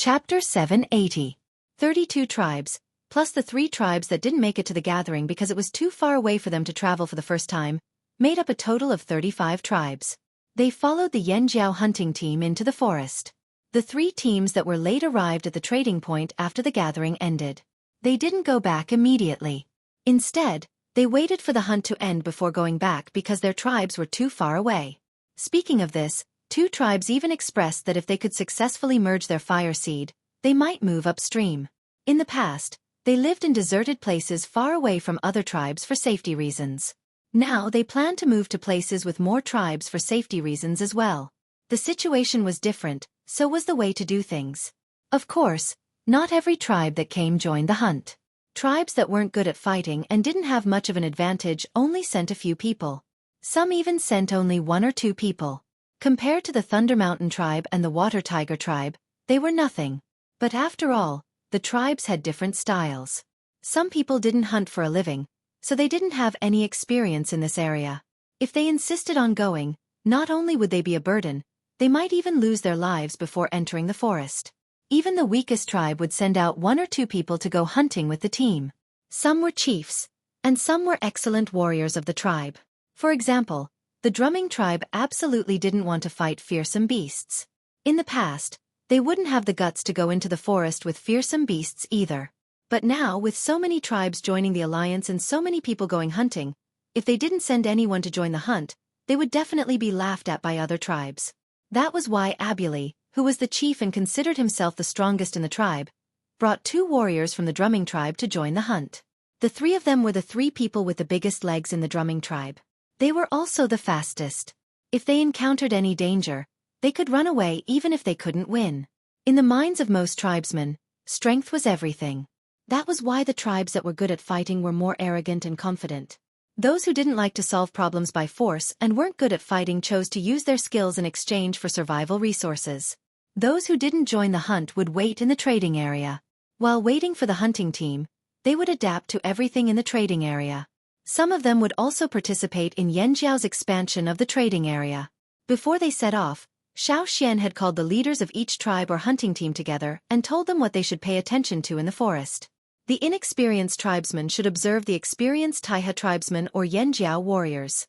Chapter 780. 32 tribes, plus the 3 tribes that didn't make it to the gathering because it was too far away for them to travel for the first time, made up a total of 35 tribes. They followed the Yanjiao hunting team into the forest. The 3 teams that were late arrived at the trading point after the gathering ended. They didn't go back immediately. Instead, they waited for the hunt to end before going back because their tribes were too far away. Speaking of this, 2 tribes even expressed that if they could successfully merge their fire seed, they might move upstream. In the past, they lived in deserted places far away from other tribes for safety reasons. Now they plan to move to places with more tribes for safety reasons as well. The situation was different, so was the way to do things. Of course, not every tribe that came joined the hunt. Tribes that weren't good at fighting and didn't have much of an advantage only sent a few people. Some even sent only 1 or 2 people. Compared to the Thunder Mountain tribe and the Water Tiger tribe, they were nothing. But after all, the tribes had different styles. Some people didn't hunt for a living, so they didn't have any experience in this area. If they insisted on going, not only would they be a burden, they might even lose their lives before entering the forest. Even the weakest tribe would send out 1 or 2 people to go hunting with the team. Some were chiefs, and some were excellent warriors of the tribe. For example, the drumming tribe absolutely didn't want to fight fearsome beasts. In the past, they wouldn't have the guts to go into the forest with fearsome beasts either. But now, with so many tribes joining the alliance and so many people going hunting, if they didn't send anyone to join the hunt, they would definitely be laughed at by other tribes. That was why Abuli, who was the chief and considered himself the strongest in the tribe, brought 2 warriors from the drumming tribe to join the hunt. The 3 of them were the 3 people with the biggest legs in the drumming tribe. They were also the fastest. If they encountered any danger, they could run away even if they couldn't win. In the minds of most tribesmen, strength was everything. That was why the tribes that were good at fighting were more arrogant and confident. Those who didn't like to solve problems by force and weren't good at fighting chose to use their skills in exchange for survival resources. Those who didn't join the hunt would wait in the trading area. While waiting for the hunting team, they would adapt to everything in the trading area. Some of them would also participate in Yanjiao's expansion of the trading area. Before they set off, Xiao Xian had called the leaders of each tribe or hunting team together and told them what they should pay attention to in the forest. The inexperienced tribesmen should observe the experienced Taiha tribesmen or Yanjiao warriors.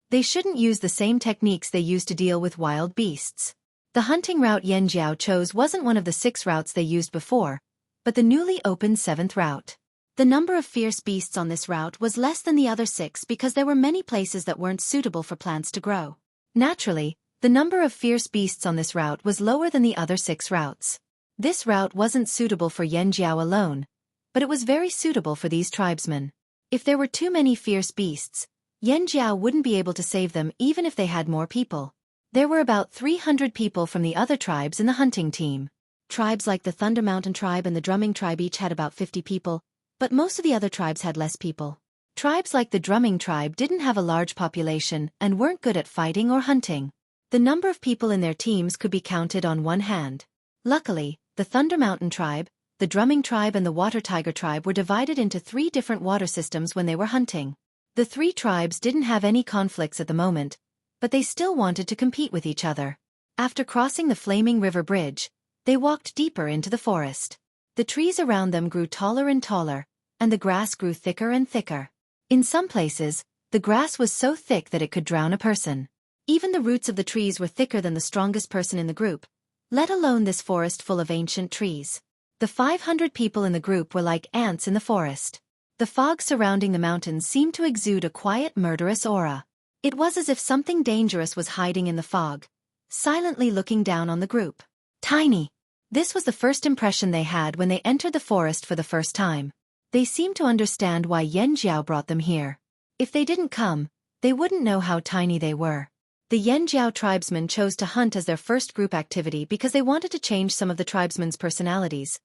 They shouldn't use the same techniques they used to deal with wild beasts. The hunting route Yanjiao chose wasn't one of the 6 routes they used before, but the newly opened 7th route. The number of fierce beasts on this route was less than the other 6 because there were many places that weren't suitable for plants to grow. Naturally, the number of fierce beasts on this route was lower than the other 6 routes. This route wasn't suitable for Yanjiao alone, but it was very suitable for these tribesmen. If there were too many fierce beasts, Yanjiao wouldn't be able to save them even if they had more people. There were about 300 people from the other tribes in the hunting team. Tribes like the Thunder Mountain tribe and the Drumming tribe each had about 50 people, but most of the other tribes had less people. Tribes like the Drumming tribe didn't have a large population and weren't good at fighting or hunting. The number of people in their teams could be counted on one hand. Luckily, the Thunder Mountain tribe, the Drumming tribe and the Water Tiger tribe were divided into 3 different water systems when they were hunting. The 3 tribes didn't have any conflicts at the moment, but they still wanted to compete with each other. After crossing the Flaming River Bridge, they walked deeper into the forest. The trees around them grew taller and taller, and the grass grew thicker and thicker. In some places, the grass was so thick that it could drown a person. Even the roots of the trees were thicker than the strongest person in the group, let alone this forest full of ancient trees. The 500 people in the group were like ants in the forest. The fog surrounding the mountains seemed to exude a quiet, murderous aura. It was as if something dangerous was hiding in the fog, silently looking down on the group. Tiny. This was the first impression they had when they entered the forest for the first time. They seemed to understand why Yanjiao brought them here. If they didn't come, they wouldn't know how tiny they were. The Yanjiao tribesmen chose to hunt as their first group activity because they wanted to change some of the tribesmen's personalities,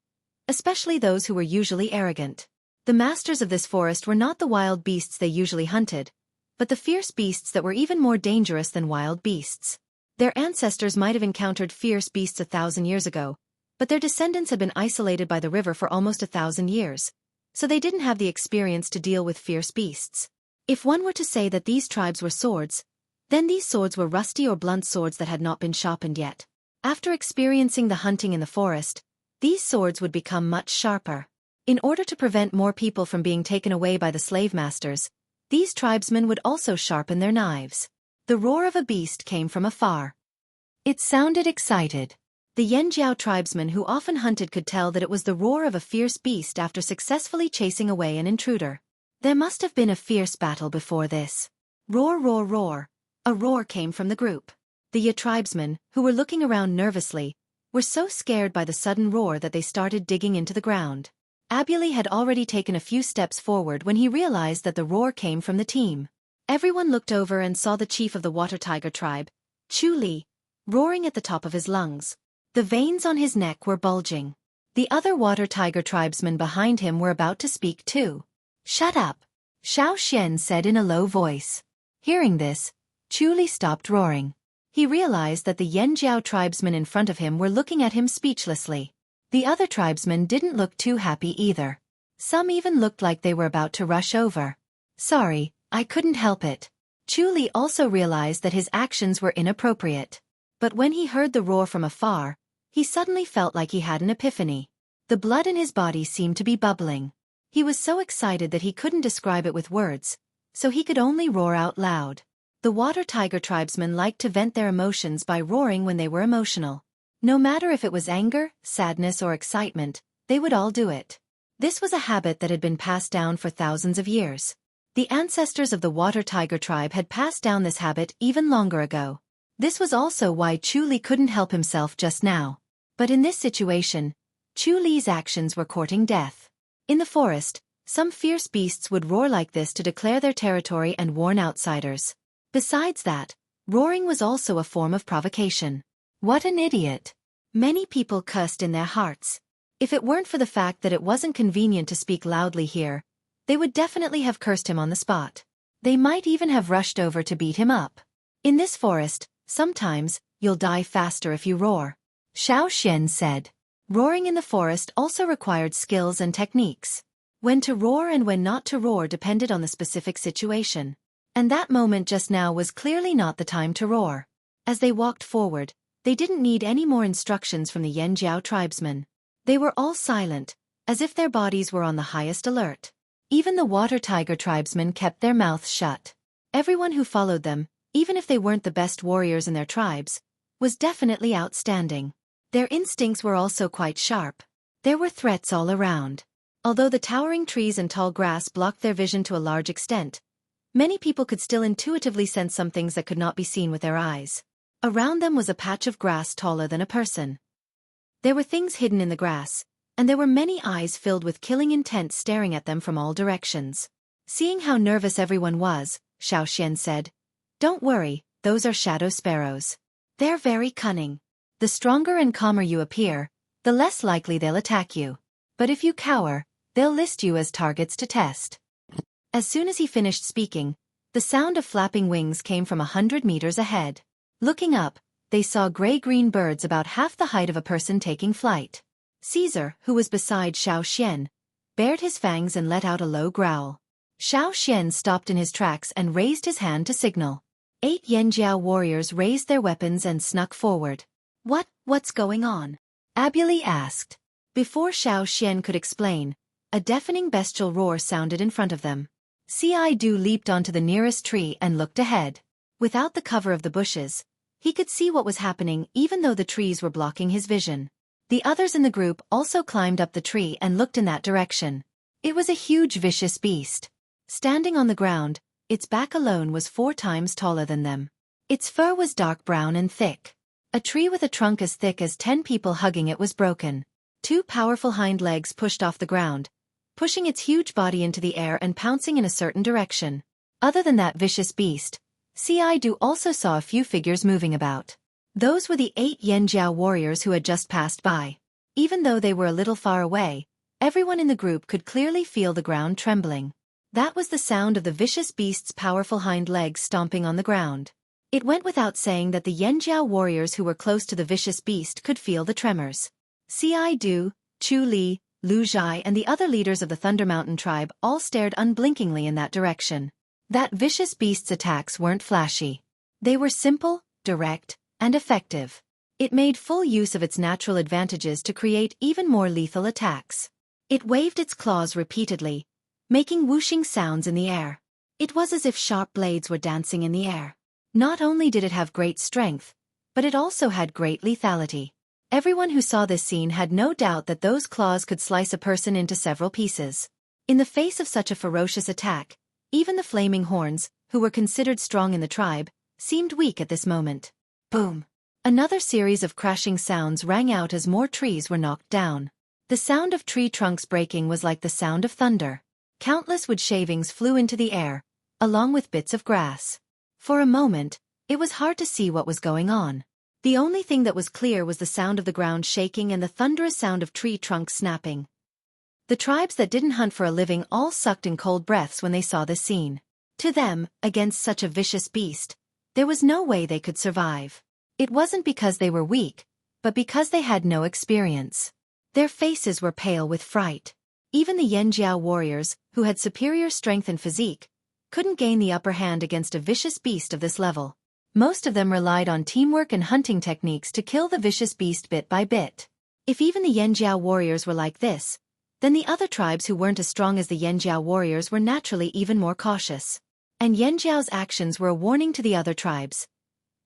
especially those who were usually arrogant. The masters of this forest were not the wild beasts they usually hunted, but the fierce beasts that were even more dangerous than wild beasts. Their ancestors might have encountered fierce beasts 1,000 years ago, but their descendants had been isolated by the river for almost 1,000 years, so they didn't have the experience to deal with fierce beasts. If one were to say that these tribes were swords, then these swords were rusty or blunt swords that had not been sharpened yet. After experiencing the hunting in the forest, these swords would become much sharper. In order to prevent more people from being taken away by the slave masters, these tribesmen would also sharpen their knives. The roar of a beast came from afar. It sounded excited. The Yanjiao tribesmen who often hunted could tell that it was the roar of a fierce beast after successfully chasing away an intruder. There must have been a fierce battle before this. Roar, roar, roar. A roar came from the group. The Ya tribesmen, who were looking around nervously, were so scared by the sudden roar that they started digging into the ground. Abuli had already taken a few steps forward when he realized that the roar came from the team. Everyone looked over and saw the chief of the water tiger tribe, Xueqi, roaring at the top of his lungs. The veins on his neck were bulging. The other water tiger tribesmen behind him were about to speak too. "Shut up," Xiao said in a low voice. Hearing this, Xueqi stopped roaring. He realized that the Yanjiao tribesmen in front of him were looking at him speechlessly. The other tribesmen didn't look too happy either. Some even looked like they were about to rush over. "Sorry, I couldn't help it." Xueqi also realized that his actions were inappropriate. But when he heard the roar from afar, he suddenly felt like he had an epiphany. The blood in his body seemed to be bubbling. He was so excited that he couldn't describe it with words, so he could only roar out loud. The water tiger tribesmen liked to vent their emotions by roaring when they were emotional. No matter if it was anger, sadness or excitement, they would all do it. This was a habit that had been passed down for thousands of years. The ancestors of the water tiger tribe had passed down this habit even longer ago. This was also why Xueqi couldn't help himself just now. But in this situation, Xueqi's actions were courting death. In the forest, some fierce beasts would roar like this to declare their territory and warn outsiders. Besides that, roaring was also a form of provocation. What an idiot! Many people cursed in their hearts. If it weren't for the fact that it wasn't convenient to speak loudly here, they would definitely have cursed him on the spot. They might even have rushed over to beat him up. In this forest, sometimes, you'll die faster if you roar, Xiao said. Roaring in the forest also required skills and techniques. When to roar and when not to roar depended on the specific situation. And that moment just now was clearly not the time to roar. As they walked forward, they didn't need any more instructions from the Yanjiao tribesmen. They were all silent, as if their bodies were on the highest alert. Even the water tiger tribesmen kept their mouths shut. Everyone who followed them, even if they weren't the best warriors in their tribes, was definitely outstanding. Their instincts were also quite sharp. There were threats all around. Although the towering trees and tall grass blocked their vision to a large extent, many people could still intuitively sense some things that could not be seen with their eyes. Around them was a patch of grass taller than a person. There were things hidden in the grass, and there were many eyes filled with killing intent staring at them from all directions. Seeing how nervous everyone was, Xiao said, "Don't worry, those are shadow sparrows. They're very cunning. The stronger and calmer you appear, the less likely they'll attack you. But if you cower, they'll list you as targets to test." As soon as he finished speaking, the sound of flapping wings came from 100 meters ahead. Looking up, they saw gray-green birds about half the height of a person taking flight. Caesar, who was beside Xiao, bared his fangs and let out a low growl. Xiao stopped in his tracks and raised his hand to signal. 8 Yanjiao warriors raised their weapons and snuck forward. What's going on?" Abuli asked. Before Xiao could explain, a deafening bestial roar sounded in front of them. Xiaidu leaped onto the nearest tree and looked ahead. Without the cover of the bushes, he could see what was happening even though the trees were blocking his vision. The others in the group also climbed up the tree and looked in that direction. It was a huge vicious beast. Standing on the ground, its back alone was 4 times taller than them. Its fur was dark brown and thick. A tree with a trunk as thick as 10 people hugging it was broken. 2 powerful hind legs pushed off the ground, pushing its huge body into the air and pouncing in a certain direction. Other than that vicious beast, Xiaidu also saw a few figures moving about. Those were the 8 Yanjiao warriors who had just passed by. Even though they were a little far away, everyone in the group could clearly feel the ground trembling. That was the sound of the vicious beast's powerful hind legs stomping on the ground. It went without saying that the Yanjiao warriors who were close to the vicious beast could feel the tremors. Xiaidu, Xueqi, Lu Zhai and the other leaders of the Thunder Mountain tribe all stared unblinkingly in that direction. That vicious beast's attacks weren't flashy. They were simple, direct, and effective. It made full use of its natural advantages to create even more lethal attacks. It waved its claws repeatedly, making whooshing sounds in the air. It was as if sharp blades were dancing in the air. Not only did it have great strength, but it also had great lethality. Everyone who saw this scene had no doubt that those claws could slice a person into several pieces. In the face of such a ferocious attack, even the flaming horns, who were considered strong in the tribe, seemed weak at this moment. Boom! Another series of crashing sounds rang out as more trees were knocked down. The sound of tree trunks breaking was like the sound of thunder. Countless wood shavings flew into the air, along with bits of grass. For a moment, it was hard to see what was going on. The only thing that was clear was the sound of the ground shaking and the thunderous sound of tree trunks snapping. The tribes that didn't hunt for a living all sucked in cold breaths when they saw this scene. To them, against such a vicious beast, there was no way they could survive. It wasn't because they were weak, but because they had no experience. Their faces were pale with fright. Even the Yanjiao warriors, who had superior strength and physique, couldn't gain the upper hand against a vicious beast of this level. Most of them relied on teamwork and hunting techniques to kill the vicious beast bit by bit. If even the Yanjiao warriors were like this, then the other tribes who weren't as strong as the Yanjiao warriors were naturally even more cautious. And Yanjiao's actions were a warning to the other tribes.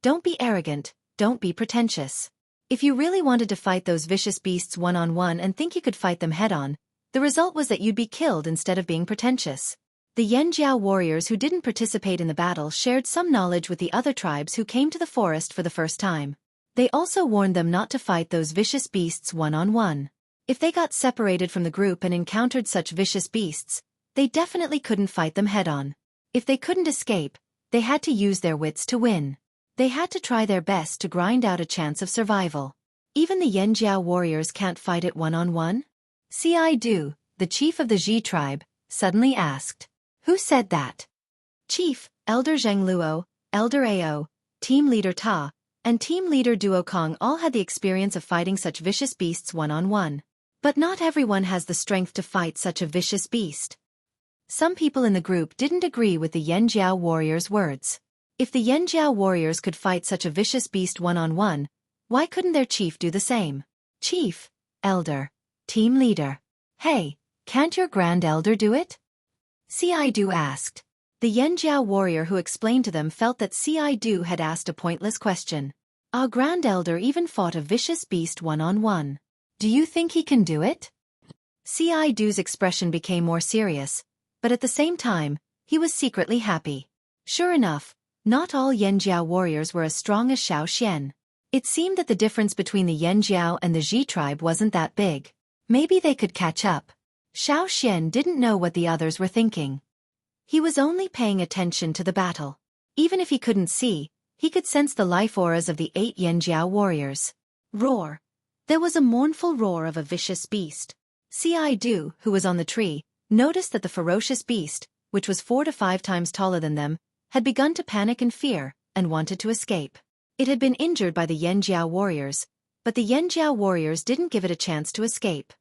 Don't be arrogant. Don't be pretentious. If you really wanted to fight those vicious beasts one-on-one and think you could fight them head-on, the result was that you'd be killed instead of being pretentious. The Yanjiao warriors who didn't participate in the battle shared some knowledge with the other tribes who came to the forest for the first time. They also warned them not to fight those vicious beasts one-on-one. If they got separated from the group and encountered such vicious beasts, they definitely couldn't fight them head-on. If they couldn't escape, they had to use their wits to win. They had to try their best to grind out a chance of survival. Even the Yanjiao warriors can't fight it one-on-one? Ci Du, the chief of the Ji tribe, suddenly asked. Who said that? Chief, Elder Zheng Luo, Elder Ao, Team Leader Ta, and Team Leader Duo Kong all had the experience of fighting such vicious beasts one-on-one. But not everyone has the strength to fight such a vicious beast. Some people in the group didn't agree with the Yanjiao warriors' words. If the Yanjiao warriors could fight such a vicious beast one-on-one, why couldn't their chief do the same? Chief, Elder, Team Leader. Hey, can't your Grand Elder do it? Ci Du asked. The Yanjiao warrior who explained to them felt that Ci Du had asked a pointless question. Our Grand Elder even fought a vicious beast one-on-one. Do you think he can do it? Ci Du's expression became more serious, but at the same time, he was secretly happy. Sure enough, not all Yanjiao warriors were as strong as Xiao Xian. It seemed that the difference between the Yanjiao and the Ji tribe wasn't that big. Maybe they could catch up. Xiao Xian didn't know what the others were thinking. He was only paying attention to the battle. Even if he couldn't see, he could sense the life auras of the 8 Yanjiao warriors. Roar! There was a mournful roar of a vicious beast. Ci Du, who was on the tree, noticed that the ferocious beast, which was 4 to 5 times taller than them, had begun to panic in fear, and wanted to escape. It had been injured by the Yanjiao warriors, but the Yanjiao warriors didn't give it a chance to escape.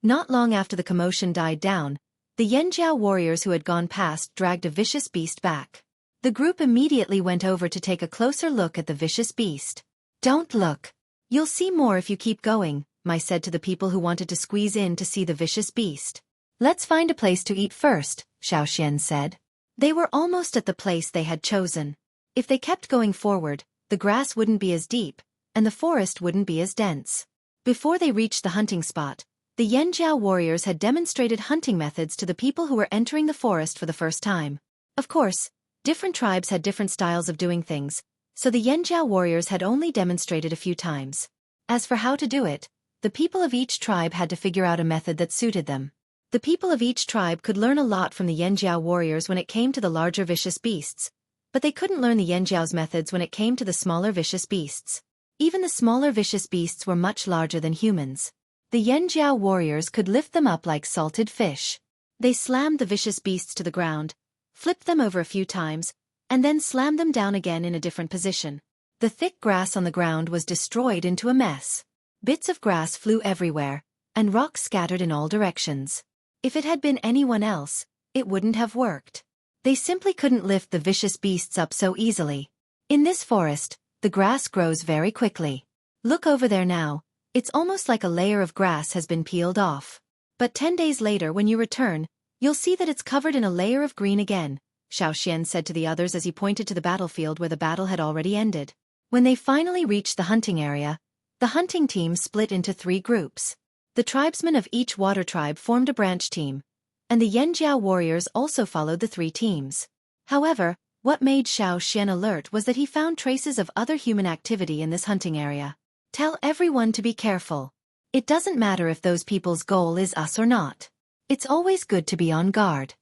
Not long after the commotion died down, the Yanjiao warriors who had gone past dragged a vicious beast back. The group immediately went over to take a closer look at the vicious beast. Don't look. You'll see more if you keep going, Mai said to the people who wanted to squeeze in to see the vicious beast. Let's find a place to eat first, Xiao Xian said. They were almost at the place they had chosen. If they kept going forward, the grass wouldn't be as deep, and the forest wouldn't be as dense. Before they reached the hunting spot, the Yanjiao warriors had demonstrated hunting methods to the people who were entering the forest for the first time. Of course, different tribes had different styles of doing things, so the Yanjiao warriors had only demonstrated a few times. As for how to do it, the people of each tribe had to figure out a method that suited them. The people of each tribe could learn a lot from the Yanjiao warriors when it came to the larger vicious beasts, but they couldn't learn the Yanjiao's methods when it came to the smaller vicious beasts. Even the smaller vicious beasts were much larger than humans. The Yanjiao warriors could lift them up like salted fish. They slammed the vicious beasts to the ground, flipped them over a few times, and then slammed them down again in a different position. The thick grass on the ground was destroyed into a mess. Bits of grass flew everywhere, and rocks scattered in all directions. If it had been anyone else, it wouldn't have worked. They simply couldn't lift the vicious beasts up so easily. In this forest, the grass grows very quickly. Look over there now, it's almost like a layer of grass has been peeled off. But 10 days later when you return, you'll see that it's covered in a layer of green again, Xueqi said to the others as he pointed to the battlefield where the battle had already ended. When they finally reached the hunting area, the hunting team split into 3 groups. The tribesmen of each water tribe formed a branch team, and the Yanjiao warriors also followed the 3 teams. However, what made Xueqi alert was that he found traces of other human activity in this hunting area. Tell everyone to be careful. It doesn't matter if those people's goal is us or not. It's always good to be on guard.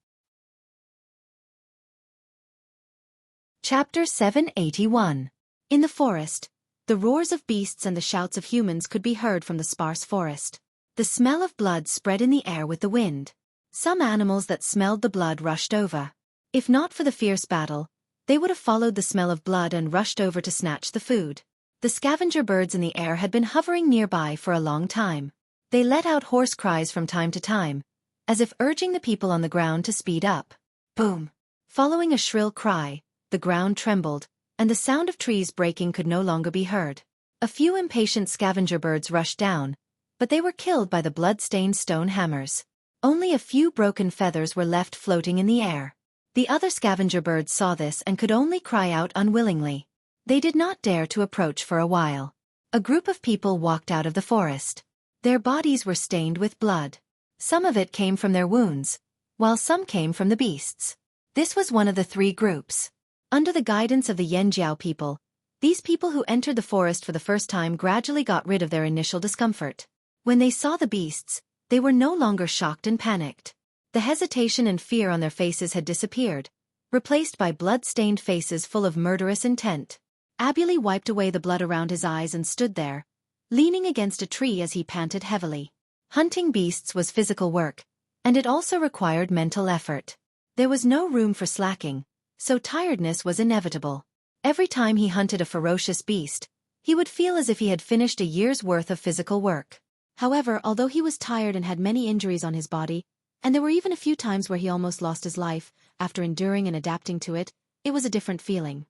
Chapter 781. In the forest, the roars of beasts and the shouts of humans could be heard from the sparse forest. The smell of blood spread in the air with the wind. Some animals that smelled the blood rushed over. If not for the fierce battle, they would have followed the smell of blood and rushed over to snatch the food. The scavenger birds in the air had been hovering nearby for a long time. They let out hoarse cries from time to time, as if urging the people on the ground to speed up. Boom! Following a shrill cry, the ground trembled, and the sound of trees breaking could no longer be heard. A few impatient scavenger birds rushed down, but they were killed by the blood-stained stone hammers. Only a few broken feathers were left floating in the air. The other scavenger birds saw this and could only cry out unwillingly. They did not dare to approach for a while. A group of people walked out of the forest. Their bodies were stained with blood. Some of it came from their wounds, while some came from the beasts. This was one of the 3 groups. Under the guidance of the Yanjiao people, these people who entered the forest for the first time gradually got rid of their initial discomfort. When they saw the beasts, they were no longer shocked and panicked. The hesitation and fear on their faces had disappeared, replaced by blood-stained faces full of murderous intent. Abuli wiped away the blood around his eyes and stood there, leaning against a tree as he panted heavily. Hunting beasts was physical work, and it also required mental effort. There was no room for slacking, so tiredness was inevitable. Every time he hunted a ferocious beast, he would feel as if he had finished a year's worth of physical work. However, although he was tired and had many injuries on his body, and there were even a few times where he almost lost his life, after enduring and adapting to it, it was a different feeling.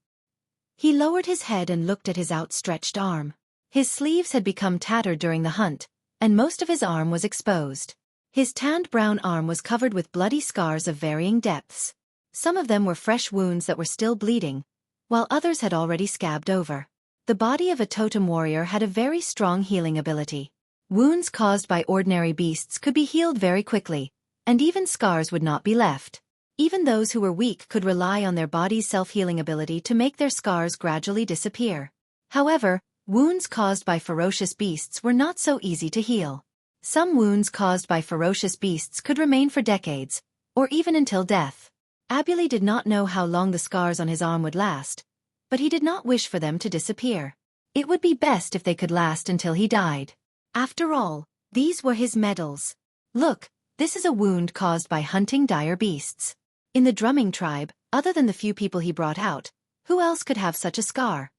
He lowered his head and looked at his outstretched arm. His sleeves had become tattered during the hunt, and most of his arm was exposed. His tanned brown arm was covered with bloody scars of varying depths. Some of them were fresh wounds that were still bleeding, while others had already scabbed over. The body of a totem warrior had a very strong healing ability. Wounds caused by ordinary beasts could be healed very quickly, and even scars would not be left. Even those who were weak could rely on their body's self-healing ability to make their scars gradually disappear. However, wounds caused by ferocious beasts were not so easy to heal. Some wounds caused by ferocious beasts could remain for decades, or even until death. Abuli did not know how long the scars on his arm would last, but he did not wish for them to disappear. It would be best if they could last until he died. After all, these were his medals. Look, this is a wound caused by hunting dire beasts. In the drumming tribe, other than the few people he brought out, who else could have such a scar?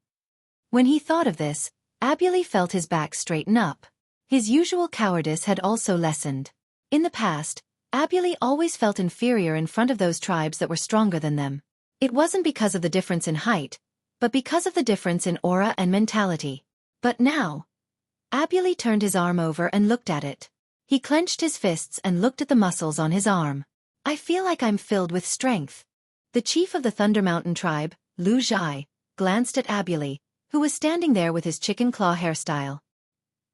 When he thought of this, Abuli felt his back straighten up. His usual cowardice had also lessened. In the past, Abuli always felt inferior in front of those tribes that were stronger than them. It wasn't because of the difference in height, but because of the difference in aura and mentality. But now, Abuli turned his arm over and looked at it. He clenched his fists and looked at the muscles on his arm. I feel like I'm filled with strength. The chief of the Thunder Mountain tribe, Lu Zhai, glanced at Abuli, who was standing there with his chicken claw hairstyle.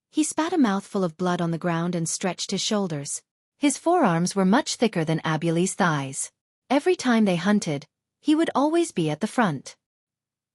He spat a mouthful of blood on the ground and stretched his shoulders. His forearms were much thicker than Abuli's thighs. Every time they hunted, he would always be at the front.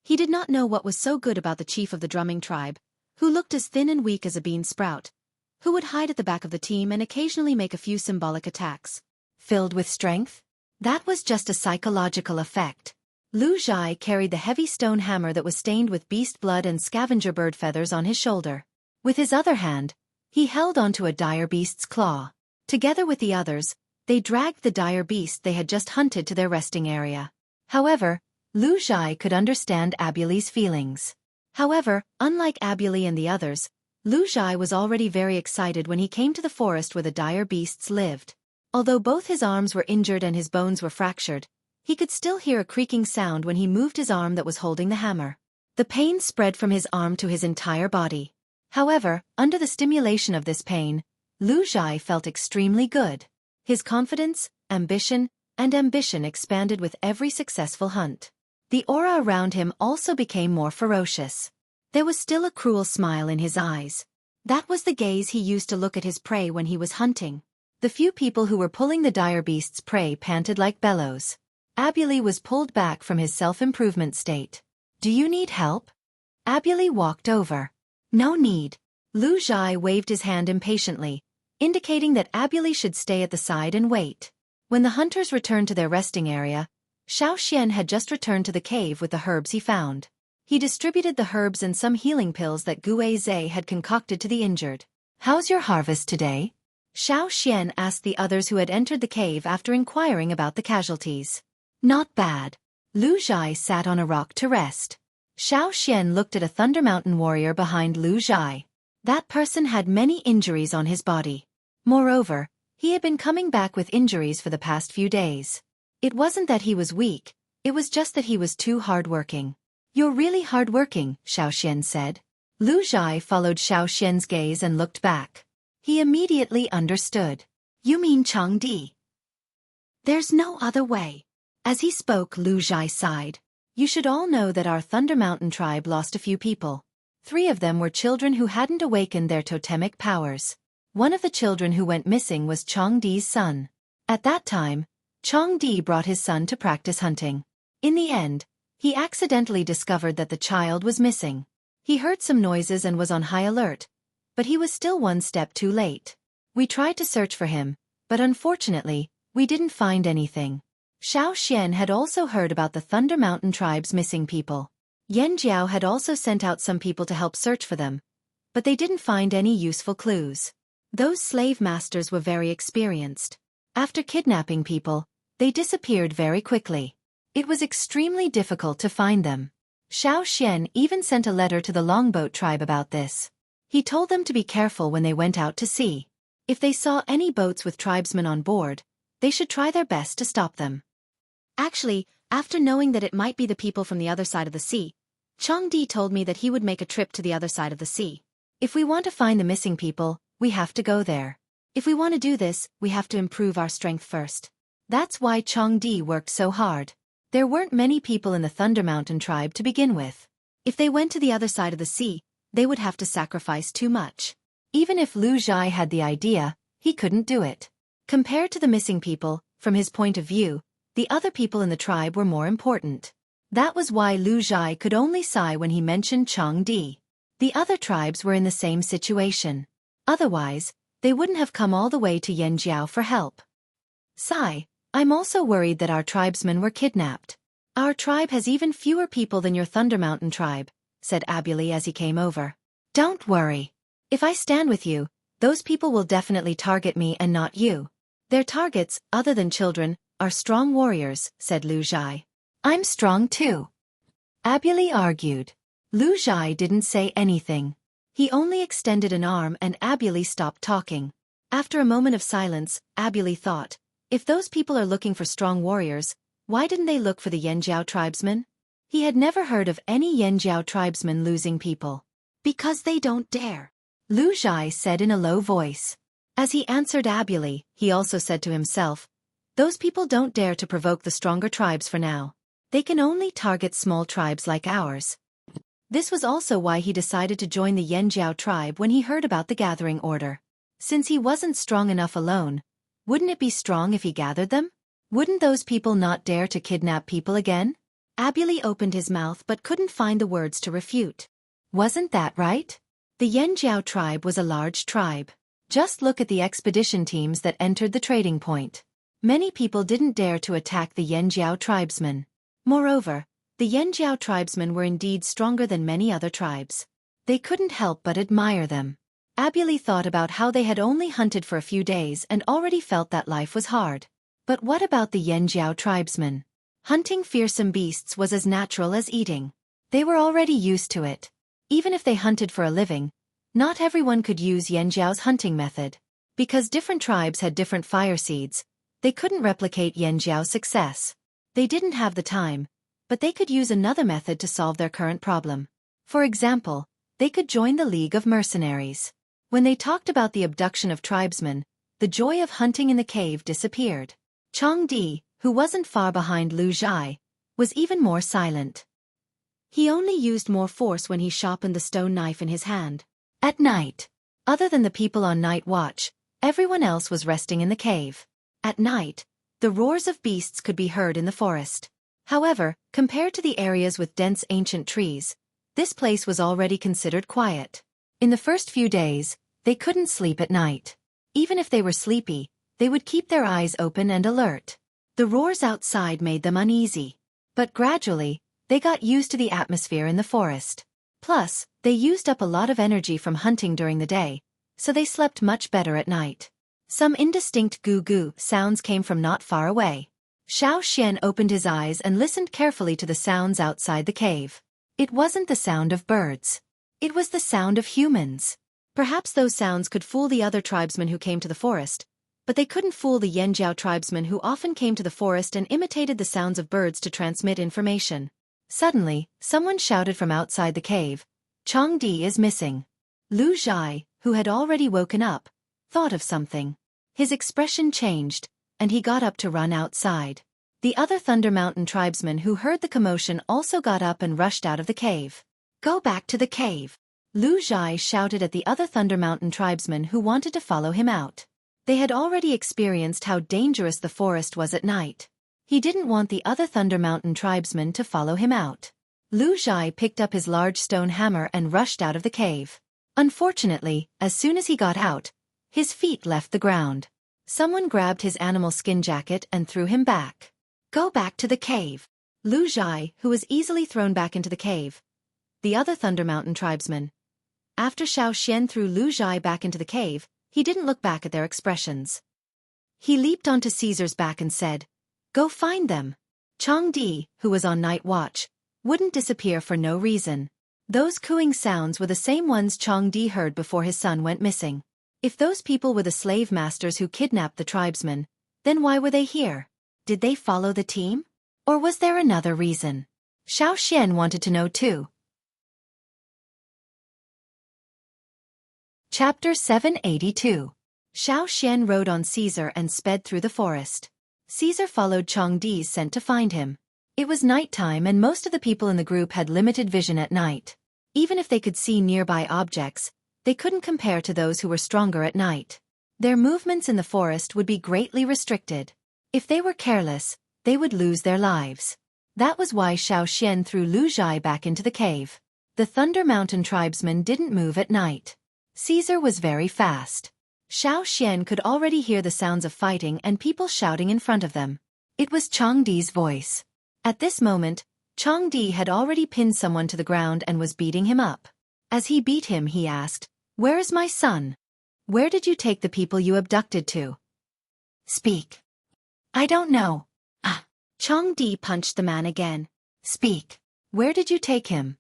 He did not know what was so good about the chief of the drumming tribe, who looked as thin and weak as a bean sprout, who would hide at the back of the team and occasionally make a few symbolic attacks. Filled with strength? That was just a psychological effect. Lu Zhai carried the heavy stone hammer that was stained with beast blood and scavenger bird feathers on his shoulder. With his other hand, he held onto a dire beast's claw. Together with the others, they dragged the dire beast they had just hunted to their resting area. However, Lu Zhai could understand Abuli's feelings. However, unlike Abuli and the others, Lu Zhai was already very excited when he came to the forest where the dire beasts lived. Although both his arms were injured and his bones were fractured, he could still hear a creaking sound when he moved his arm that was holding the hammer. The pain spread from his arm to his entire body. However, under the stimulation of this pain, Lu Zhai felt extremely good. His confidence, ambition expanded with every successful hunt. The aura around him also became more ferocious. There was still a cruel smile in his eyes. That was the gaze he used to look at his prey when he was hunting. The few people who were pulling the dire beast's prey panted like bellows. Abuli was pulled back from his self-improvement state. "Do you need help?" Abuli walked over. "No need." Lu Zhai waved his hand impatiently, indicating that Abuli should stay at the side and wait. When the hunters returned to their resting area, Xiao had just returned to the cave with the herbs he found. He distributed the herbs and some healing pills that Guizhe had concocted to the injured. "How's your harvest today?" Xiao asked the others who had entered the cave after inquiring about the casualties. "Not bad." Lu Zhai sat on a rock to rest. Xiao looked at a Thunder Mountain warrior behind Lu Zhai. That person had many injuries on his body. Moreover, he had been coming back with injuries for the past few days. It wasn't that he was weak, it was just that he was too hard-working. "You're really hard-working," Xiao said. Lu Zhai followed Xiaoxian's gaze and looked back. He immediately understood. "You mean Changdi?" "There's no other way." As he spoke, Lu Zhai sighed. "You should all know that our Thunder Mountain tribe lost a few people. 3 of them were children who hadn't awakened their totemic powers. One of the children who went missing was Changdi's son. At that time, Changdi brought his son to practice hunting. In the end, he accidentally discovered that the child was missing. He heard some noises and was on high alert, but he was still one step too late. We tried to search for him, but unfortunately, we didn't find anything." Xiao had also heard about the Thunder Mountain tribe's missing people. Yan Jiao had also sent out some people to help search for them, but they didn't find any useful clues. Those slave masters were very experienced. After kidnapping people, they disappeared very quickly. It was extremely difficult to find them. Xiao even sent a letter to the Longboat tribe about this. He told them to be careful when they went out to sea. If they saw any boats with tribesmen on board, they should try their best to stop them. Actually, after knowing that it might be the people from the other side of the sea, Changdi told me that he would make a trip to the other side of the sea. If we want to find the missing people, we have to go there. If we want to do this, we have to improve our strength first. That's why Changdi worked so hard. There weren't many people in the Thunder Mountain tribe to begin with. If they went to the other side of the sea, they would have to sacrifice too much. Even if Lu Zhai had the idea, he couldn't do it. Compared to the missing people, from his point of view, the other people in the tribe were more important. That was why Lu Zhai could only sigh when he mentioned Changdi. The other tribes were in the same situation. Otherwise, they wouldn't have come all the way to Yanjiao for help. "Sigh, I'm also worried that our tribesmen were kidnapped. Our tribe has even fewer people than your Thunder Mountain tribe," said Abuli as he came over. "Don't worry. If I stand with you, those people will definitely target me and not you. Their targets, other than children, are strong warriors," said Lu Zhai. "I'm strong too," Abuli argued. Lu Zhai didn't say anything. He only extended an arm and Abuli stopped talking. After a moment of silence, Abuli thought, if those people are looking for strong warriors, why didn't they look for the Yanjiao tribesmen? He had never heard of any Yanjiao tribesmen losing people. "Because they don't dare," Lu Zhai said in a low voice. As he answered Abuli, he also said to himself, "Those people don't dare to provoke the stronger tribes for now. They can only target small tribes like ours." This was also why he decided to join the Yanjiao tribe when he heard about the gathering order. Since he wasn't strong enough alone, wouldn't it be strong if he gathered them? Wouldn't those people not dare to kidnap people again? Abuli opened his mouth but couldn't find the words to refute. Wasn't that right? The Yanjiao tribe was a large tribe. Just look at the expedition teams that entered the trading point. Many people didn't dare to attack the Yanjiao tribesmen. Moreover, the Yanjiao tribesmen were indeed stronger than many other tribes. They couldn't help but admire them. Abuli thought about how they had only hunted for a few days and already felt that life was hard. But what about the Yanjiao tribesmen? Hunting fearsome beasts was as natural as eating. They were already used to it. Even if they hunted for a living, not everyone could use Yanjiao's hunting method. Because different tribes had different fire seeds, they couldn't replicate Yanjiao's success. They didn't have the time, but they could use another method to solve their current problem. For example, they could join the League of Mercenaries. When they talked about the abduction of tribesmen, the joy of hunting in the cave disappeared. Changdi, who wasn't far behind Lu Zhai, was even more silent. He only used more force when he sharpened the stone knife in his hand. At night, other than the people on night watch, everyone else was resting in the cave. At night, the roars of beasts could be heard in the forest. However, compared to the areas with dense ancient trees, this place was already considered quiet. In the first few days, they couldn't sleep at night. Even if they were sleepy, they would keep their eyes open and alert. The roars outside made them uneasy. But gradually, they got used to the atmosphere in the forest. Plus, they used up a lot of energy from hunting during the day, so they slept much better at night. Some indistinct goo-goo sounds came from not far away. Xiao Xian opened his eyes and listened carefully to the sounds outside the cave. It wasn't the sound of birds. It was the sound of humans. Perhaps those sounds could fool the other tribesmen who came to the forest, but they couldn't fool the Yanjiao tribesmen who often came to the forest and imitated the sounds of birds to transmit information. Suddenly, someone shouted from outside the cave, "Changdi is missing." Lu Zhai, who had already woken up, thought of something. His expression changed, and he got up to run outside. The other Thunder Mountain tribesmen who heard the commotion also got up and rushed out of the cave. "Go back to the cave!" Lu Zhai shouted at the other Thunder Mountain tribesmen who wanted to follow him out. They had already experienced how dangerous the forest was at night. He didn't want the other Thunder Mountain tribesmen to follow him out. Lu Zhai picked up his large stone hammer and rushed out of the cave. Unfortunately, as soon as he got out, his feet left the ground. Someone grabbed his animal skin jacket and threw him back. "Go back to the cave!" Lu Zhai, who was easily thrown back into the cave. The other Thunder Mountain tribesmen. After Xiao Xian threw Lu Zhai back into the cave, he didn't look back at their expressions. He leaped onto Caesar's back and said, "Go find them." Changdi, who was on night watch, wouldn't disappear for no reason. Those cooing sounds were the same ones Changdi heard before his son went missing. If those people were the slave masters who kidnapped the tribesmen, then why were they here? Did they follow the team? Or was there another reason? Xiao Xian wanted to know too. Chapter 782. Xiao Xian rode on Caesar and sped through the forest. Caesar followed Changdi's scent to find him. It was nighttime and most of the people in the group had limited vision at night. Even if they could see nearby objects, they couldn't compare to those who were stronger at night. Their movements in the forest would be greatly restricted. If they were careless, they would lose their lives. That was why Xiao Xian threw Lu Zhai back into the cave. The Thunder Mountain tribesmen didn't move at night. Caesar was very fast. Xiao Xian could already hear the sounds of fighting and people shouting in front of them. It was Changdi's voice. At this moment, Changdi had already pinned someone to the ground and was beating him up. As he beat him, he asked, "Where is my son? Where did you take the people you abducted to? Speak." "I don't know." "Ah." Changdi punched the man again. "Speak. Where did you take him?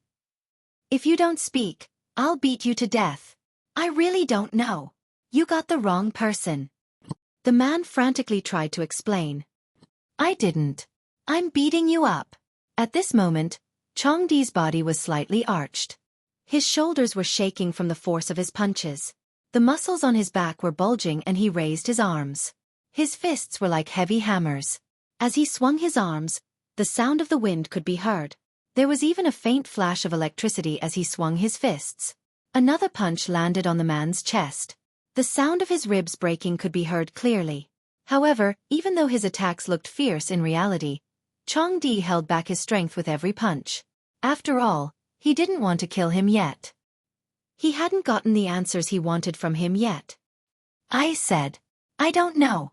If you don't speak, I'll beat you to death." "I really don't know. You got the wrong person." The man frantically tried to explain. "I didn't. I'm beating you up." At this moment, Changdi's body was slightly arched. His shoulders were shaking from the force of his punches. The muscles on his back were bulging and he raised his arms. His fists were like heavy hammers. As he swung his arms, the sound of the wind could be heard. There was even a faint flash of electricity as he swung his fists. Another punch landed on the man's chest. The sound of his ribs breaking could be heard clearly. However, even though his attacks looked fierce in reality, Changdi held back his strength with every punch. After all, he didn't want to kill him yet. He hadn't gotten the answers he wanted from him yet. "I said, I don't know.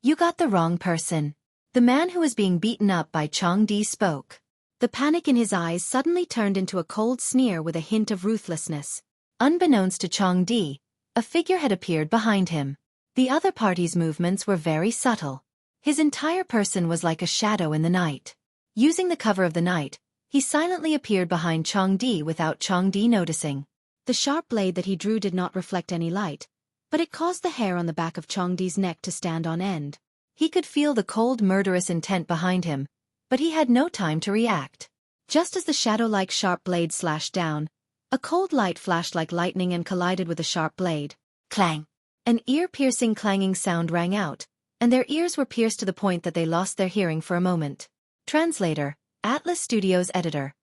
You got the wrong person." The man who was being beaten up by Changdi spoke. The panic in his eyes suddenly turned into a cold sneer with a hint of ruthlessness. Unbeknownst to Changdi, a figure had appeared behind him. The other party's movements were very subtle. His entire person was like a shadow in the night. Using the cover of the night, he silently appeared behind Changdi without Changdi noticing. The sharp blade that he drew did not reflect any light, but it caused the hair on the back of Changdi's neck to stand on end. He could feel the cold murderous intent behind him, but he had no time to react. Just as the shadow-like sharp blade slashed down, A cold light flashed like lightning and collided with a sharp blade. Clang! An ear-piercing clanging sound rang out, and their ears were pierced to the point that they lost their hearing for a moment. Translator, Atlas Studios editor.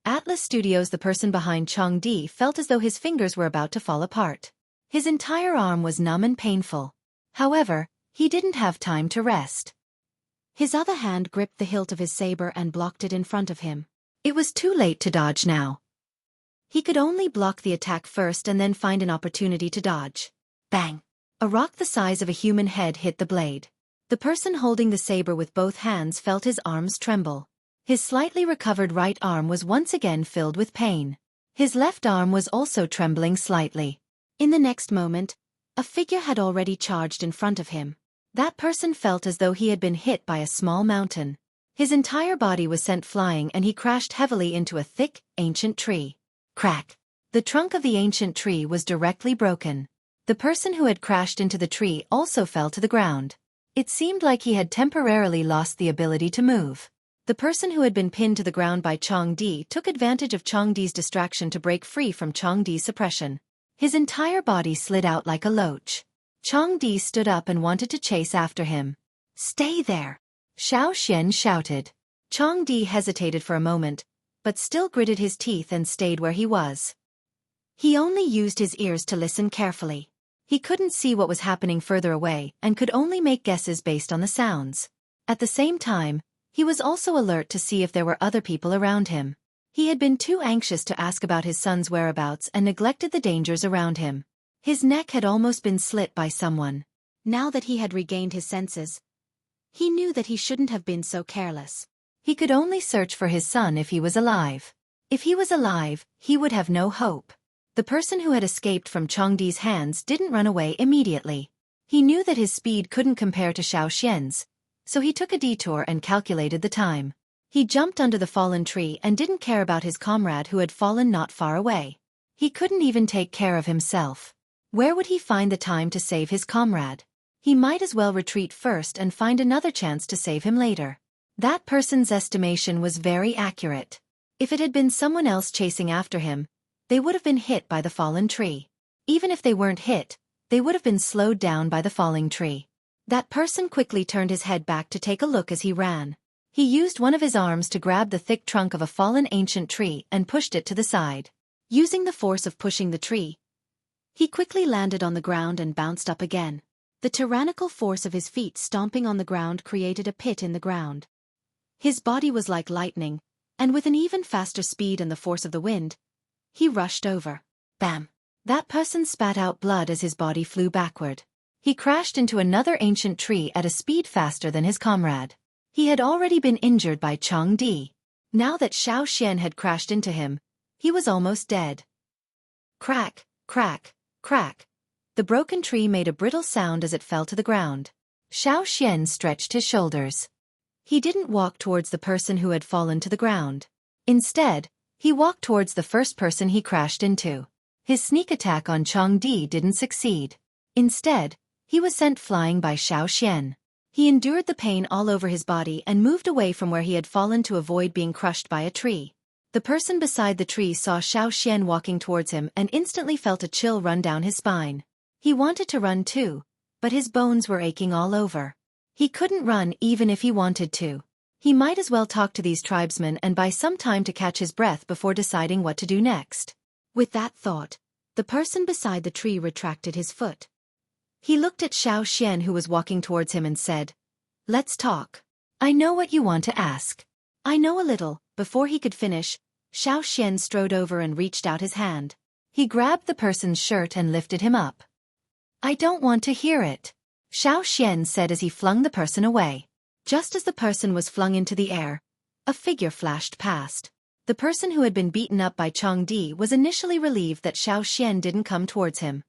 Atlas Studios, the person behind Changdi, felt as though his fingers were about to fall apart. His entire arm was numb and painful. However, he didn't have time to rest. His other hand gripped the hilt of his saber and blocked it in front of him. It was too late to dodge now. He could only block the attack first and then find an opportunity to dodge. Bang! A rock the size of a human head hit the blade. The person holding the saber with both hands felt his arms tremble. His slightly recovered right arm was once again filled with pain. His left arm was also trembling slightly. In the next moment, a figure had already charged in front of him. That person felt as though he had been hit by a small mountain. His entire body was sent flying and he crashed heavily into a thick, ancient tree. Crack! The trunk of the ancient tree was directly broken. The person who had crashed into the tree also fell to the ground. It seemed like he had temporarily lost the ability to move. The person who had been pinned to the ground by Changdi took advantage of Changdi's distraction to break free from Changdi's suppression. His entire body slid out like a loach. Changdi stood up and wanted to chase after him. "Stay there!" Xiaoxian shouted. Changdi hesitated for a moment, but still gritted his teeth and stayed where he was. He only used his ears to listen carefully. He couldn't see what was happening further away and could only make guesses based on the sounds. At the same time, he was also alert to see if there were other people around him. He had been too anxious to ask about his son's whereabouts and neglected the dangers around him. His neck had almost been slit by someone. Now that he had regained his senses, he knew that he shouldn't have been so careless. He could only search for his son if he was alive. If he was alive, he would have no hope. The person who had escaped from Changdi's hands didn't run away immediately. He knew that his speed couldn't compare to Xiaoxian's, so he took a detour and calculated the time. He jumped under the fallen tree and didn't care about his comrade who had fallen not far away. He couldn't even take care of himself. Where would he find the time to save his comrade? He might as well retreat first and find another chance to save him later. That person's estimation was very accurate. If it had been someone else chasing after him, they would have been hit by the fallen tree. Even if they weren't hit, they would have been slowed down by the falling tree. That person quickly turned his head back to take a look as he ran. He used one of his arms to grab the thick trunk of a fallen ancient tree and pushed it to the side. Using the force of pushing the tree, he quickly landed on the ground and bounced up again. The tyrannical force of his feet stomping on the ground created a pit in the ground. His body was like lightning, and with an even faster speed and the force of the wind, he rushed over. Bam! That person spat out blood as his body flew backward. He crashed into another ancient tree at a speed faster than his comrade. He had already been injured by Changdi. Now that Xiaoxian had crashed into him, he was almost dead. Crack, crack, crack. The broken tree made a brittle sound as it fell to the ground. Xiaoxian stretched his shoulders. He didn't walk towards the person who had fallen to the ground. Instead, he walked towards the first person he crashed into. His sneak attack on Changdi didn't succeed. Instead, he was sent flying by Xiaoxian. He endured the pain all over his body and moved away from where he had fallen to avoid being crushed by a tree. The person beside the tree saw Xiaoxian walking towards him and instantly felt a chill run down his spine. He wanted to run too, but his bones were aching all over. He couldn't run even if he wanted to. He might as well talk to these tribesmen and buy some time to catch his breath before deciding what to do next. With that thought, the person beside the tree retracted his foot. He looked at Xiaoxian who was walking towards him and said, "Let's talk. I know what you want to ask." "I know a little." Before he could finish, Xiaoxian strode over and reached out his hand. He grabbed the person's shirt and lifted him up. "I don't want to hear it," Xiaoxian said as he flung the person away. Just as the person was flung into the air, a figure flashed past. The person who had been beaten up by Changdi was initially relieved that Xiaoxian didn't come towards him.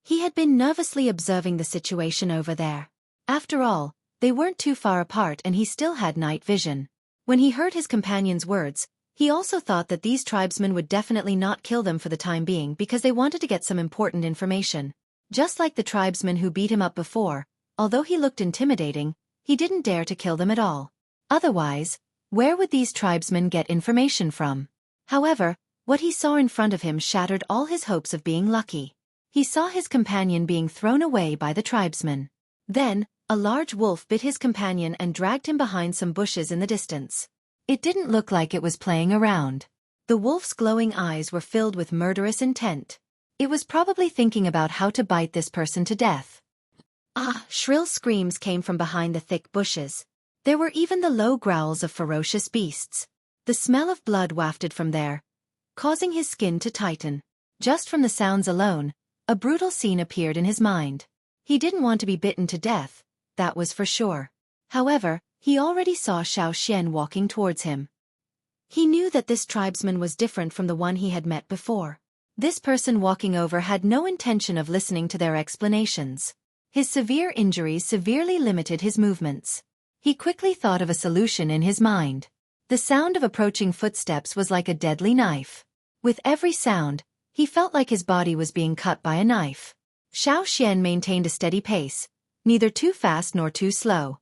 He had been nervously observing the situation over there. After all, they weren't too far apart and he still had night vision. When he heard his companion's words, he also thought that these tribesmen would definitely not kill them for the time being because they wanted to get some important information. Just like the tribesmen who beat him up before, although he looked intimidating, he didn't dare to kill them at all. Otherwise, where would these tribesmen get information from? However, What he saw in front of him shattered all his hopes of being lucky. He saw his companion being thrown away by the tribesman. Then, a large wolf bit his companion and dragged him behind some bushes in the distance. It didn't look like it was playing around. The wolf's glowing eyes were filled with murderous intent. It was probably thinking about how to bite this person to death. Ah! Shrill screams came from behind the thick bushes. There were even the low growls of ferocious beasts. The smell of blood wafted from there, causing his skin to tighten. Just from the sounds alone, a brutal scene appeared in his mind. He didn't want to be bitten to death, that was for sure. However, he already saw Xueqi walking towards him. He knew that this tribesman was different from the one he had met before. This person walking over had no intention of listening to their explanations. His severe injuries severely limited his movements. He quickly thought of a solution in his mind. The sound of approaching footsteps was like a deadly knife. With every sound, he felt like his body was being cut by a knife. Xueqi maintained a steady pace, neither too fast nor too slow.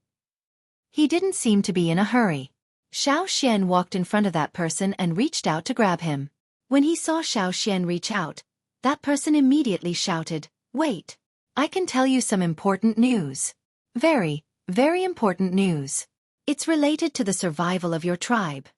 He didn't seem to be in a hurry. Xueqi walked in front of that person and reached out to grab him. When he saw Xueqi reach out, that person immediately shouted, "Wait! I can tell you some important news. Very, very important news. It's related to the survival of your tribe."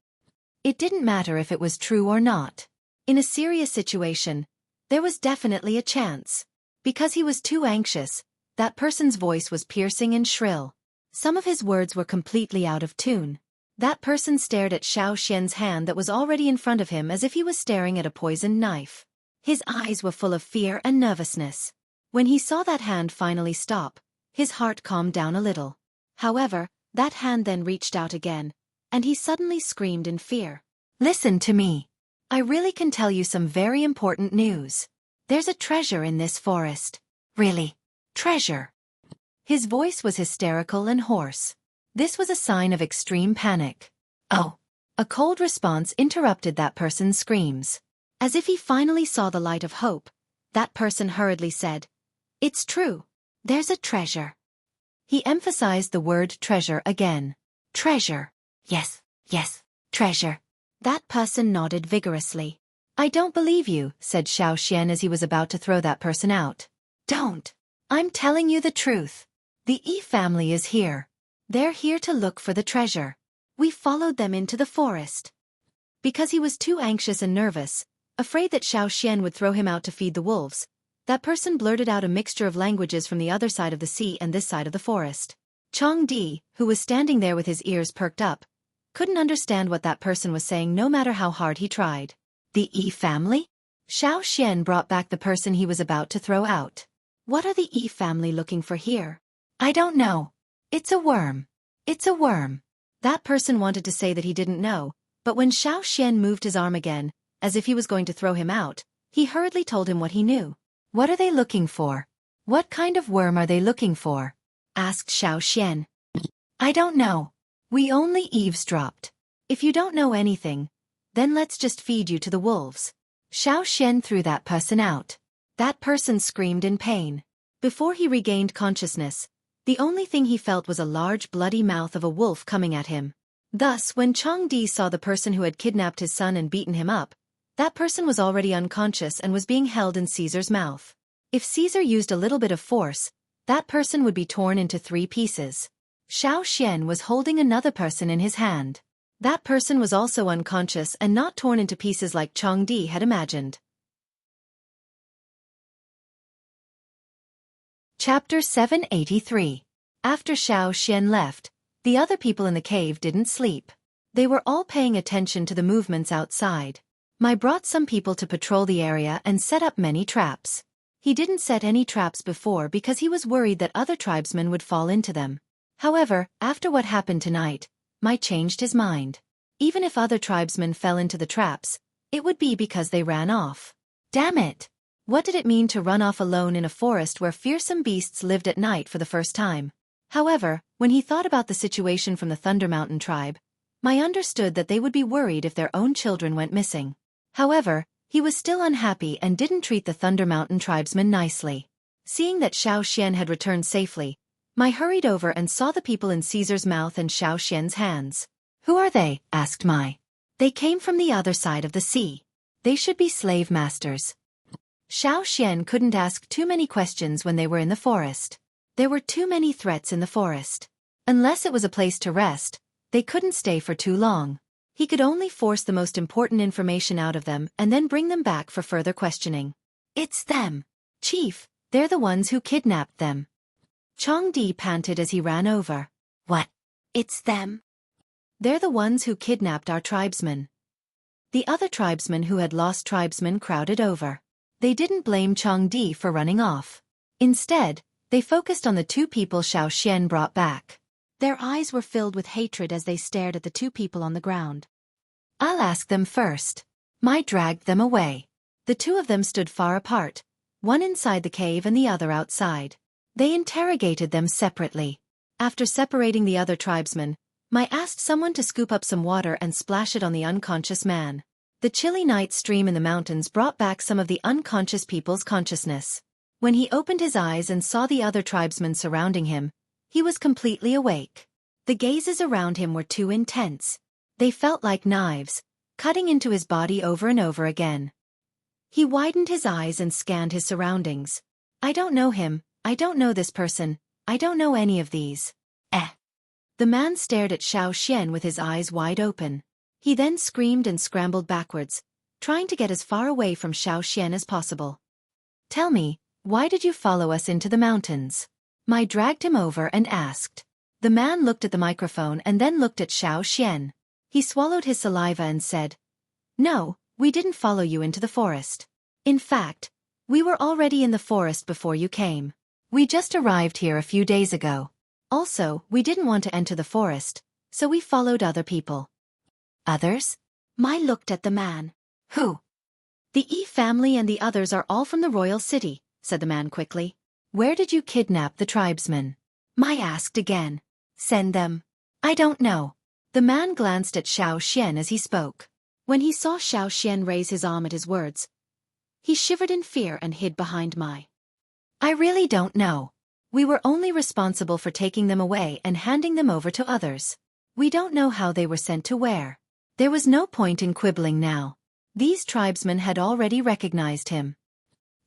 It didn't matter if it was true or not. In a serious situation, there was definitely a chance. Because he was too anxious, that person's voice was piercing and shrill. Some of his words were completely out of tune. That person stared at Xueqi's hand that was already in front of him as if he was staring at a poisoned knife. His eyes were full of fear and nervousness. When he saw that hand finally stop, his heart calmed down a little. However, that hand then reached out again, and he suddenly screamed in fear. "Listen to me. I really can tell you some very important news. There's a treasure in this forest." "Really? Treasure?" His voice was hysterical and hoarse. This was a sign of extreme panic. "Oh!" A cold response interrupted that person's screams. As if he finally saw the light of hope, that person hurriedly said, "It's true. There's a treasure." He emphasized the word treasure again. "Treasure. Yes, yes, treasure." That person nodded vigorously. "I don't believe you," said Xueqi as he was about to throw that person out. "Don't. I'm telling you the truth. The E family is here. They're here to look for the treasure. We followed them into the forest." Because he was too anxious and nervous, afraid that Xueqi would throw him out to feed the wolves, that person blurted out a mixture of languages from the other side of the sea and this side of the forest. Di, who was standing there with his ears perked up, couldn't understand what that person was saying no matter how hard he tried. "The E family?" Xueqi brought back the person he was about to throw out. "What are the E family looking for here?" "I don't know. It's a worm. It's a worm." That person wanted to say that he didn't know, but when Xueqi moved his arm again, as if he was going to throw him out, he hurriedly told him what he knew. "What are they looking for? What kind of worm are they looking for?" asked Xueqi. "I don't know. We only eavesdropped. If you don't know anything, then let's just feed you to the wolves." Xueqi threw that person out. That person screamed in pain. Before he regained consciousness, the only thing he felt was a large bloody mouth of a wolf coming at him. Thus, when Di saw the person who had kidnapped his son and beaten him up, that person was already unconscious and was being held in Caesar's mouth. If Caesar used a little bit of force, that person would be torn into 3 pieces. Xueqi was holding another person in his hand. That person was also unconscious and not torn into pieces like Di had imagined. Chapter 783. After Xueqi left, the other people in the cave didn't sleep. They were all paying attention to the movements outside. Mai brought some people to patrol the area and set up many traps. He didn't set any traps before because he was worried that other tribesmen would fall into them. However, after what happened tonight, Mai changed his mind. Even if other tribesmen fell into the traps, it would be because they ran off. Damn it! What did it mean to run off alone in a forest where fearsome beasts lived at night for the first time? However, when he thought about the situation from the Thunder Mountain tribe, Mai understood that they would be worried if their own children went missing. However, he was still unhappy and didn't treat the Thunder Mountain tribesmen nicely. Seeing that Xueqi had returned safely, Mai hurried over and saw the people in Caesar's mouth and Xueqi's hands. "Who are they?" asked Mai. "They came from the other side of the sea. They should be slave masters. Xiao Xian couldn't ask too many questions when they were in the forest. There were too many threats in the forest. Unless it was a place to rest, they couldn't stay for too long. He could only force the most important information out of them and then bring them back for further questioning. It's them. Chief, they're the ones who kidnapped them. Chongdi panted as he ran over. What? It's them? They're the ones who kidnapped our tribesmen. The other tribesmen who had lost tribesmen crowded over. They didn't blame Chongdi for running off. Instead, they focused on the two people Xiao Xian brought back. Their eyes were filled with hatred as they stared at the two people on the ground. I'll ask them first. Mai dragged them away. The two of them stood far apart, one inside the cave and the other outside. They interrogated them separately. After separating the other tribesmen, Mai asked someone to scoop up some water and splash it on the unconscious man. The chilly night stream in the mountains brought back some of the unconscious people's consciousness. When he opened his eyes and saw the other tribesmen surrounding him, he was completely awake. The gazes around him were too intense. They felt like knives, cutting into his body over and over again. He widened his eyes and scanned his surroundings. I don't know him, I don't know this person, I don't know any of these. The man stared at Xiao Xian with his eyes wide open. He then screamed and scrambled backwards, trying to get as far away from Xiao Xian as possible. Tell me, why did you follow us into the mountains? Mai dragged him over and asked. The man looked at the microphone and then looked at Xiao Xian. He swallowed his saliva and said, No, we didn't follow you into the forest. In fact, we were already in the forest before you came. We just arrived here a few days ago. Also, we didn't want to enter the forest, so we followed other people. Others? Mai looked at the man. Who? The Yi family and the others are all from the royal city, said the man quickly. Where did you kidnap the tribesmen? Mai asked again. Send them. I don't know. The man glanced at Xiao Xian as he spoke. When he saw Xiao Xian raise his arm at his words, he shivered in fear and hid behind Mai. I really don't know. We were only responsible for taking them away and handing them over to others. We don't know how they were sent to where. There was no point in quibbling now. These tribesmen had already recognized him.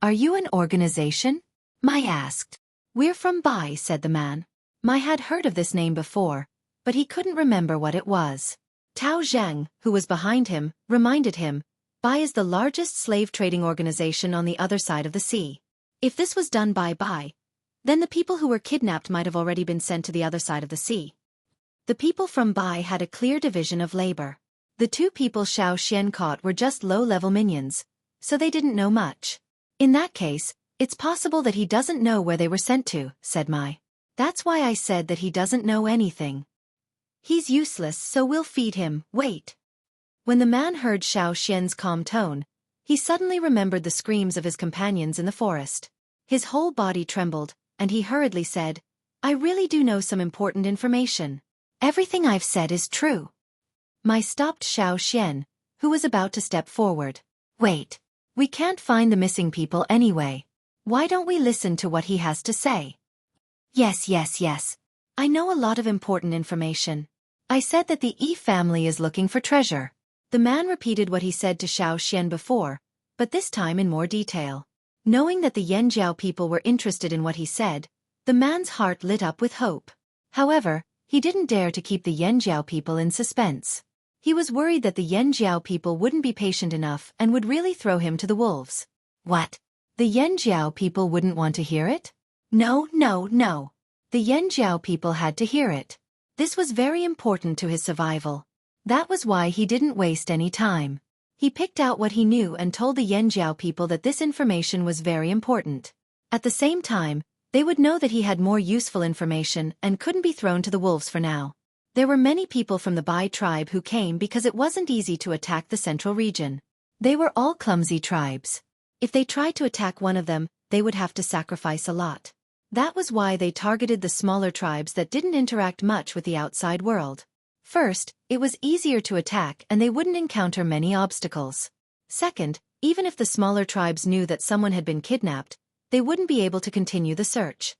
Are you an organization? Mai asked. We're from Bai, said the man. Mai had heard of this name before, but he couldn't remember what it was. Tao Zhang, who was behind him, reminded him, Bai is the largest slave trading organization on the other side of the sea. If this was done by Bai, then the people who were kidnapped might have already been sent to the other side of the sea. The people from Bai had a clear division of labor. The two people Xiao Xian caught were just low-level minions, so they didn't know much. In that case, it's possible that he doesn't know where they were sent to, said Mai. That's why I said that he doesn't know anything. He's useless, so we'll feed him, wait. When the man heard Xiao Xian's calm tone, he suddenly remembered the screams of his companions in the forest. His whole body trembled, and he hurriedly said, I really do know some important information. Everything I've said is true. Mai stopped Xiao Xian, who was about to step forward. Wait. We can't find the missing people anyway. Why don't we listen to what he has to say? Yes. I know a lot of important information. I said that the Yi family is looking for treasure. The man repeated what he said to Xiao Xian before, but this time in more detail. Knowing that the Yanjiao people were interested in what he said, the man's heart lit up with hope. However, he didn't dare to keep the Yanjiao people in suspense. He was worried that the Yanjiao people wouldn't be patient enough and would really throw him to the wolves. What? The Yanjiao people wouldn't want to hear it? No. The Yanjiao people had to hear it. This was very important to his survival. That was why he didn't waste any time. He picked out what he knew and told the Yanjiao people that this information was very important. At the same time, they would know that he had more useful information and couldn't be thrown to the wolves for now. There were many people from the Bai tribe who came because it wasn't easy to attack the central region. They were all clumsy tribes. If they tried to attack one of them, they would have to sacrifice a lot. That was why they targeted the smaller tribes that didn't interact much with the outside world. First, it was easier to attack and they wouldn't encounter many obstacles. Second, even if the smaller tribes knew that someone had been kidnapped, they wouldn't be able to continue the search.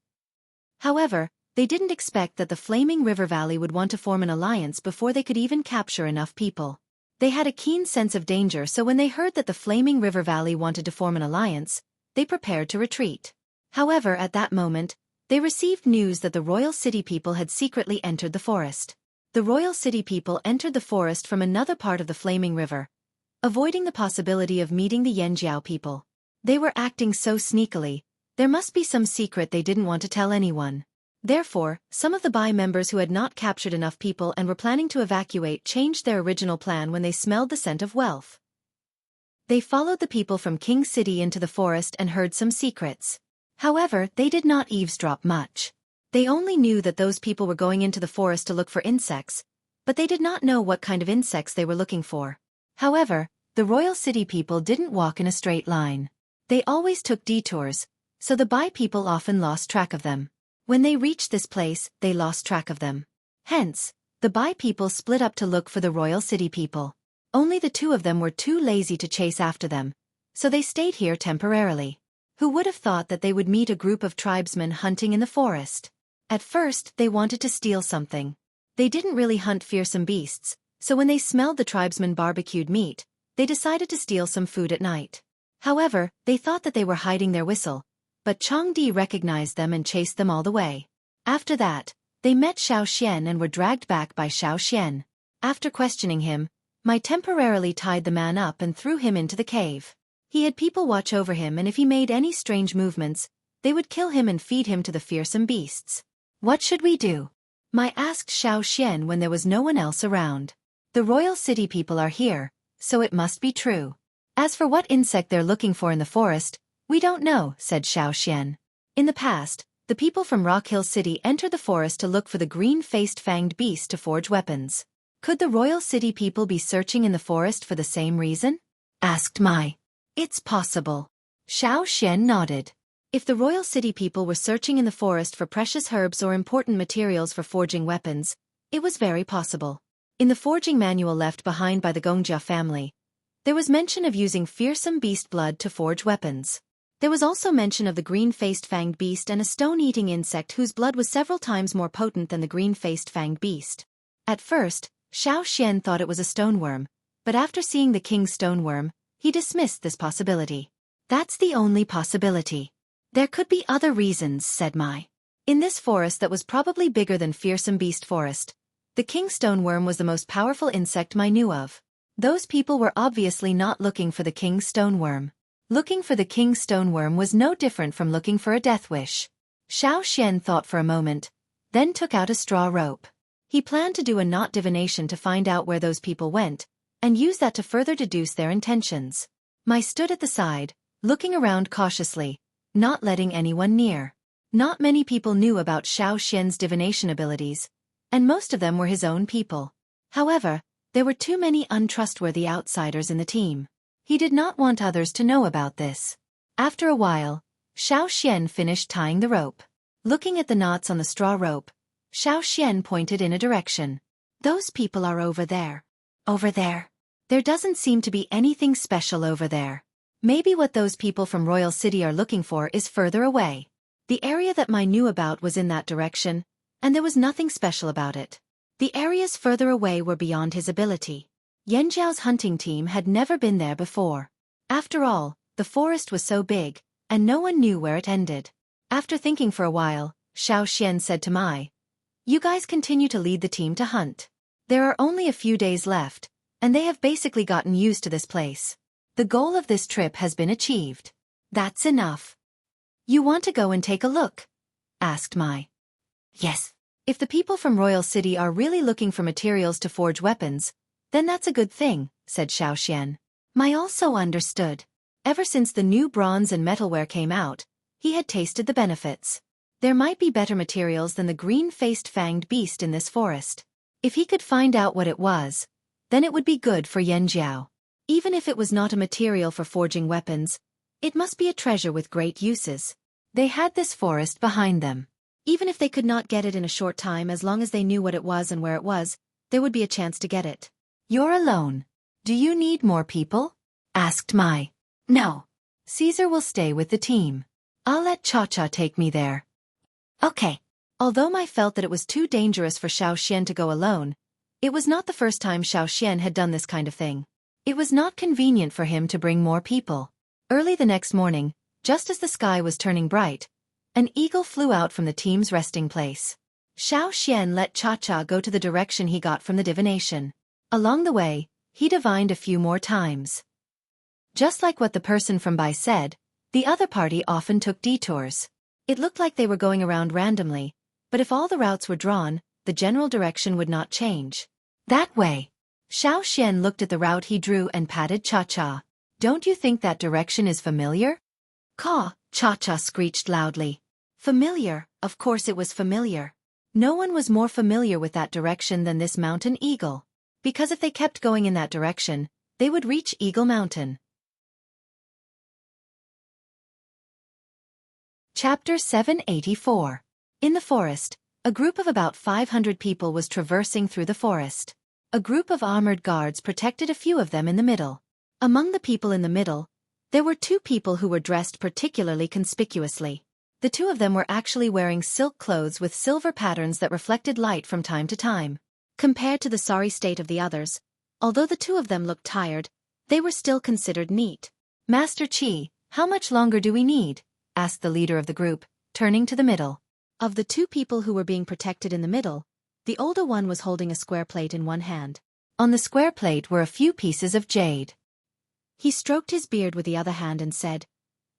However, they didn't expect that the Flaming River Valley would want to form an alliance before they could even capture enough people. They had a keen sense of danger, so when they heard that the Flaming River Valley wanted to form an alliance, they prepared to retreat. However, at that moment, they received news that the Royal City people had secretly entered the forest. The Royal City people entered the forest from another part of the Flaming River, avoiding the possibility of meeting the Yanjiao people. They were acting so sneakily. There must be some secret they didn't want to tell anyone. Therefore, some of the Bai members who had not captured enough people and were planning to evacuate changed their original plan when they smelled the scent of wealth. They followed the people from King City into the forest and heard some secrets. However, they did not eavesdrop much. They only knew that those people were going into the forest to look for insects, but they did not know what kind of insects they were looking for. However, the Royal City people didn't walk in a straight line. They always took detours, so the Bai people often lost track of them. When they reached this place, they lost track of them. Hence, the Bai people split up to look for the Royal City people. Only the two of them were too lazy to chase after them, so they stayed here temporarily. Who would have thought that they would meet a group of tribesmen hunting in the forest? At first, they wanted to steal something. They didn't really hunt fearsome beasts, so when they smelled the tribesmen' barbecued meat, they decided to steal some food at night. However, they thought that they were hiding their whistle, but Changdi recognized them and chased them all the way. After that, they met Xiao Xian and were dragged back by Xiao Xian. After questioning him, Mai temporarily tied the man up and threw him into the cave. He had people watch over him, and if he made any strange movements, they would kill him and feed him to the fearsome beasts. What should we do? Mai asked Xiao Xian when there was no one else around. The Royal City people are here, so it must be true. As for what insect they're looking for in the forest, we don't know, said Xiao Xian. In the past, the people from Rock Hill City entered the forest to look for the green-faced fanged beast to forge weapons. Could the Royal City people be searching in the forest for the same reason? Asked Mai. It's possible. Xiao Xian nodded. If the Royal City people were searching in the forest for precious herbs or important materials for forging weapons, it was very possible. In the forging manual left behind by the Gongjia family, there was mention of using fearsome beast blood to forge weapons. There was also mention of the green-faced fanged beast and a stone-eating insect whose blood was several times more potent than the green-faced fanged beast. At first, Xiao Xian thought it was a stoneworm, but after seeing the king's stoneworm, he dismissed this possibility. That's the only possibility. There could be other reasons, said Mai. In this forest that was probably bigger than Fearsome Beast Forest, the king stoneworm was the most powerful insect Mai knew of. Those people were obviously not looking for the king's stoneworm. Looking for the king's stoneworm was no different from looking for a death wish. Xiao Xian thought for a moment, then took out a straw rope. He planned to do a knot divination to find out where those people went, and use that to further deduce their intentions. Mai stood at the side, looking around cautiously, not letting anyone near. Not many people knew about Xiao Xian's divination abilities, and most of them were his own people. However, there were too many untrustworthy outsiders in the team. He did not want others to know about this. After a while, Xiao Xian finished tying the rope. Looking at the knots on the straw rope, Xiao Xian pointed in a direction. Those people are over there. Over there. There doesn't seem to be anything special over there. Maybe what those people from Royal City are looking for is further away. The area that Mai knew about was in that direction, and there was nothing special about it. The areas further away were beyond his ability. Yanjiao's hunting team had never been there before. After all, the forest was so big, and no one knew where it ended. After thinking for a while, Xiao Xian said to Mai, "You guys continue to lead the team to hunt. There are only a few days left, and they have basically gotten used to this place. The goal of this trip has been achieved. That's enough. You want to go and take a look?" asked Mai. Yes. If the people from Royal City are really looking for materials to forge weapons, then that's a good thing, said Xiao Xian. Mai also understood. Ever since the new bronze and metalware came out, he had tasted the benefits. There might be better materials than the green-faced fanged beast in this forest. If he could find out what it was, then it would be good for Yanjiao. Even if it was not a material for forging weapons, it must be a treasure with great uses. They had this forest behind them. Even if they could not get it in a short time, as long as they knew what it was and where it was, there would be a chance to get it. You're alone. Do you need more people? Asked Mai. No. Caesar will stay with the team. I'll let Cha-Cha take me there. Okay. Although Mai felt that it was too dangerous for Xiao Xian to go alone, It was not the first time Xueqi had done this kind of thing. It was not convenient for him to bring more people. Early the next morning, just as the sky was turning bright, an eagle flew out from the team's resting place. Xueqi let Cha-Cha go to the direction he got from the divination. Along the way, he divined a few more times. Just like what the person from Bai said, the other party often took detours. It looked like they were going around randomly, but if all the routes were drawn, the general direction would not change. That way. Xueqi looked at the route he drew and patted Cha-Cha. Don't you think that direction is familiar? Caw, Cha-Cha screeched loudly. Familiar, of course it was familiar. No one was more familiar with that direction than this mountain eagle. Because if they kept going in that direction, they would reach Eagle Mountain. Chapter 784. In the forest, a group of about 500 people was traversing through the forest. A group of armored guards protected a few of them in the middle. Among the people in the middle, there were two people who were dressed particularly conspicuously. The two of them were actually wearing silk clothes with silver patterns that reflected light from time to time. Compared to the sorry state of the others, although the two of them looked tired, they were still considered neat. Master Qi, how much longer do we need? Asked the leader of the group, turning to the middle. Of the two people who were being protected in the middle, the older one was holding a square plate in one hand. On the square plate were a few pieces of jade. He stroked his beard with the other hand and said,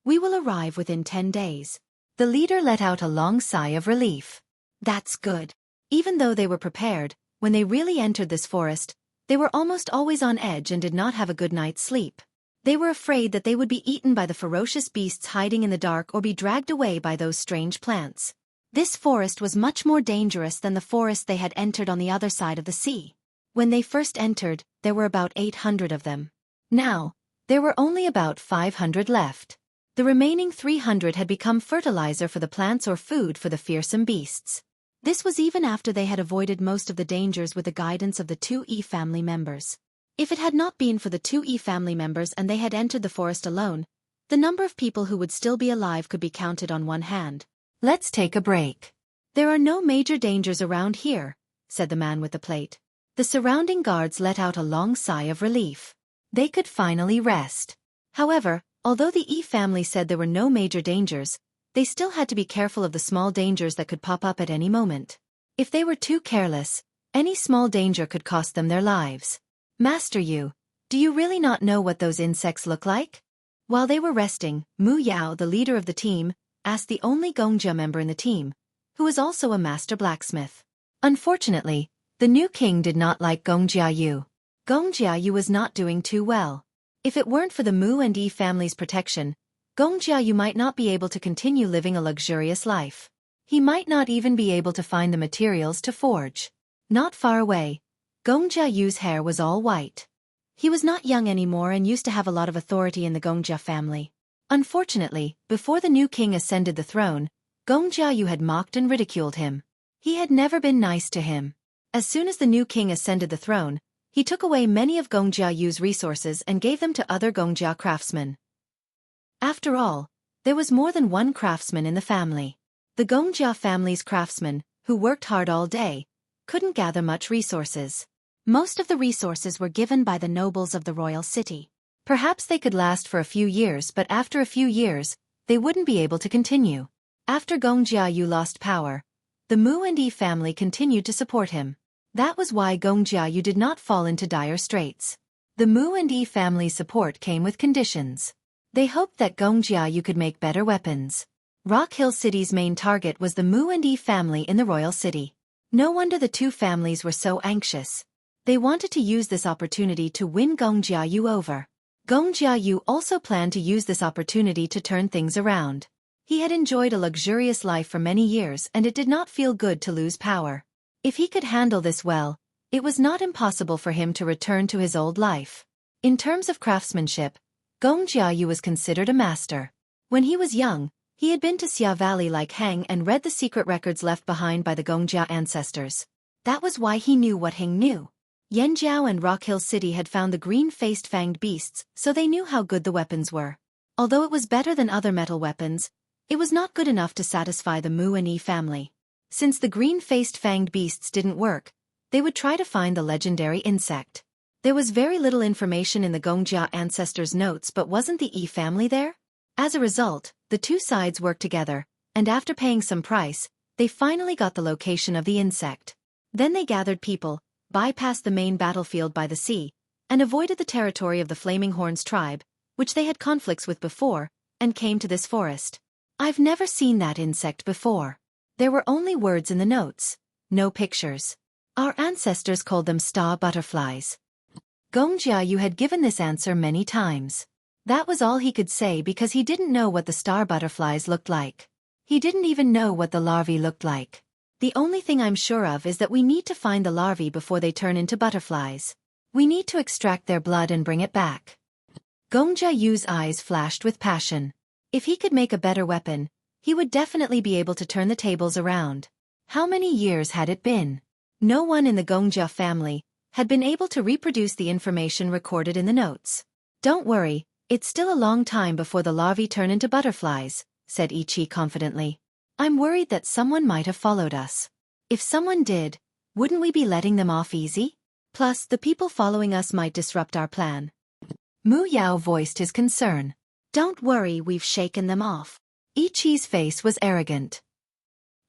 "We will arrive within 10 days. The leader let out a long sigh of relief. That's good. Even though they were prepared, when they really entered this forest, they were almost always on edge and did not have a good night's sleep. They were afraid that they would be eaten by the ferocious beasts hiding in the dark or be dragged away by those strange plants. This forest was much more dangerous than the forest they had entered on the other side of the sea. When they first entered, there were about 800 of them. Now, there were only about 500 left. The remaining 300 had become fertilizer for the plants or food for the fearsome beasts. This was even after they had avoided most of the dangers with the guidance of the 2E family members. If it had not been for the 2E family members and they had entered the forest alone, the number of people who would still be alive could be counted on one hand. Let's take a break. There are no major dangers around here, said the man with the plate. The surrounding guards let out a long sigh of relief. They could finally rest. However, although the E family said there were no major dangers, they still had to be careful of the small dangers that could pop up at any moment. If they were too careless, any small danger could cost them their lives. Master Yu, do you really not know what those insects look like? While they were resting, Mu Yao, the leader of the team, asked the only Gongjia member in the team, who was also a master blacksmith. Unfortunately, the new king did not like Gongjia Yu. Gongjia Yu was not doing too well. If it weren't for the Mu and Yi family's protection, Gongjia Yu might not be able to continue living a luxurious life. He might not even be able to find the materials to forge. Not far away, Gongjia Yu's hair was all white. He was not young anymore and used to have a lot of authority in the Gongjia family. Unfortunately, before the new king ascended the throne, Gongjia Yu had mocked and ridiculed him. He had never been nice to him. As soon as the new king ascended the throne, he took away many of Gongjia Yu's resources and gave them to other Gongjia craftsmen. After all, there was more than one craftsman in the family. The Gongjia family's craftsmen, who worked hard all day, couldn't gather much resources. Most of the resources were given by the nobles of the royal city. Perhaps they could last for a few years, but after a few years, they wouldn't be able to continue. After Gongjia Yu lost power, the Mu and Yi family continued to support him. That was why Gongjia Yu did not fall into dire straits. The Mu and Yi family's support came with conditions. They hoped that Gongjia Yu could make better weapons. Rock Hill City's main target was the Mu and Yi family in the royal city. No wonder the two families were so anxious. They wanted to use this opportunity to win Gongjia Yu over. Gongjia Yu also planned to use this opportunity to turn things around. He had enjoyed a luxurious life for many years and it did not feel good to lose power. If he could handle this well, it was not impossible for him to return to his old life. In terms of craftsmanship, Gongjia Yu was considered a master. When he was young, he had been to Xia Valley like Heng and read the secret records left behind by the Gongjia ancestors. That was why he knew what Heng knew. Yanjiao and Rock Hill City had found the green-faced fanged beasts, so they knew how good the weapons were. Although it was better than other metal weapons, it was not good enough to satisfy the Mu and Yi family. Since the green-faced fanged beasts didn't work, they would try to find the legendary insect. There was very little information in the Gongjia ancestors' notes, but wasn't the Yi family there? As a result, the two sides worked together, and after paying some price, they finally got the location of the insect. Then they gathered people, bypassed the main battlefield by the sea, and avoided the territory of the Flaming Horns tribe, which they had conflicts with before, and came to this forest. I've never seen that insect before. There were only words in the notes, no pictures. Our ancestors called them star butterflies. Gongjia Yu had given this answer many times. That was all he could say because he didn't know what the star butterflies looked like. He didn't even know what the larvae looked like. The only thing I'm sure of is that we need to find the larvae before they turn into butterflies. We need to extract their blood and bring it back. Gongjia Yu's eyes flashed with passion. If he could make a better weapon, he would definitely be able to turn the tables around. How many years had it been? No one in the Gongjia family had been able to reproduce the information recorded in the notes. Don't worry, it's still a long time before the larvae turn into butterflies, said Ichi confidently. I'm worried that someone might have followed us. If someone did, wouldn't we be letting them off easy? Plus, the people following us might disrupt our plan. Mu Yao voiced his concern. Don't worry, we've shaken them off. Ichi's face was arrogant.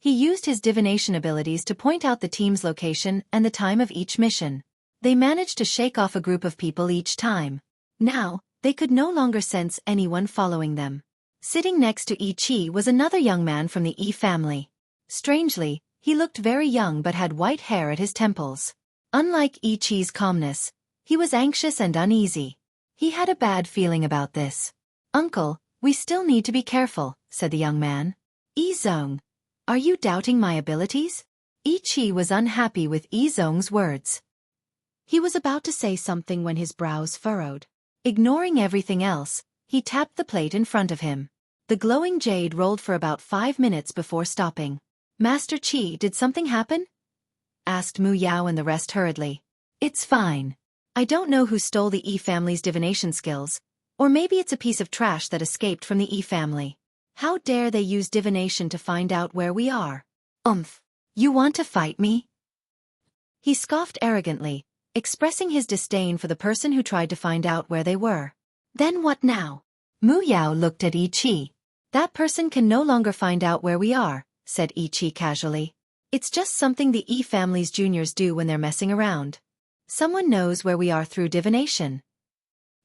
He used his divination abilities to point out the team's location and the time of each mission. They managed to shake off a group of people each time. Now, they could no longer sense anyone following them. Sitting next to Ichi was another young man from the Yi family. Strangely, he looked very young but had white hair at his temples. Unlike Ichi's calmness, he was anxious and uneasy. He had a bad feeling about this. Uncle, we still need to be careful, said the young man. Izong, are you doubting my abilities? Ichi was unhappy with Izong's words. He was about to say something when his brows furrowed. Ignoring everything else, he tapped the plate in front of him. The glowing jade rolled for about 5 minutes before stopping. Master Qi, did something happen? Asked Mu Yao and the rest hurriedly. It's fine. I don't know who stole the Yi family's divination skills, or maybe it's a piece of trash that escaped from the Yi family. How dare they use divination to find out where we are? You want to fight me? He scoffed arrogantly, expressing his disdain for the person who tried to find out where they were. Then what now? Mu Yao looked at Ichi. That person can no longer find out where we are, said Ichi casually. It's just something the Yi family's juniors do when they're messing around. Someone knows where we are through divination.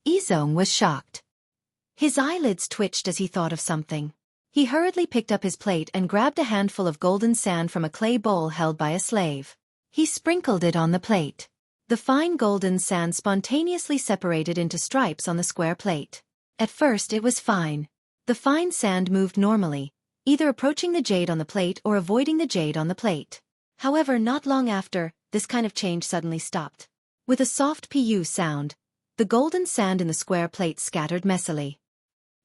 Izong was shocked. His eyelids twitched as he thought of something. He hurriedly picked up his plate and grabbed a handful of golden sand from a clay bowl held by a slave. He sprinkled it on the plate. The fine golden sand spontaneously separated into stripes on the square plate. At first it was fine. The fine sand moved normally, either approaching the jade on the plate or avoiding the jade on the plate. However, not long after, this kind of change suddenly stopped. With a soft pu sound, the golden sand in the square plate scattered messily.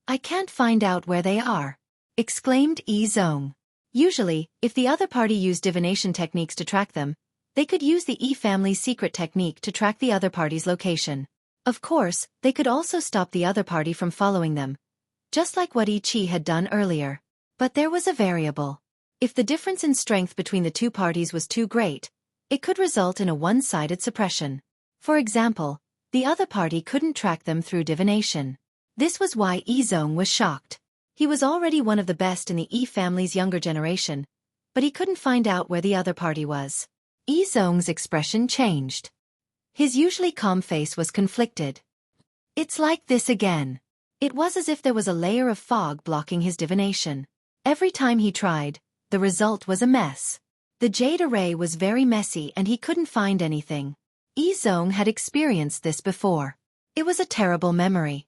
I can't find out where they are, exclaimed Izong. Usually, if the other party used divination techniques to track them, they could use the Yi family's secret technique to track the other party's location. Of course, they could also stop the other party from following them, just like what Ichi had done earlier. But there was a variable. If the difference in strength between the two parties was too great, it could result in a one-sided suppression. For example, the other party couldn't track them through divination. This was why Izong was shocked. He was already one of the best in the Yi family's younger generation, but he couldn't find out where the other party was. Izong's expression changed. His usually calm face was conflicted. It's like this again. It was as if there was a layer of fog blocking his divination. Every time he tried, the result was a mess. The jade array was very messy and he couldn't find anything. Izong had experienced this before. It was a terrible memory.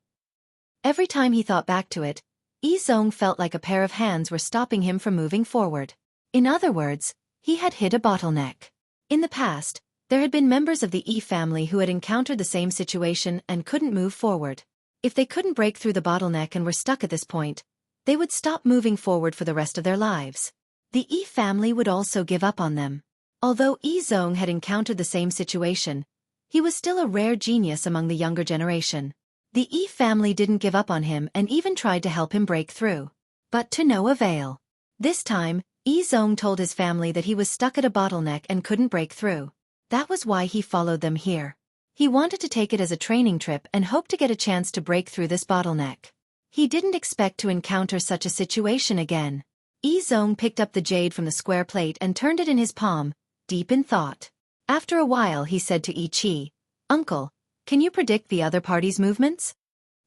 Every time he thought back to it, Izong felt like a pair of hands were stopping him from moving forward. In other words, he had hit a bottleneck. In the past, there had been members of the Yi family who had encountered the same situation and couldn't move forward. If they couldn't break through the bottleneck and were stuck at this point, they would stop moving forward for the rest of their lives. The Yi family would also give up on them. Although Izong had encountered the same situation, he was still a rare genius among the younger generation. The Yi family didn't give up on him and even tried to help him break through. But to no avail. This time, Izong told his family that he was stuck at a bottleneck and couldn't break through. That was why he followed them here. He wanted to take it as a training trip and hoped to get a chance to break through this bottleneck. He didn't expect to encounter such a situation again. Yizong picked up the jade from the square plate and turned it in his palm, deep in thought. After a while he said to Ichi, "Uncle, can you predict the other party's movements?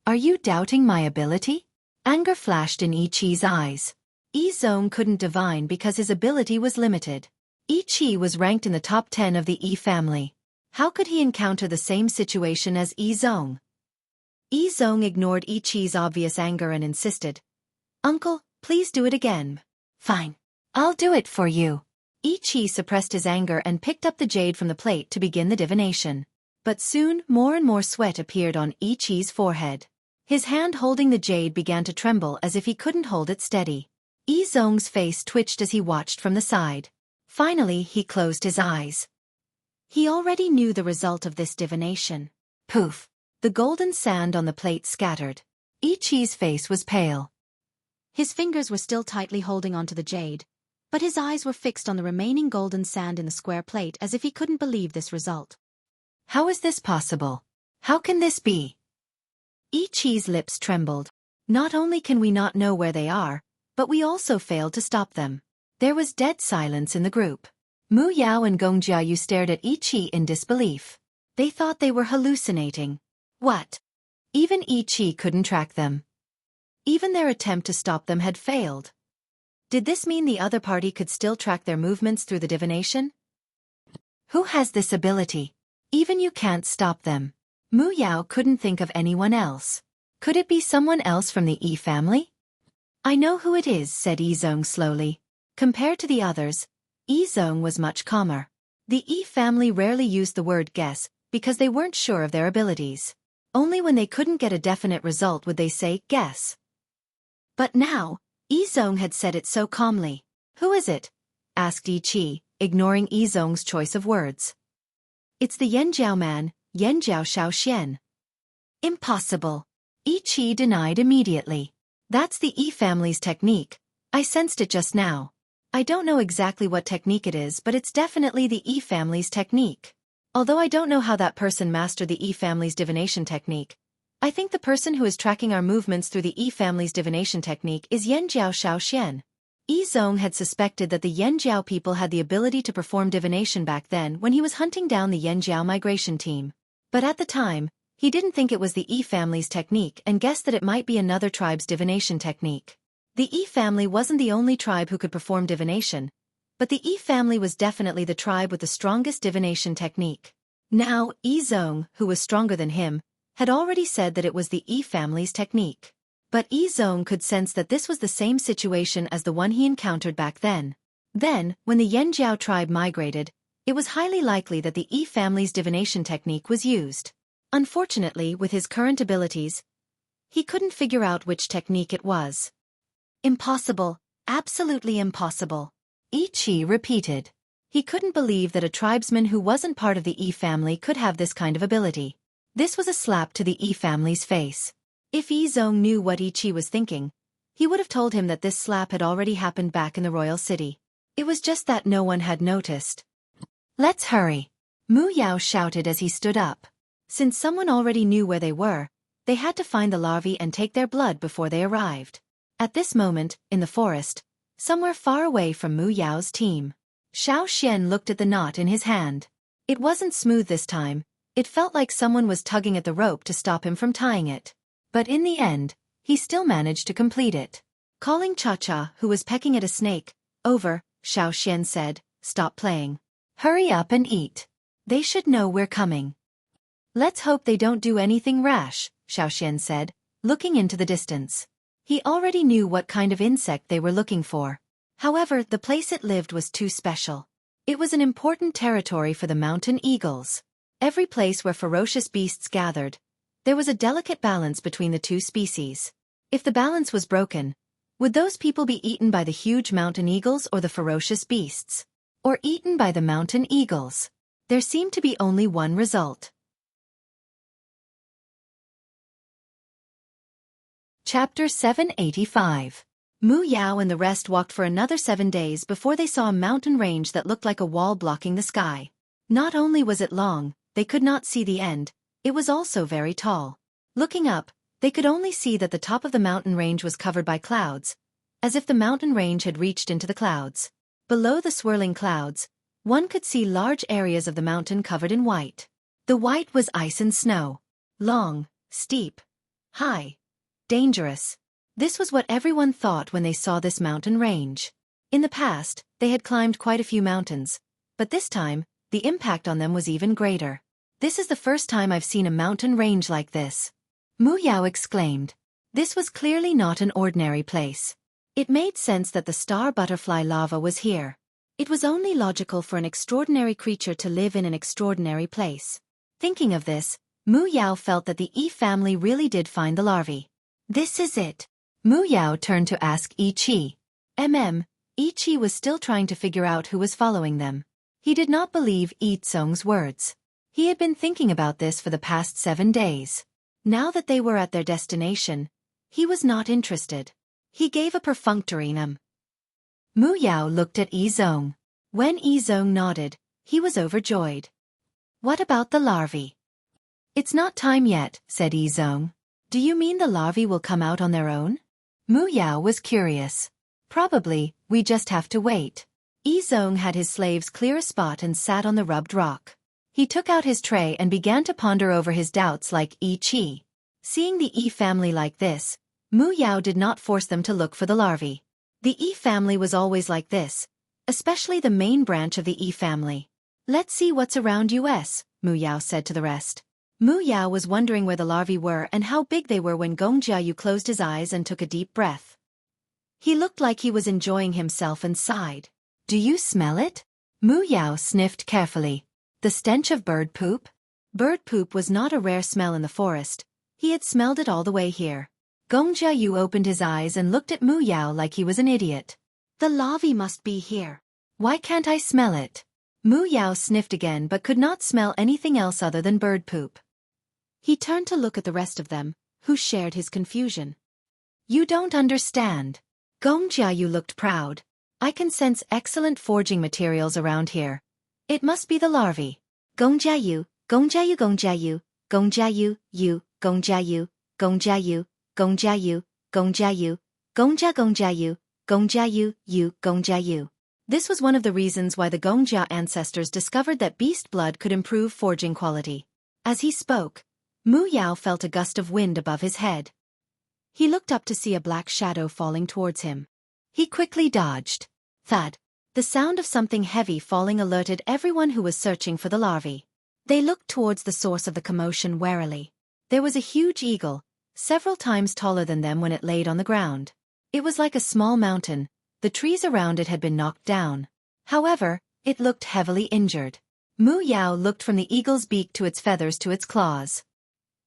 Are you doubting my ability?" Anger flashed in Ichi's eyes. Yizong couldn't divine because his ability was limited. Ichi was ranked in the top 10 of the Yi family. How could he encounter the same situation as Yizong? Yizong ignored Ichi's obvious anger and insisted, "Uncle, please do it again." "Fine. I'll do it for you." Ichi suppressed his anger and picked up the jade from the plate to begin the divination. But soon more and more sweat appeared on Ichi's forehead. His hand holding the jade began to tremble as if he couldn't hold it steady. Yizong's face twitched as he watched from the side. Finally he closed his eyes. He already knew the result of this divination. Poof! The golden sand on the plate scattered. Ichi's face was pale. His fingers were still tightly holding onto the jade, but his eyes were fixed on the remaining golden sand in the square plate as if he couldn't believe this result. How is this possible? How can this be? Ichi's lips trembled. Not only can we not know where they are, but we also failed to stop them. There was dead silence in the group. Mu Yao and Gong Jiayu stared at Ichi in disbelief. They thought they were hallucinating. What? Even Ichi couldn't track them. Even their attempt to stop them had failed. Did this mean the other party could still track their movements through the divination? Who has this ability? Even you can't stop them. Mu Yao couldn't think of anyone else. Could it be someone else from the Yi family? "I know who it is," said Yizong slowly. Compared to the others, Yizong was much calmer. The Yi family rarely used the word guess because they weren't sure of their abilities. Only when they couldn't get a definite result would they say guess. But now, Yizong had said it so calmly. "Who is it?" asked Ichi, ignoring Yizong's choice of words. "It's the Yanjiao man, Yanjiao Shaoxian." "Impossible." Ichi denied immediately. "That's the Yi family's technique. I sensed it just now. I don't know exactly what technique it is, but it's definitely the Yi family's technique. Although I don't know how that person mastered the Yi family's divination technique. I think the person who is tracking our movements through the Yi family's divination technique is Yanjiao Shaoxian." Yizong had suspected that the Yanjiao people had the ability to perform divination back then when he was hunting down the Yanjiao migration team. But at the time, he didn't think it was the Yi family's technique and guessed that it might be another tribe's divination technique. The Yi family wasn't the only tribe who could perform divination, but the Yi family was definitely the tribe with the strongest divination technique. Now, Yizong, who was stronger than him, had already said that it was the Yi family's technique. But Yizong could sense that this was the same situation as the one he encountered back then. Then, when the Yanjiao tribe migrated, it was highly likely that the Yi family's divination technique was used. Unfortunately, with his current abilities, he couldn't figure out which technique it was. "Impossible, absolutely impossible," Ichi repeated. He couldn't believe that a tribesman who wasn't part of the Yi family could have this kind of ability. This was a slap to the Yi family's face. If Yizong knew what Ichi was thinking, he would have told him that this slap had already happened back in the royal city. It was just that no one had noticed. "Let's hurry," Mu Yao shouted as he stood up. Since someone already knew where they were, they had to find the larvae and take their blood before they arrived. At this moment, in the forest, somewhere far away from Mu Yao's team, Xiao Xian looked at the knot in his hand. It wasn't smooth this time. It felt like someone was tugging at the rope to stop him from tying it. But in the end, he still managed to complete it. Calling Cha-Cha, who was pecking at a snake, over, Xiao Xian said, "Stop playing. Hurry up and eat. They should know we're coming." "Let's hope they don't do anything rash," Xiao Xian said, looking into the distance. He already knew what kind of insect they were looking for. However, the place it lived was too special. It was an important territory for the mountain eagles. Every place where ferocious beasts gathered, there was a delicate balance between the two species. If the balance was broken, would those people be eaten by the huge mountain eagles or the ferocious beasts? Or eaten by the mountain eagles? There seemed to be only one result. Chapter 785. Mu Yao and the rest walked for another 7 days before they saw a mountain range that looked like a wall blocking the sky. Not only was it long, they could not see the end, it was also very tall. Looking up, they could only see that the top of the mountain range was covered by clouds, as if the mountain range had reached into the clouds. Below the swirling clouds, one could see large areas of the mountain covered in white. The white was ice and snow. Long, steep, high, dangerous. This was what everyone thought when they saw this mountain range. In the past, they had climbed quite a few mountains, but this time, the impact on them was even greater. This is the first time I've seen a mountain range like this. Mu Yao exclaimed. This was clearly not an ordinary place. It made sense that the star butterfly lava was here. It was only logical for an extraordinary creature to live in an extraordinary place. Thinking of this, Mu Yao felt that the Yi family really did find the larvae. This is it. Mu Yao turned to ask Yi Qi. Yi Qi was still trying to figure out who was following them. He did not believe Yi Tsung's words. He had been thinking about this for the past 7 days. Now that they were at their destination, he was not interested. He gave a perfunctory num. Mu Yao looked at Yi Zong. When Yi Zong nodded, he was overjoyed. What about the larvae? It's not time yet, said Yi Zong. Do you mean the larvae will come out on their own? Mu Yao was curious. Probably, we just have to wait. Yi Zong had his slaves clear a spot and sat on the rubbed rock. He took out his tray and began to ponder over his doubts like Yi Qi. Seeing the Yi family like this, Mu Yao did not force them to look for the larvae. The Yi family was always like this, especially the main branch of the Yi family. Let's see what's around us, Mu Yao said to the rest. Mu Yao was wondering where the larvae were and how big they were when Gong Jiayu closed his eyes and took a deep breath. He looked like he was enjoying himself and sighed. Do you smell it? Mu Yao sniffed carefully. The stench of bird poop? Bird poop was not a rare smell in the forest. He had smelled it all the way here. Gong Jiayu opened his eyes and looked at Mu Yao like he was an idiot. The larvae must be here. Why can't I smell it? Mu Yao sniffed again but could not smell anything else other than bird poop. He turned to look at the rest of them, who shared his confusion. You don't understand. Gong Jiayu looked proud. I can sense excellent forging materials around here. It must be the larvae. Gong Jiayu, Gong Jiayu, Gong Jiayu, Gong Jiayu, you, Gong Jiayu, Gong Jiayu, Gong Jiayu, Gong Jiayu, Gong Jia, Gong Jiayu, Gong Jiayu, you, Gong Jiayu. This was one of the reasons why the Gong Jia ancestors discovered that beast blood could improve forging quality. As he spoke, Mu Yao felt a gust of wind above his head. He looked up to see a black shadow falling towards him. He quickly dodged. Thud. The sound of something heavy falling alerted everyone who was searching for the larvae. They looked towards the source of the commotion warily. There was a huge eagle, several times taller than them when it laid on the ground. It was like a small mountain. The trees around it had been knocked down. However, it looked heavily injured. Mu Yao looked from the eagle's beak to its feathers to its claws.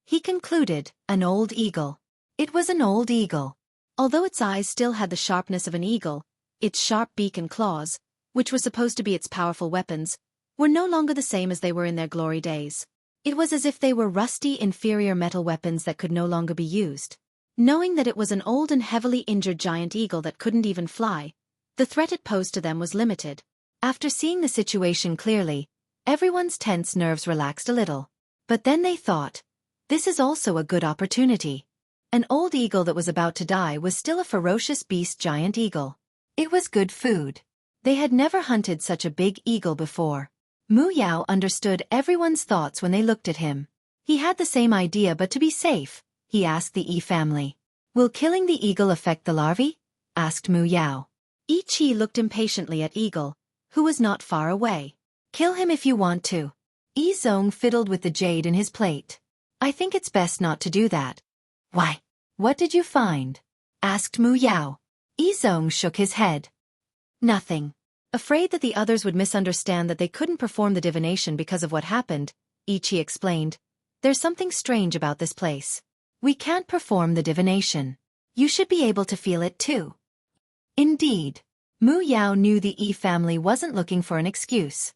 He concluded, an old eagle. It was an old eagle. Although its eyes still had the sharpness of an eagle, its sharp beak and claws, which were supposed to be its powerful weapons, were no longer the same as they were in their glory days. It was as if they were rusty, inferior metal weapons that could no longer be used. Knowing that it was an old and heavily injured giant eagle that couldn't even fly, the threat it posed to them was limited. After seeing the situation clearly, everyone's tense nerves relaxed a little. But then they thought, this is also a good opportunity. An old eagle that was about to die was still a ferocious beast giant eagle. It was good food. They had never hunted such a big eagle before. Mu Yao understood everyone's thoughts when they looked at him. He had the same idea, but to be safe, he asked the Yi family. Will killing the eagle affect the larvae? Asked Mu Yao. Yi Qi looked impatiently at Eagle, who was not far away. Kill him if you want to. Yi Zong fiddled with the jade in his plate. I think it's best not to do that. Why? What did you find? Asked Mu Yao. Yi Zong shook his head. Nothing. Afraid that the others would misunderstand that they couldn't perform the divination because of what happened, Yi Qi explained. There's something strange about this place. We can't perform the divination. You should be able to feel it too. Indeed. Mu Yao knew the Yi family wasn't looking for an excuse.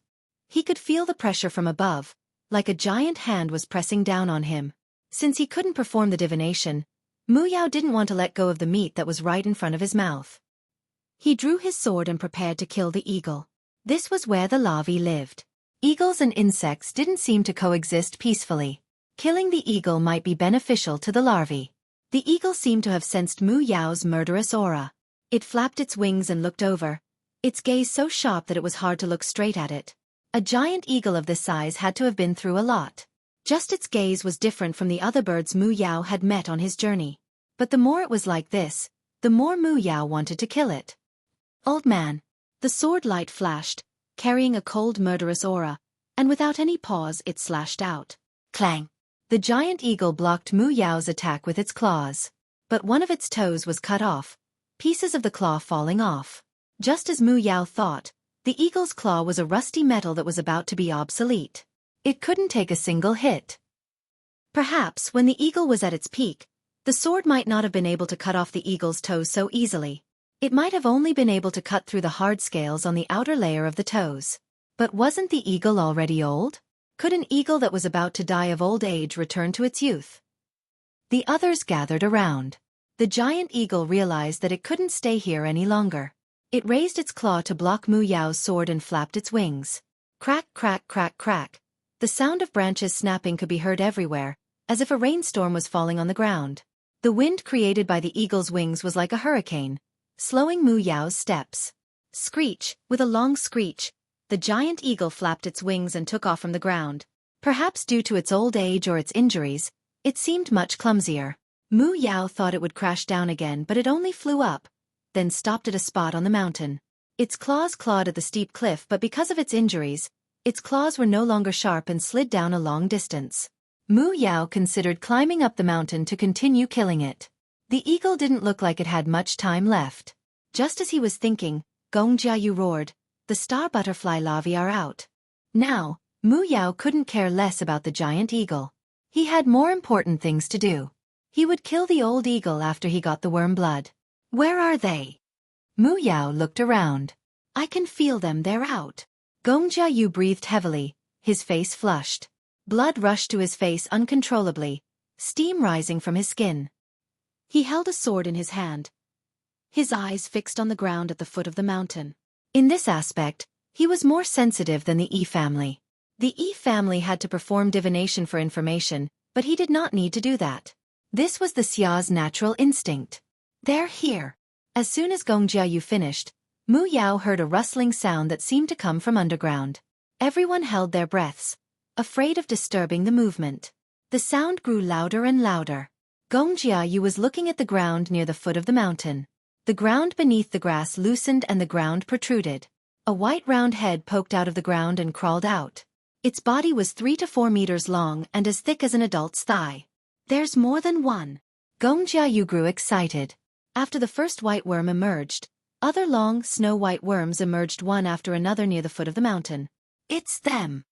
He could feel the pressure from above, like a giant hand was pressing down on him. Since he couldn't perform the divination, Mu Yao didn't want to let go of the meat that was right in front of his mouth. He drew his sword and prepared to kill the eagle. This was where the larvae lived. Eagles and insects didn't seem to coexist peacefully. Killing the eagle might be beneficial to the larvae. The eagle seemed to have sensed Mu Yao's murderous aura. It flapped its wings and looked over, its gaze so sharp that it was hard to look straight at it. A giant eagle of this size had to have been through a lot. Just its gaze was different from the other birds Mu Yao had met on his journey. But the more it was like this, the more Mu Yao wanted to kill it. Old man. The sword light flashed, carrying a cold murderous aura, and without any pause it slashed out. Clang! The giant eagle blocked Mu Yao's attack with its claws. But one of its toes was cut off, pieces of the claw falling off. Just as Mu Yao thought, the eagle's claw was a rusty metal that was about to be obsolete. It couldn't take a single hit. Perhaps when the eagle was at its peak, the sword might not have been able to cut off the eagle's toes so easily. It might have only been able to cut through the hard scales on the outer layer of the toes. But wasn't the eagle already old? Could an eagle that was about to die of old age return to its youth? The others gathered around. The giant eagle realized that it couldn't stay here any longer. It raised its claw to block Mu Yao's sword and flapped its wings. Crack, crack, crack, crack. The sound of branches snapping could be heard everywhere, as if a rainstorm was falling on the ground. The wind created by the eagle's wings was like a hurricane, slowing Mu Yao's steps. Screech, with a long screech, the giant eagle flapped its wings and took off from the ground. Perhaps due to its old age or its injuries, it seemed much clumsier. Mu Yao thought it would crash down again, but it only flew up, then stopped at a spot on the mountain. Its claws clawed at the steep cliff, but because of its injuries, its claws were no longer sharp and slid down a long distance. Mu Yao considered climbing up the mountain to continue killing it. The eagle didn't look like it had much time left. Just as he was thinking, Gong Jiayu roared, "The star butterfly larvae are out." Now, Mu Yao couldn't care less about the giant eagle. He had more important things to do. He would kill the old eagle after he got the worm blood. Where are they? Mu Yao looked around. I can feel them, they're out. Gong Jiayu breathed heavily, his face flushed. Blood rushed to his face uncontrollably, steam rising from his skin. He held a sword in his hand, his eyes fixed on the ground at the foot of the mountain. In this aspect, he was more sensitive than the Yi family. The Yi family had to perform divination for information, but he did not need to do that. This was the Xia's natural instinct. They're here. As soon as Gong Jiayu finished, Mu Yao heard a rustling sound that seemed to come from underground. Everyone held their breaths, afraid of disturbing the movement. The sound grew louder and louder. Gong Jiayu was looking at the ground near the foot of the mountain. The ground beneath the grass loosened and the ground protruded. A white round head poked out of the ground and crawled out. Its body was 3 to 4 meters long and as thick as an adult's thigh. There's more than one. Gong Jiayu grew excited. After the first white worm emerged, other long, snow-white worms emerged one after another near the foot of the mountain. It's them.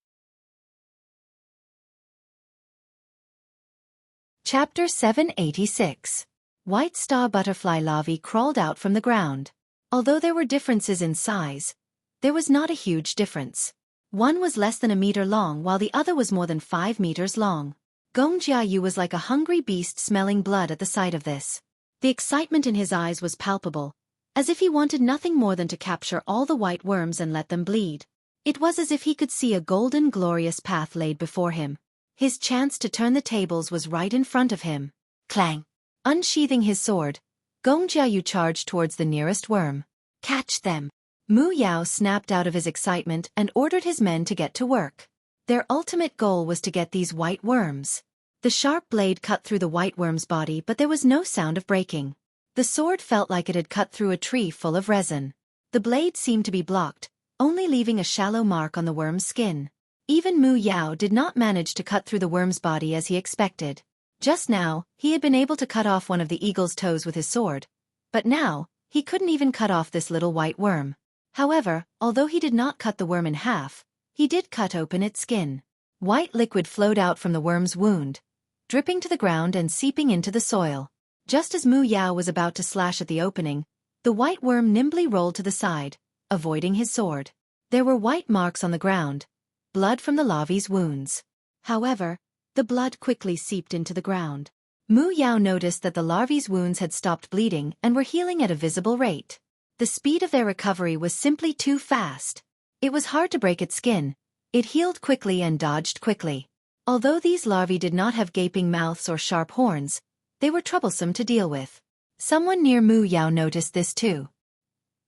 Chapter 786. White star butterfly larvae crawled out from the ground. Although there were differences in size, there was not a huge difference. One was less than a meter long while the other was more than 5 meters long. Gong Jiayu was like a hungry beast smelling blood at the sight of this. The excitement in his eyes was palpable, as if he wanted nothing more than to capture all the white worms and let them bleed. It was as if he could see a golden glorious path laid before him. His chance to turn the tables was right in front of him. Clang! Unsheathing his sword, Gong Jiayu charged towards the nearest worm. Catch them! Mu Yao snapped out of his excitement and ordered his men to get to work. Their ultimate goal was to get these white worms. The sharp blade cut through the white worm's body, but there was no sound of breaking. The sword felt like it had cut through a tree full of resin. The blade seemed to be blocked, only leaving a shallow mark on the worm's skin. Even Mu Yao did not manage to cut through the worm's body as he expected. Just now, he had been able to cut off one of the eagle's toes with his sword, but now, he couldn't even cut off this little white worm. However, although he did not cut the worm in half, he did cut open its skin. White liquid flowed out from the worm's wound, dripping to the ground and seeping into the soil. Just as Mu Yao was about to slash at the opening, the white worm nimbly rolled to the side, avoiding his sword. There were white marks on the ground, blood from the larvae's wounds. However, the blood quickly seeped into the ground. Mu Yao noticed that the larvae's wounds had stopped bleeding and were healing at a visible rate. The speed of their recovery was simply too fast. It was hard to break its skin, It healed quickly and dodged quickly. Although these larvae did not have gaping mouths or sharp horns, they were troublesome to deal with. Someone near Mu Yao noticed this too.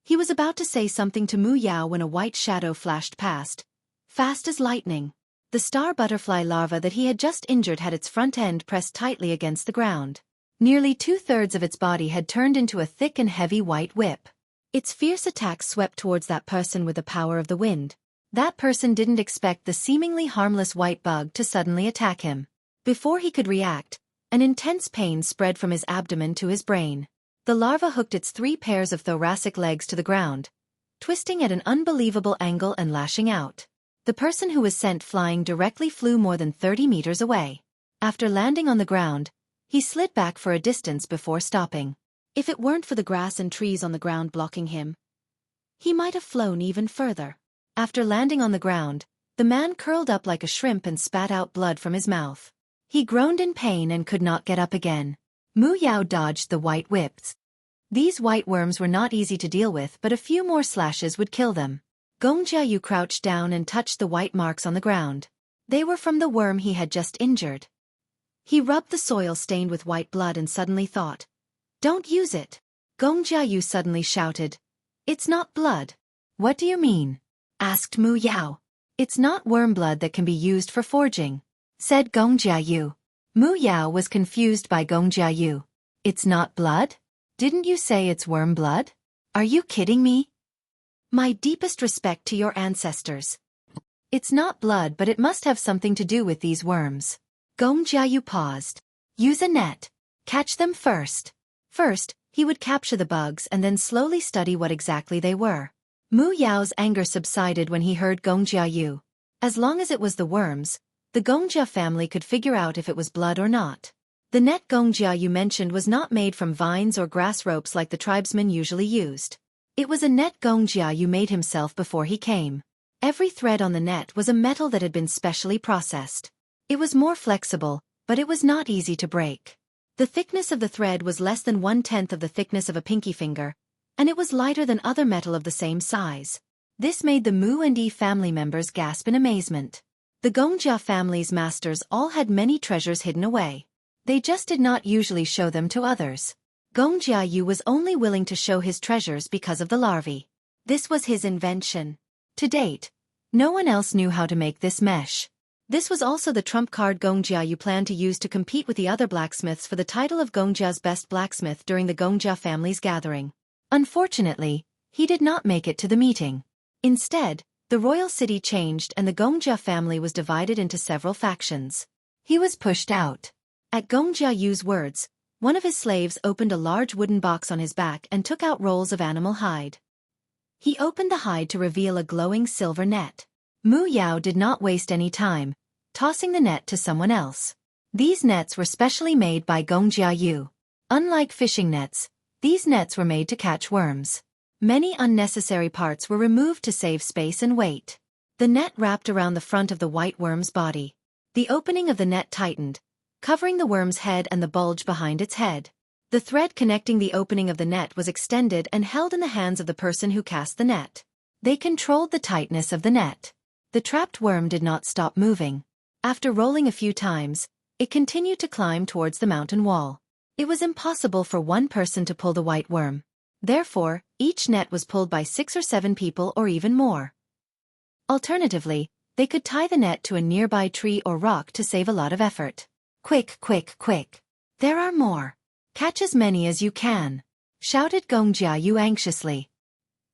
He was about to say something to Mu Yao when a white shadow flashed past, fast as lightning. The star butterfly larva that he had just injured had its front end pressed tightly against the ground. Nearly 2/3 of its body had turned into a thick and heavy white whip. Its fierce attack swept towards that person with the power of the wind. That person didn't expect the seemingly harmless white bug to suddenly attack him. Before he could react, an intense pain spread from his abdomen to his brain. The larva hooked its 3 pairs of thoracic legs to the ground, twisting at an unbelievable angle and lashing out. The person who was sent flying directly flew more than 30 meters away. After landing on the ground, he slid back for a distance before stopping. If it weren't for the grass and trees on the ground blocking him, he might have flown even further. After landing on the ground, the man curled up like a shrimp and spat out blood from his mouth. He groaned in pain and could not get up again. Mu Yao dodged the white whips. These white worms were not easy to deal with, but a few more slashes would kill them. Gong Jiayu crouched down and touched the white marks on the ground. They were from the worm he had just injured. He rubbed the soil stained with white blood and suddenly thought, "Don't use it." Gong Jiayu suddenly shouted, "It's not blood." "What do you mean?" asked Mu Yao. "It's not worm blood that can be used for forging," said Gong Jiayu. Mu Yao was confused by Gong Jiayu. "It's not blood? Didn't you say it's worm blood? Are you kidding me?" "My deepest respect to your ancestors. It's not blood, but it must have something to do with these worms." Gong Jiayu paused. "Use a net. Catch them first." First, he would capture the bugs and then slowly study what exactly they were. Mu Yao's anger subsided when he heard Gong Jiayu. As long as it was the worms, the Gongjia family could figure out if it was blood or not. The net Gong Jiayu mentioned was not made from vines or grass ropes like the tribesmen usually used. It was a net Gong Jiayu made himself before he came. Every thread on the net was a metal that had been specially processed. It was more flexible, but it was not easy to break. The thickness of the thread was less than 1/10 of the thickness of a pinky finger, and it was lighter than other metal of the same size. This made the Mu and Yi family members gasp in amazement. The Gongjia family's masters all had many treasures hidden away. They just did not usually show them to others. Gong Jiayu was only willing to show his treasures because of the larvae. This was his invention. To date, no one else knew how to make this mesh. This was also the trump card Gong Jiayu planned to use to compete with the other blacksmiths for the title of Gongjia's best blacksmith during the Gongjia family's gathering. Unfortunately, he did not make it to the meeting. Instead, the royal city changed and the Gongjia family was divided into several factions. He was pushed out. At Gong Jiayu's words, one of his slaves opened a large wooden box on his back and took out rolls of animal hide. He opened the hide to reveal a glowing silver net. Mu Yao did not waste any time, tossing the net to someone else. These nets were specially made by Gong Jiayu. Unlike fishing nets, these nets were made to catch worms. Many unnecessary parts were removed to save space and weight. The net wrapped around the front of the white worm's body. The opening of the net tightened, covering the worm's head and the bulge behind its head. The thread connecting the opening of the net was extended and held in the hands of the person who cast the net. They controlled the tightness of the net. The trapped worm did not stop moving. After rolling a few times, it continued to climb towards the mountain wall. It was impossible for one person to pull the white worm. Therefore, each net was pulled by 6 or 7 people or even more. Alternatively, they could tie the net to a nearby tree or rock to save a lot of effort. "Quick, quick, quick! There are more! Catch as many as you can!" shouted Gong Jiayu anxiously.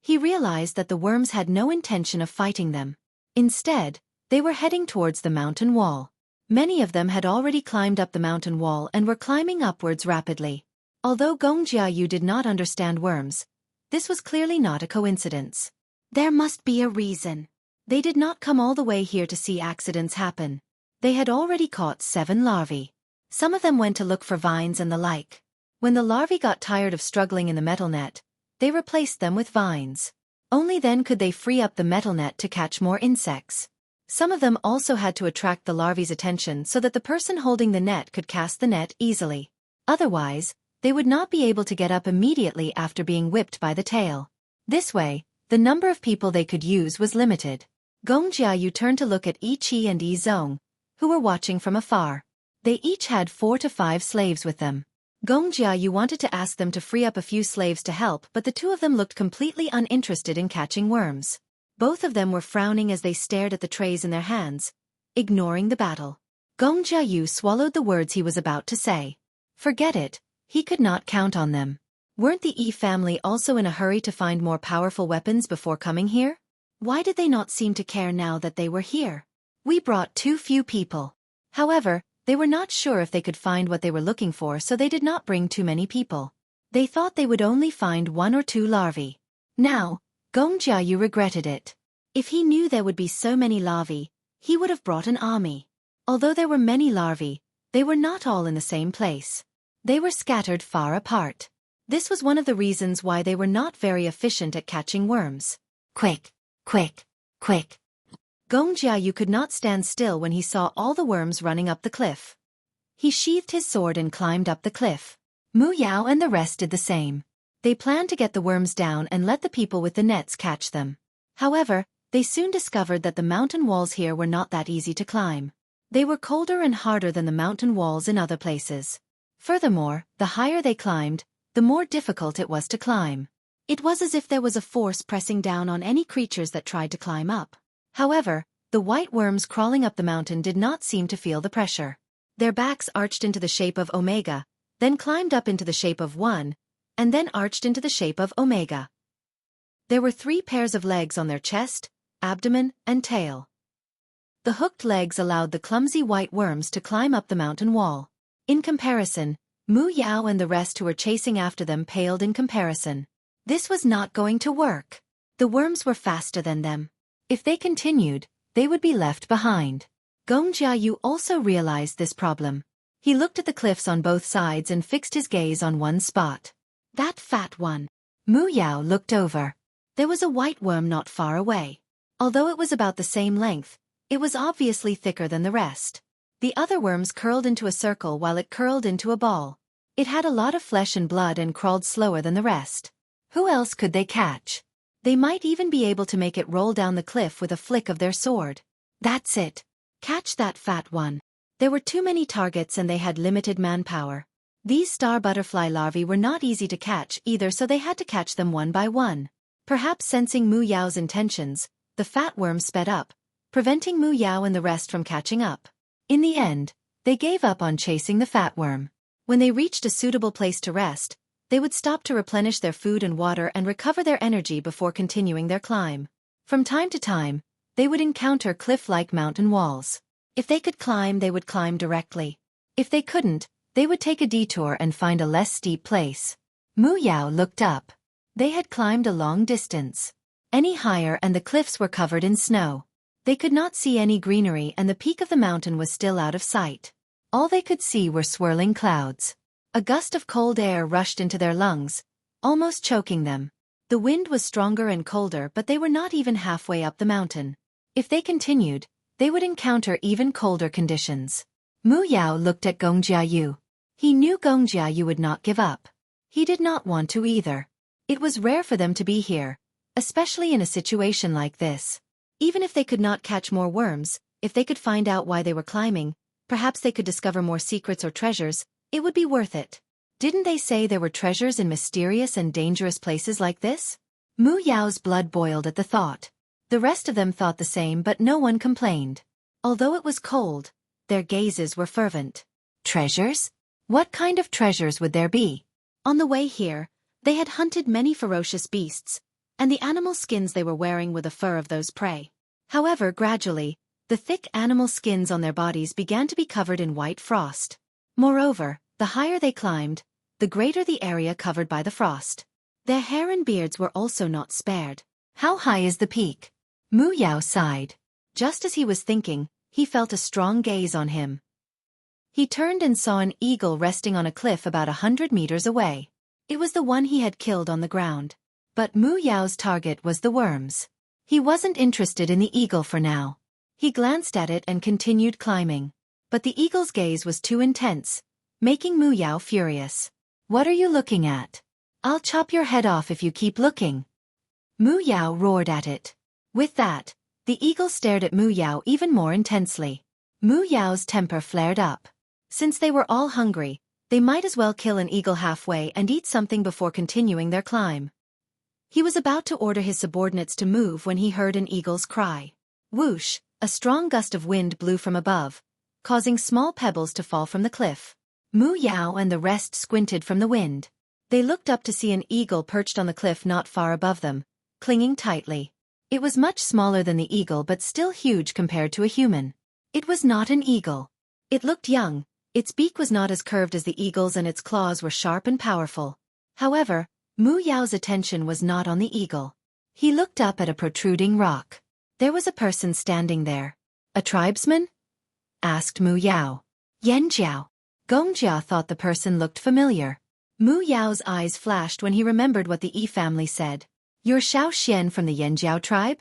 He realized that the worms had no intention of fighting them. Instead, they were heading towards the mountain wall. Many of them had already climbed up the mountain wall and were climbing upwards rapidly. Although Gong Jiayu did not understand worms, this was clearly not a coincidence. There must be a reason. They did not come all the way here to see accidents happen. They had already caught 7 larvae. Some of them went to look for vines and the like. When the larvae got tired of struggling in the metal net, they replaced them with vines. Only then could they free up the metal net to catch more insects. Some of them also had to attract the larvae's attention so that the person holding the net could cast the net easily. Otherwise, they would not be able to get up immediately after being whipped by the tail. This way, the number of people they could use was limited. Gong Jiayu turned to look at Yi Qi and Yi Zong, who were watching from afar. They each had 4 to 5 slaves with them. Gong Jiayu wanted to ask them to free up a few slaves to help, but the two of them looked completely uninterested in catching worms. Both of them were frowning as they stared at the trays in their hands, ignoring the battle. Gong Jiayu swallowed the words he was about to say. Forget it, he could not count on them. Weren't the Yi family also in a hurry to find more powerful weapons before coming here? Why did they not seem to care now that they were here? We brought too few people. However, they were not sure if they could find what they were looking for, so they did not bring too many people. They thought they would only find 1 or 2 larvae. Now, Gong Jiayu regretted it. If he knew there would be so many larvae, he would have brought an army. Although there were many larvae, they were not all in the same place. They were scattered far apart. This was one of the reasons why they were not very efficient at catching worms. Quick, quick, quick. Gong Jiayu could not stand still when he saw all the worms running up the cliff. He sheathed his sword and climbed up the cliff. Mu Yao and the rest did the same. They planned to get the worms down and let the people with the nets catch them. However, they soon discovered that the mountain walls here were not that easy to climb. They were colder and harder than the mountain walls in other places. Furthermore, the higher they climbed, the more difficult it was to climb. It was as if there was a force pressing down on any creatures that tried to climb up. However, the white worms crawling up the mountain did not seem to feel the pressure. Their backs arched into the shape of omega, then climbed up into the shape of 1, and then arched into the shape of omega. There were 3 pairs of legs on their chest, abdomen, and tail. The hooked legs allowed the clumsy white worms to climb up the mountain wall. In comparison, Mu Yao and the rest who were chasing after them paled in comparison. This was not going to work. The worms were faster than them. If they continued, they would be left behind. Gong Jiayu also realized this problem. He looked at the cliffs on both sides and fixed his gaze on one spot. That fat one. Mu Yao looked over. There was a white worm not far away. Although it was about the same length, it was obviously thicker than the rest. The other worms curled into a circle while it curled into a ball. It had a lot of flesh and blood and crawled slower than the rest. Who else could they catch? They might even be able to make it roll down the cliff with a flick of their sword. That's it. Catch that fat one. There were too many targets and they had limited manpower. These star butterfly larvae were not easy to catch either, so they had to catch them one by one. Perhaps sensing Mu Yao's intentions, the fat worm sped up, preventing Mu Yao and the rest from catching up. In the end, they gave up on chasing the fat worm. When they reached a suitable place to rest, they would stop to replenish their food and water and recover their energy before continuing their climb. From time to time, they would encounter cliff-like mountain walls. If they could climb, they would climb directly. If they couldn't, they would take a detour and find a less steep place. Mu Yao looked up. They had climbed a long distance. Any higher and the cliffs were covered in snow. They could not see any greenery and the peak of the mountain was still out of sight. All they could see were swirling clouds. A gust of cold air rushed into their lungs, almost choking them. The wind was stronger and colder, but they were not even halfway up the mountain. If they continued, they would encounter even colder conditions. Mu Yao looked at Gong Jiayu. He knew Gong Jiayu would not give up. He did not want to either. It was rare for them to be here, especially in a situation like this. Even if they could not catch more worms, if they could find out why they were climbing, perhaps they could discover more secrets or treasures, it would be worth it. Didn't they say there were treasures in mysterious and dangerous places like this? Mu Yao's blood boiled at the thought. The rest of them thought the same, but no one complained. Although it was cold, their gazes were fervent. Treasures? What kind of treasures would there be? On the way here, they had hunted many ferocious beasts, and the animal skins they were wearing were the fur of those prey. However, gradually, the thick animal skins on their bodies began to be covered in white frost. Moreover, the higher they climbed, the greater the area covered by the frost. Their hair and beards were also not spared. How high is the peak? Mu Yao sighed. Just as he was thinking, he felt a strong gaze on him. He turned and saw an eagle resting on a cliff about 100 meters away. It was the one he had killed on the ground. But Mu Yao's target was the worms. He wasn't interested in the eagle for now. He glanced at it and continued climbing. But the eagle's gaze was too intense, making Mu Yao furious. What are you looking at? I'll chop your head off if you keep looking. Mu Yao roared at it. With that, The eagle stared at Mu Yao even more intensely. Mu Yao's temper flared up. Since they were all hungry, they might as well kill an eagle halfway and eat something before continuing their climb. He was about to order his subordinates to move when he heard an eagle's cry. Whoosh! A strong gust of wind blew from above, causing small pebbles to fall from the cliff. Mu Yao and the rest squinted from the wind. They looked up to see an eagle perched on the cliff not far above them, clinging tightly. It was much smaller than the eagle but still huge compared to a human. It was not an eagle. It looked young. Its beak was not as curved as the eagle's and its claws were sharp and powerful. However, Mu Yao's attention was not on the eagle. He looked up at a protruding rock. There was a person standing there. A tribesman? Asked Mu Yao. Yanjiao. Gongjia thought the person looked familiar. Mu Yao's eyes flashed when he remembered what the Yi family said. You're Xiao from the Yanjiao tribe?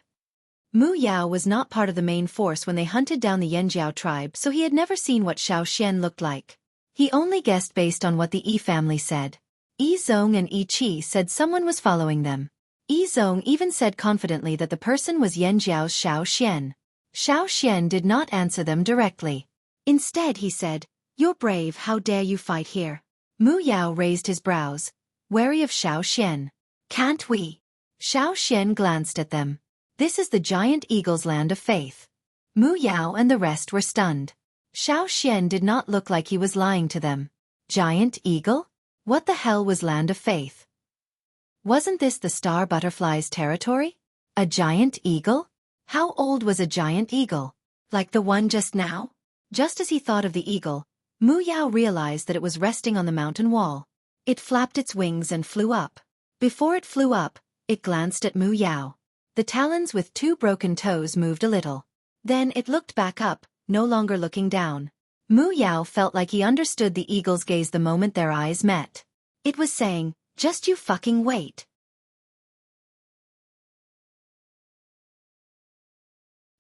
Mu Yao was not part of the main force when they hunted down the Yanjiao tribe, so he had never seen what Xiao looked like. He only guessed based on what the Yi family said. Yi Zong and Yi Qi said someone was following them. Yi Zong even said confidently that the person was Yanjiao's Xiao. Xiao did not answer them directly. Instead he said, "You're brave, how dare you fight here?" Mu Yao raised his brows, wary of Xiao. Can't we? Xiao glanced at them. This is the giant eagle's land of faith. Mu Yao and the rest were stunned. Xiao did not look like he was lying to them. Giant eagle? What the hell was land of faith? Wasn't this the star butterfly's territory? A giant eagle? How old was a giant eagle? Like the one just now? Just as he thought of the eagle, Mu Yao realized that it was resting on the mountain wall. It flapped its wings and flew up. Before it flew up, it glanced at Mu Yao. The talons with two broken toes moved a little. Then it looked back up, no longer looking down. Mu Yao felt like he understood the eagle's gaze the moment their eyes met. It was saying, "Just you fucking wait."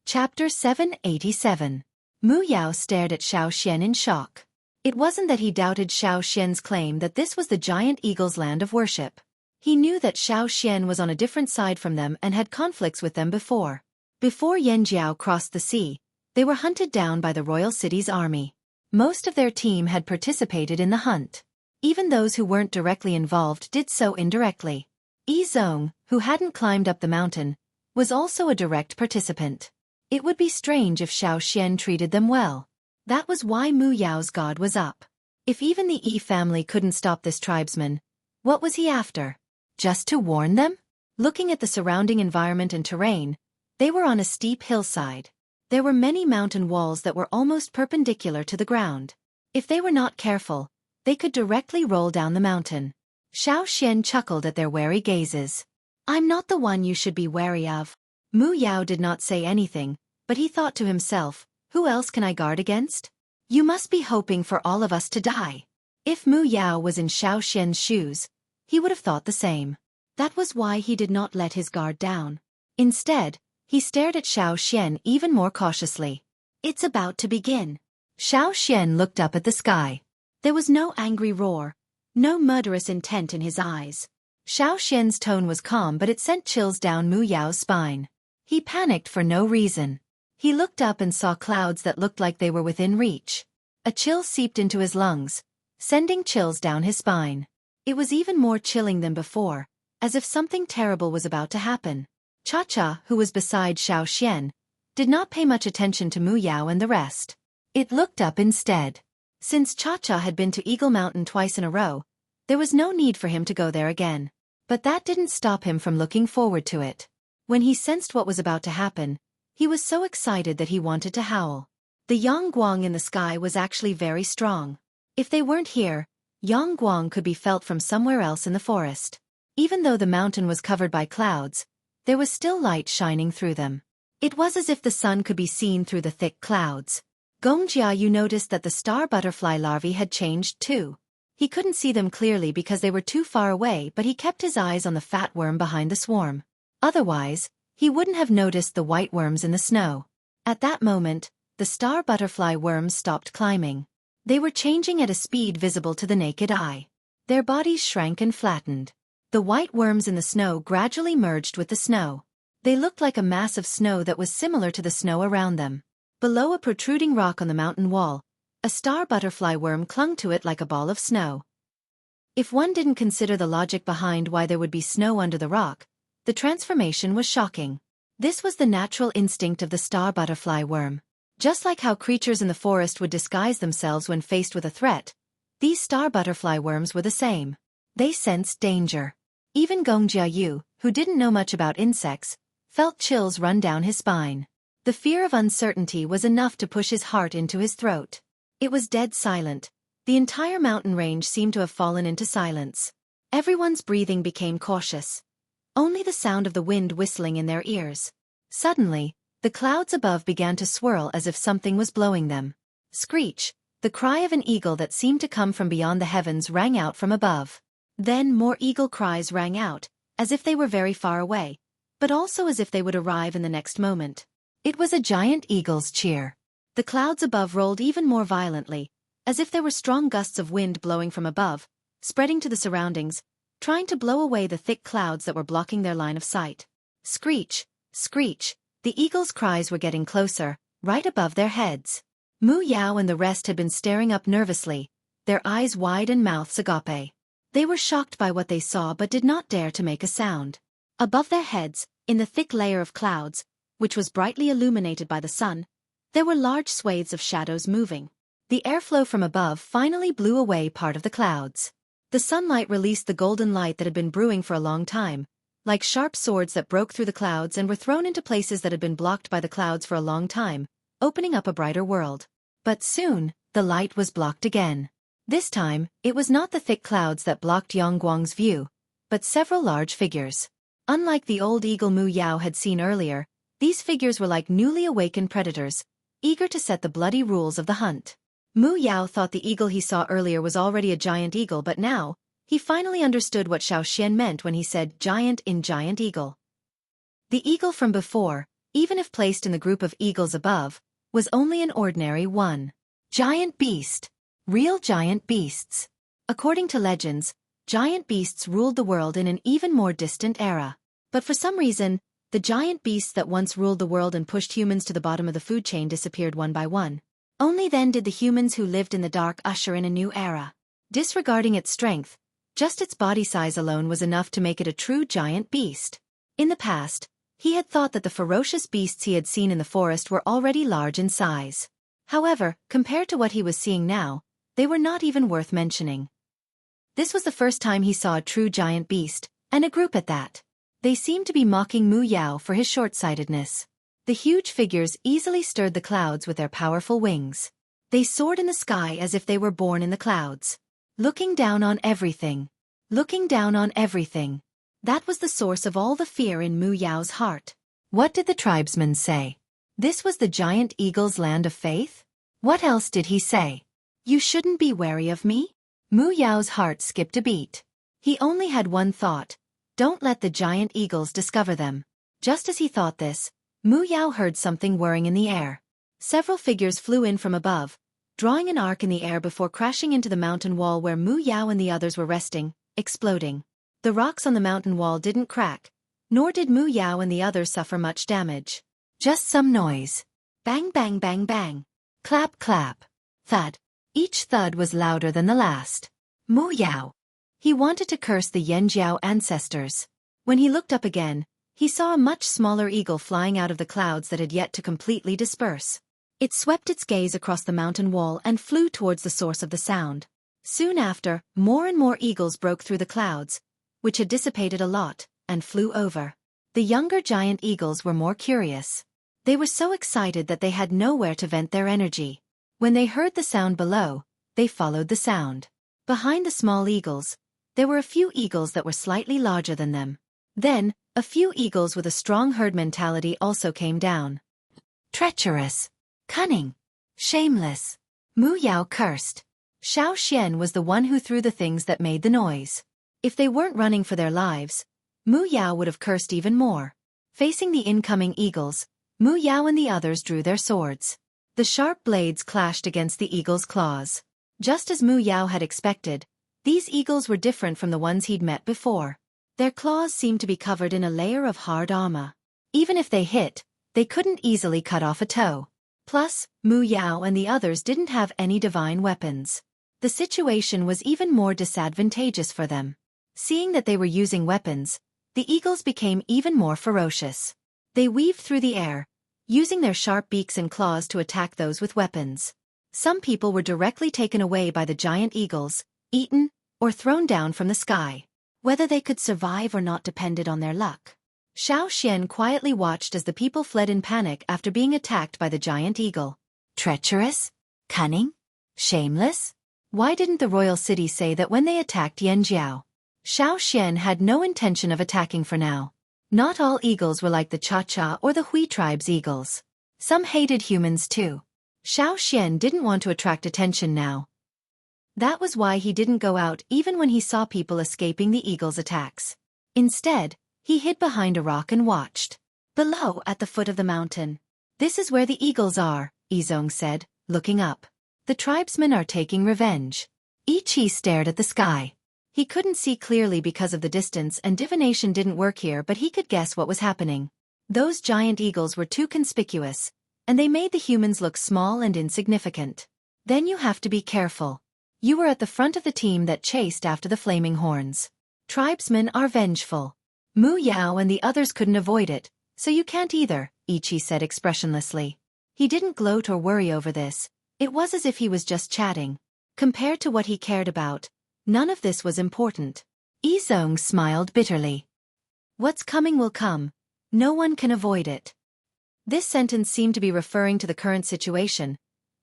Chapter 787. Mu Yao stared at Xiao in shock. It wasn't that he doubted Xiao's claim that this was the giant eagle's land of worship. He knew that Xiao was on a different side from them and had conflicts with them before. Before Yanjiao crossed the sea, they were hunted down by the royal city's army. Most of their team had participated in the hunt. Even those who weren't directly involved did so indirectly. Yi Zong, who hadn't climbed up the mountain, was also a direct participant. It would be strange if Xiao treated them well. That was why Mu Yao's guard was up. If even the Yi family couldn't stop this tribesman, what was he after? Just to warn them? Looking at the surrounding environment and terrain, they were on a steep hillside. There were many mountain walls that were almost perpendicular to the ground. If they were not careful, they could directly roll down the mountain. Xiao chuckled at their wary gazes. "I'm not the one you should be wary of." Mu Yao did not say anything, but he thought to himself, "Who else can I guard against? You must be hoping for all of us to die." If Mu Yao was in Xiao's shoes, he would have thought the same. That was why he did not let his guard down. Instead, he stared at Xiao even more cautiously. "It's about to begin." Xiao looked up at the sky. There was no angry roar, no murderous intent in his eyes. Xiao's tone was calm, but it sent chills down Mu Yao's spine. He panicked for no reason. He looked up and saw clouds that looked like they were within reach. A chill seeped into his lungs, sending chills down his spine. It was even more chilling than before, as if something terrible was about to happen. Cha-Cha, who was beside Xiao, did not pay much attention to Mu Yao and the rest. It looked up instead. Since Cha-Cha had been to Eagle Mountain twice in a row, there was no need for him to go there again. But that didn't stop him from looking forward to it. When he sensed what was about to happen, he was so excited that he wanted to howl. The Yangguang in the sky was actually very strong. If they weren't here, Yangguang could be felt from somewhere else in the forest. Even though the mountain was covered by clouds, there was still light shining through them. It was as if the sun could be seen through the thick clouds. Gongjia noticed that the star butterfly larvae had changed too. He couldn't see them clearly because they were too far away, but he kept his eyes on the fat worm behind the swarm. Otherwise, he wouldn't have noticed the white worms in the snow. At that moment, the star butterfly worms stopped climbing. They were changing at a speed visible to the naked eye. Their bodies shrank and flattened. The white worms in the snow gradually merged with the snow. They looked like a mass of snow that was similar to the snow around them. Below a protruding rock on the mountain wall, a star butterfly worm clung to it like a ball of snow. If one didn't consider the logic behind why there would be snow under the rock, the transformation was shocking. This was the natural instinct of the star butterfly worm. Just like how creatures in the forest would disguise themselves when faced with a threat, these star butterfly worms were the same. They sensed danger. Even Gong Jiayu, who didn't know much about insects, felt chills run down his spine. The fear of uncertainty was enough to push his heart into his throat. It was dead silent. The entire mountain range seemed to have fallen into silence. Everyone's breathing became cautious. Only the sound of the wind whistling in their ears. Suddenly, the clouds above began to swirl as if something was blowing them. Screech, the cry of an eagle that seemed to come from beyond the heavens, rang out from above. Then more eagle cries rang out, as if they were very far away, but also as if they would arrive in the next moment. It was a giant eagle's cheer. The clouds above rolled even more violently, as if there were strong gusts of wind blowing from above, spreading to the surroundings, trying to blow away the thick clouds that were blocking their line of sight. Screech, screech, the eagles' cries were getting closer, right above their heads. Mu Yao and the rest had been staring up nervously, their eyes wide and mouths agape. They were shocked by what they saw but did not dare to make a sound. Above their heads, in the thick layer of clouds, which was brightly illuminated by the sun, there were large swathes of shadows moving. The airflow from above finally blew away part of the clouds. The sunlight released the golden light that had been brewing for a long time, like sharp swords that broke through the clouds and were thrown into places that had been blocked by the clouds for a long time, opening up a brighter world. But soon, the light was blocked again. This time, it was not the thick clouds that blocked Yongguang's view, but several large figures. Unlike the old eagle Mu Yao had seen earlier, these figures were like newly awakened predators, eager to set the bloody rules of the hunt. Mu Yao thought the eagle he saw earlier was already a giant eagle, but now, he finally understood what Xiao Xian meant when he said giant in giant eagle. The eagle from before, even if placed in the group of eagles above, was only an ordinary one. Giant beast. Real giant beasts. According to legends, giant beasts ruled the world in an even more distant era. But for some reason, the giant beasts that once ruled the world and pushed humans to the bottom of the food chain disappeared one by one. Only then did the humans who lived in the dark usher in a new era. Disregarding its strength, just its body size alone was enough to make it a true giant beast. In the past, he had thought that the ferocious beasts he had seen in the forest were already large in size. However, compared to what he was seeing now, they were not even worth mentioning. This was the first time he saw a true giant beast, and a group at that. They seemed to be mocking Mu Yao for his short-sightedness. The huge figures easily stirred the clouds with their powerful wings. They soared in the sky as if they were born in the clouds. Looking down on everything. Looking down on everything. That was the source of all the fear in Mu Yao's heart. What did the tribesmen say? This was the giant eagle's land of faith? What else did he say? You shouldn't be wary of me? Mu Yao's heart skipped a beat. He only had one thought. Don't let the giant eagles discover them. Just as he thought this, Mu Yao heard something whirring in the air. Several figures flew in from above, drawing an arc in the air before crashing into the mountain wall where Mu Yao and the others were resting, exploding. The rocks on the mountain wall didn't crack, nor did Mu Yao and the others suffer much damage. Just some noise. Bang bang bang bang. Clap clap. Thud. Each thud was louder than the last. Mu Yao. He wanted to curse the Yanjiao ancestors. When he looked up again, he saw a much smaller eagle flying out of the clouds that had yet to completely disperse. It swept its gaze across the mountain wall and flew towards the source of the sound. Soon after, more and more eagles broke through the clouds, which had dissipated a lot, and flew over. The younger giant eagles were more curious. They were so excited that they had nowhere to vent their energy. When they heard the sound below, they followed the sound. Behind the small eagles, there were a few eagles that were slightly larger than them. Then, a few eagles with a strong herd mentality also came down. Treacherous. Cunning. Shameless. Mu Yao cursed. Xiao Xian was the one who threw the things that made the noise. If they weren't running for their lives, Mu Yao would have cursed even more. Facing the incoming eagles, Mu Yao and the others drew their swords. The sharp blades clashed against the eagles' claws. Just as Mu Yao had expected, these eagles were different from the ones he'd met before. Their claws seemed to be covered in a layer of hard armor. Even if they hit, they couldn't easily cut off a toe. Plus, Mu Yao and the others didn't have any divine weapons. The situation was even more disadvantageous for them. Seeing that they were using weapons, the eagles became even more ferocious. They weaved through the air, using their sharp beaks and claws to attack those with weapons. Some people were directly taken away by the giant eagles, eaten, or thrown down from the sky. Whether they could survive or not depended on their luck. Xiao Xian quietly watched as the people fled in panic after being attacked by the giant eagle. Treacherous? Cunning? Shameless? Why didn't the royal city say that when they attacked Yanjiao? Xiao Xian had no intention of attacking for now. Not all eagles were like the Cha-Cha or the Hui tribe's eagles. Some hated humans too. Xiao Xian didn't want to attract attention now. That was why he didn't go out even when he saw people escaping the eagles' attacks. Instead, he hid behind a rock and watched. Below, at the foot of the mountain. This is where the eagles are, Yizong said, looking up. The tribesmen are taking revenge. Ichi stared at the sky. He couldn't see clearly because of the distance and divination didn't work here, but he could guess what was happening. Those giant eagles were too conspicuous, and they made the humans look small and insignificant. Then you have to be careful. You were at the front of the team that chased after the flaming horns. Tribesmen are vengeful. Mu Yao and the others couldn't avoid it, so you can't either, Ichi said expressionlessly. He didn't gloat or worry over this. It was as if he was just chatting. Compared to what he cared about, none of this was important. Yizong smiled bitterly. What's coming will come. No one can avoid it. This sentence seemed to be referring to the current situation,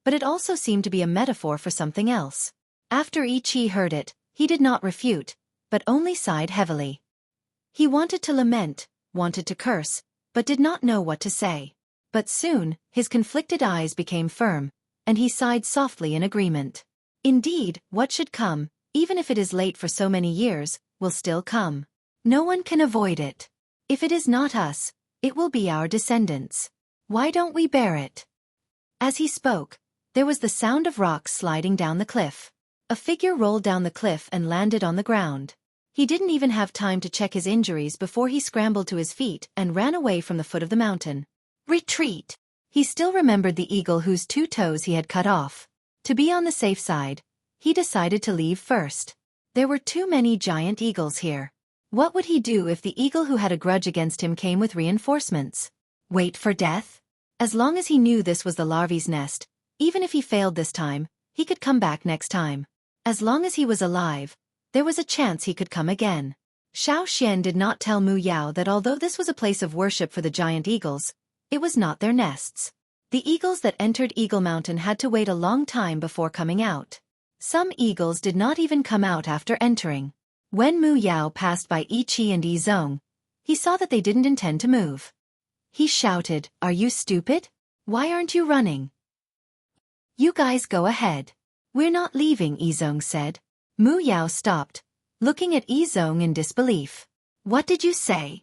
but it also seemed to be a metaphor for something else. After Ichi heard it, he did not refute, but only sighed heavily. He wanted to lament, wanted to curse, but did not know what to say. But soon, his conflicted eyes became firm, and he sighed softly in agreement. Indeed, what should come, even if it is late for so many years, will still come. No one can avoid it. If it is not us, it will be our descendants. Why don't we bear it? As he spoke, there was the sound of rocks sliding down the cliff. A figure rolled down the cliff and landed on the ground. He didn't even have time to check his injuries before he scrambled to his feet and ran away from the foot of the mountain. Retreat! He still remembered the eagle whose 2 toes he had cut off. To be on the safe side, he decided to leave first. There were too many giant eagles here. What would he do if the eagle who had a grudge against him came with reinforcements? Wait for death? As long as he knew this was the larvae's nest, even if he failed this time, he could come back next time. As long as he was alive, there was a chance he could come again. Xiao Xian did not tell Mu Yao that although this was a place of worship for the giant eagles, it was not their nests. The eagles that entered Eagle Mountain had to wait a long time before coming out. Some eagles did not even come out after entering. When Mu Yao passed by Ichi and Yizong, he saw that they didn't intend to move. He shouted, "Are you stupid? Why aren't you running? You guys go ahead." "We're not leaving," Yizong said. Mu Yao stopped, looking at Yizong in disbelief. "What did you say?"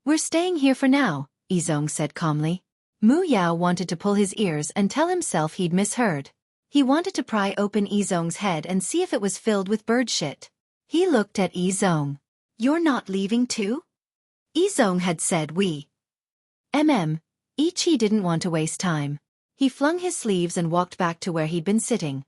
"We're staying here for now," Yizong said calmly. Mu Yao wanted to pull his ears and tell himself he'd misheard. He wanted to pry open Yizong's head and see if it was filled with bird shit. He looked at Yizong. "You're not leaving too?" Yizong had said we. Ichi didn't want to waste time. He flung his sleeves and walked back to where he'd been sitting.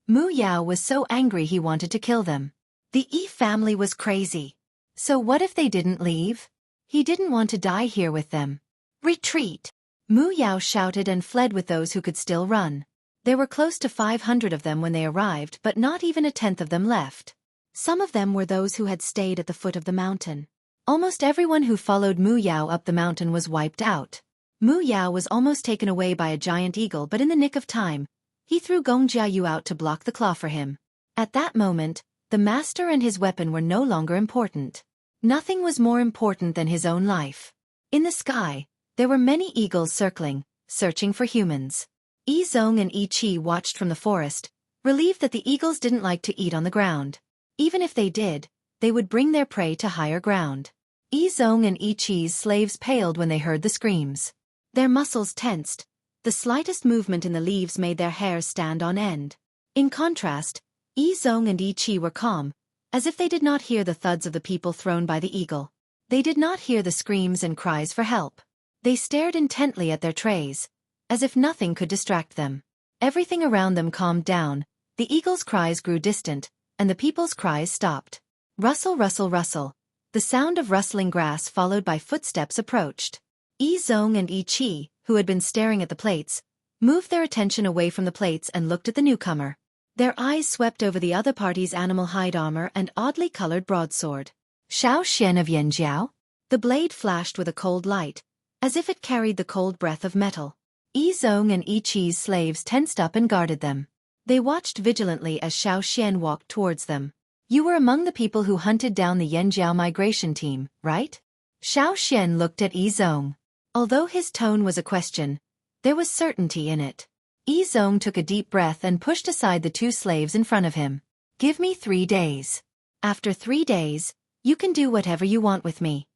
Mu Yao was so angry he wanted to kill them. The Yi family was crazy. So what if they didn't leave? He didn't want to die here with them. "Retreat!" Mu Yao shouted and fled with those who could still run. There were close to 500 of them when they arrived, but not even a tenth of them left. Some of them were those who had stayed at the foot of the mountain. Almost everyone who followed Mu Yao up the mountain was wiped out. Mu Yao was almost taken away by a giant eagle, but in the nick of time, he threw Gong Jiayu out to block the claw for him. At that moment, the master and his weapon were no longer important. Nothing was more important than his own life. In the sky, there were many eagles circling, searching for humans. Yizong and Ichi watched from the forest, relieved that the eagles didn't like to eat on the ground. Even if they did, they would bring their prey to higher ground. Yizong and Ichi's slaves paled when they heard the screams. Their muscles tensed. The slightest movement in the leaves made their hairs stand on end. In contrast, Yizong and Ichi were calm, as if they did not hear the thuds of the people thrown by the eagle. They did not hear the screams and cries for help. They stared intently at their trays, as if nothing could distract them. Everything around them calmed down, the eagle's cries grew distant, and the people's cries stopped. Rustle, rustle, rustle. The sound of rustling grass followed by footsteps approached. Yi Zong and Yi Qi, who had been staring at the plates, moved their attention away from the plates and looked at the newcomer. Their eyes swept over the other party's animal hide armor and oddly colored broadsword. Xiaoxian of Yanjiao? The blade flashed with a cold light, as if it carried the cold breath of metal. Yi Zong and Yi Qi's slaves tensed up and guarded them. They watched vigilantly as Xiaoxian walked towards them. You were among the people who hunted down the Yanjiao migration team, right? Xiaoxian looked at Yi Zong. Although his tone was a question, there was certainty in it. Yi Zong took a deep breath and pushed aside the two slaves in front of him. Give me 3 days. After 3 days, you can do whatever you want with me.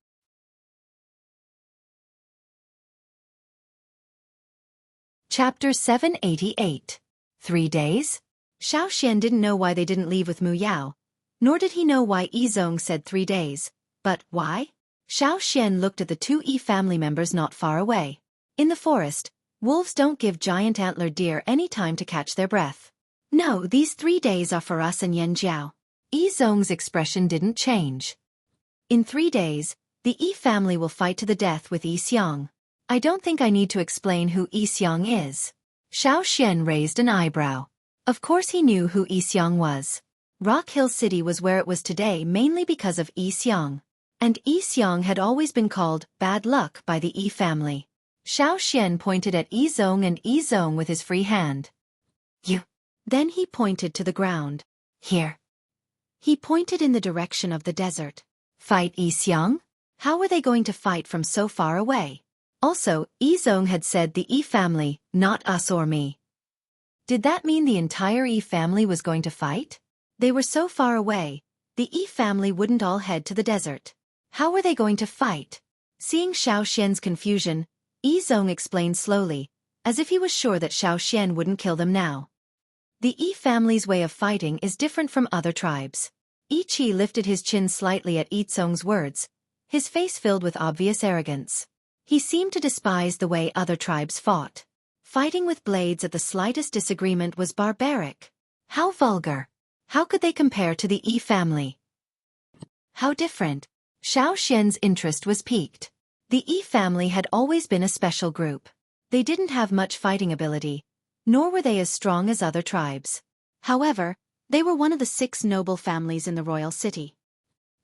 Chapter 788. 3 days? Xiaoxian didn't know why they didn't leave with Mu Yao, nor did he know why Yi Zong said 3 days. But why? Xiaoxian looked at the two Yi family members not far away. In the forest, wolves don't give giant antlered deer any time to catch their breath. No, these 3 days are for us and Yanjiao. Yi Zong's expression didn't change. In 3 days, the Yi family will fight to the death with Yi Xiang. I don't think I need to explain who Yi Xiang is. Xiaoxian raised an eyebrow. Of course he knew who Yi Xiang was. Rock Hill City was where it was today mainly because of Yi Xiang. And Yi Xiang had always been called bad luck by the Yi family. Xiaoxian pointed at Yi Zong and Yi Zong with his free hand. You. Then he pointed to the ground. Here. He pointed in the direction of the desert. Fight Yi Xiang? How were they going to fight from so far away? Also, Yi Zong had said the Yi family, not us or me. Did that mean the entire Yi family was going to fight? They were so far away, the Yi family wouldn't all head to the desert. How were they going to fight? Seeing Xiaoxian's confusion, Yi Zong explained slowly, as if he was sure that Xiaoxian wouldn't kill them now. The Yi family's way of fighting is different from other tribes. Yi Qi lifted his chin slightly at Yi Zong's words, his face filled with obvious arrogance. He seemed to despise the way other tribes fought. Fighting with blades at the slightest disagreement was barbaric. How vulgar. How could they compare to the Yi family? How different. Xiaoxian's interest was piqued. The Yi family had always been a special group. They didn't have much fighting ability, nor were they as strong as other tribes. However, they were one of the 6 noble families in the royal city.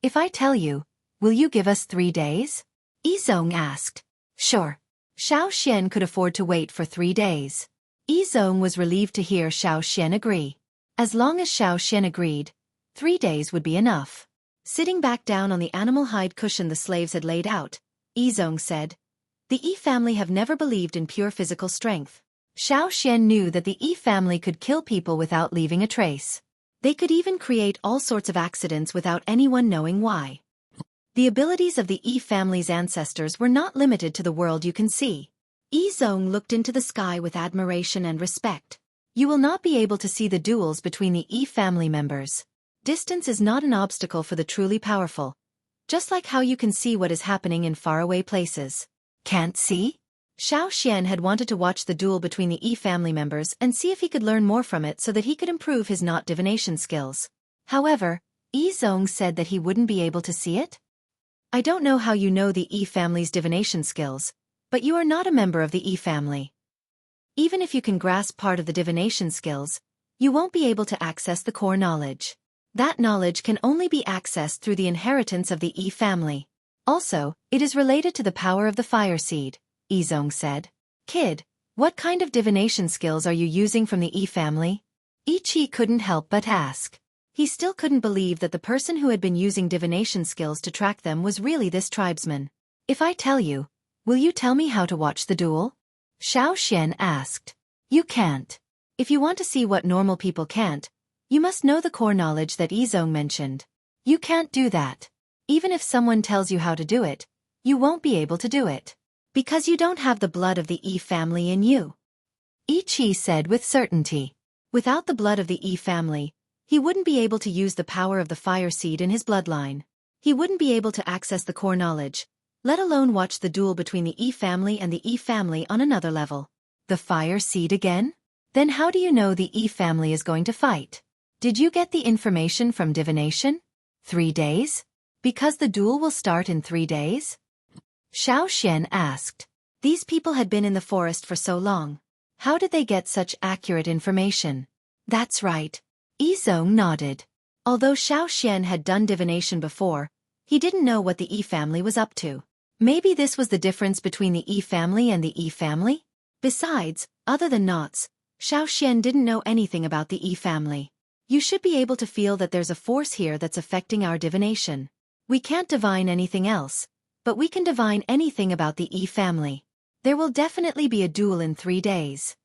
If I tell you, will you give us 3 days? Yi Zong asked. Sure. Xiaoxian could afford to wait for 3 days. Yi Zong was relieved to hear Xiaoxian agree. As long as Xiaoxian agreed, 3 days would be enough. Sitting back down on the animal hide cushion the slaves had laid out, Yi Zong said, the Yi family have never believed in pure physical strength. Xiaoxian knew that the Yi family could kill people without leaving a trace. They could even create all sorts of accidents without anyone knowing why. The abilities of the Yi family's ancestors were not limited to the world you can see. Yi Zong looked into the sky with admiration and respect. You will not be able to see the duels between the Yi family members. Distance is not an obstacle for the truly powerful, just like how you can see what is happening in faraway places. Can't see? Xiaoxian had wanted to watch the duel between the Yi family members and see if he could learn more from it so that he could improve his not divination skills. However, Yi Zong said that he wouldn't be able to see it. I don't know how you know the Yi family's divination skills, but you are not a member of the Yi family. Even if you can grasp part of the divination skills, you won't be able to access the core knowledge. That knowledge can only be accessed through the inheritance of the Yi family. Also, it is related to the power of the fire seed, Yi Zong said. Kid, what kind of divination skills are you using from the Yi family? Yi Qi couldn't help but ask. He still couldn't believe that the person who had been using divination skills to track them was really this tribesman. If I tell you, will you tell me how to watch the duel? Xiaoxian asked. You can't. If you want to see what normal people can't, you must know the core knowledge that Yi Zong mentioned. You can't do that. Even if someone tells you how to do it, you won't be able to do it. Because you don't have the blood of the Yi family in you. Yi Qi said with certainty. Without the blood of the Yi family, he wouldn't be able to use the power of the fire seed in his bloodline. He wouldn't be able to access the core knowledge, let alone watch the duel between the E family and the E family on another level. The fire seed again? Then how do you know the E family is going to fight? Did you get the information from divination? 3 days? Because the duel will start in 3 days? Xiao asked. These people had been in the forest for so long. How did they get such accurate information? That's right. Yizong nodded. Although Xiao had done divination before, he didn't know what the E family was up to. Maybe this was the difference between the E family and the E family? Besides, other than knots, Xiao didn't know anything about the E family. You should be able to feel that there's a force here that's affecting our divination. We can't divine anything else, but we can divine anything about the E family. There will definitely be a duel in 3 days.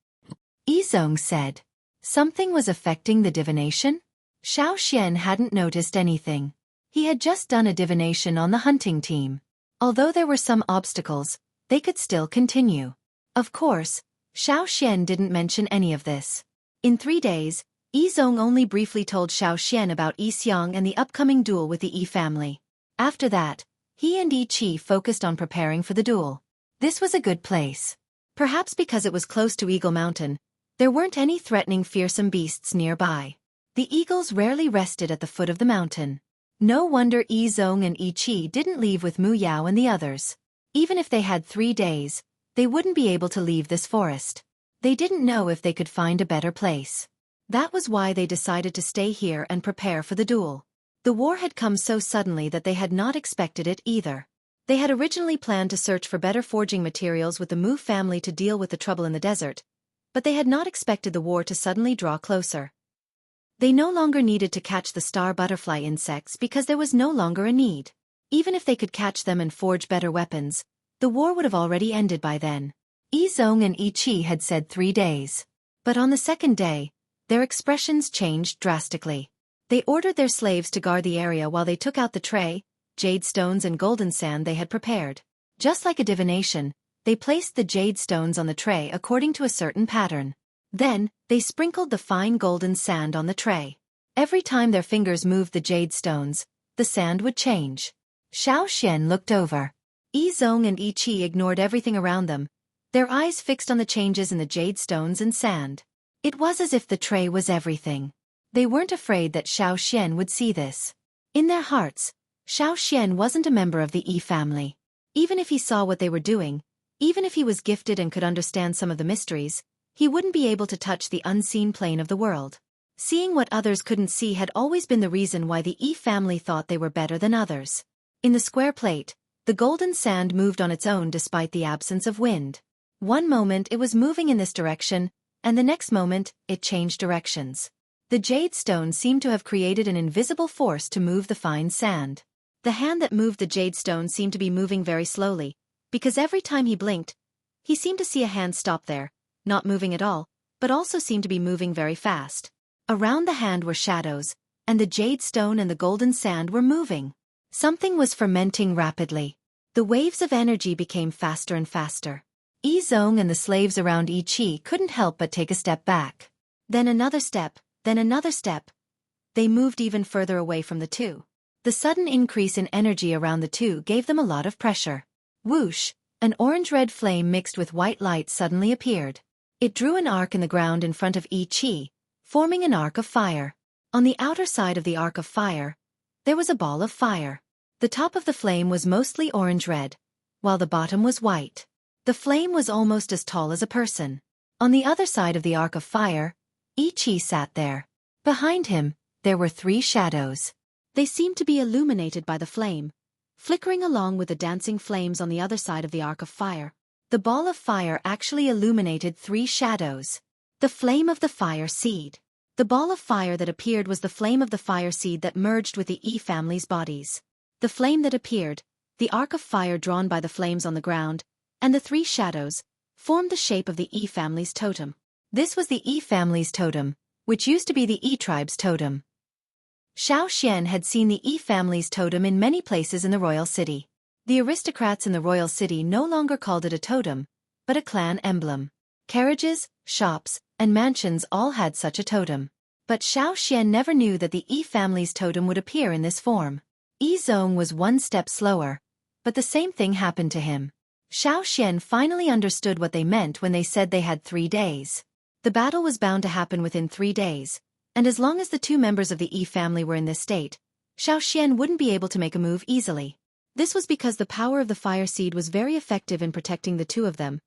Yizong said. Something was affecting the divination? Xiao hadn't noticed anything. He had just done a divination on the hunting team. Although there were some obstacles, they could still continue. Of course, Xiao didn't mention any of this. In 3 days, Yizong only briefly told Xiao about Yixiang and the upcoming duel with the E family. After that, he and Yi focused on preparing for the duel. This was a good place. Perhaps because it was close to Eagle Mountain, there weren't any threatening fearsome beasts nearby. The eagles rarely rested at the foot of the mountain. No wonder Yizong and Yi didn't leave with Mu Yao and the others. Even if they had 3 days, they wouldn't be able to leave this forest. They didn't know if they could find a better place. That was why they decided to stay here and prepare for the duel. The war had come so suddenly that they had not expected it either. They had originally planned to search for better forging materials with the Mu family to deal with the trouble in the desert, but they had not expected the war to suddenly draw closer. They no longer needed to catch the star butterfly insects because there was no longer a need. Even if they could catch them and forge better weapons, the war would have already ended by then. Yizong and Yi had said 3 days. But on the second day, their expressions changed drastically. They ordered their slaves to guard the area while they took out the tray, jade stones and golden sand they had prepared. Just like a divination, they placed the jade stones on the tray according to a certain pattern. Then, they sprinkled the fine golden sand on the tray. Every time their fingers moved the jade stones, the sand would change. Xiao looked over. Yizong and Yi ignored everything around them, their eyes fixed on the changes in the jade stones and sand. It was as if the tray was everything. They weren't afraid that Xiao would see this. In their hearts, Xiao wasn't a member of the E family. Even if he saw what they were doing, even if he was gifted and could understand some of the mysteries, he wouldn't be able to touch the unseen plane of the world. Seeing what others couldn't see had always been the reason why the E family thought they were better than others. In the square plate, the golden sand moved on its own despite the absence of wind. One moment it was moving in this direction, and the next moment, it changed directions. The jade stone seemed to have created an invisible force to move the fine sand. The hand that moved the jade stone seemed to be moving very slowly, because every time he blinked, he seemed to see a hand stop there, not moving at all, but also seemed to be moving very fast. Around the hand were shadows, and the jade stone and the golden sand were moving. Something was fermenting rapidly. The waves of energy became faster and faster. Yizong and the slaves around Yi couldn't help but take a step back. Then another step. Then another step. They moved even further away from the two. The sudden increase in energy around the two gave them a lot of pressure. Whoosh! An orange-red flame mixed with white light suddenly appeared. It drew an arc in the ground in front of Yi, forming an arc of fire. On the outer side of the arc of fire, there was a ball of fire. The top of the flame was mostly orange-red, while the bottom was white. The flame was almost as tall as a person. On the other side of the arc of fire, Yi sat there. Behind him, there were 3 shadows. They seemed to be illuminated by the flame, flickering along with the dancing flames on the other side of the arc of fire. The ball of fire actually illuminated 3 shadows. The flame of the fire seed. The ball of fire that appeared was the flame of the fire seed that merged with the E family's bodies. The flame that appeared, the arc of fire drawn by the flames on the ground, and the 3 shadows, formed the shape of the E family's totem. This was the E family's totem, which used to be the E tribe's totem. Xiao had seen the E family's totem in many places in the royal city. The aristocrats in the royal city no longer called it a totem, but a clan emblem. Carriages, shops, and mansions all had such a totem. But Xiao never knew that the E family's totem would appear in this form. Yi Zong was one step slower, but the same thing happened to him. Xiao Xian finally understood what they meant when they said they had 3 days. The battle was bound to happen within 3 days, and as long as the 2 members of the Yi family were in this state, Xiao Xian wouldn't be able to make a move easily. This was because the power of the fire seed was very effective in protecting the 2 of them,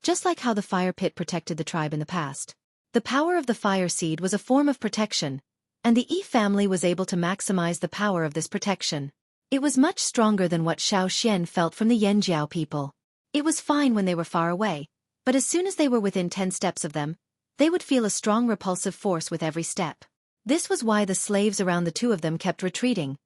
just like how the fire pit protected the tribe in the past. The power of the fire seed was a form of protection, and the Yi family was able to maximize the power of this protection. It was much stronger than what Xiao Xian felt from the Yanjiao people. It was fine when they were far away, but as soon as they were within 10 steps of them, they would feel a strong repulsive force with every step. This was why the slaves around the 2 of them kept retreating,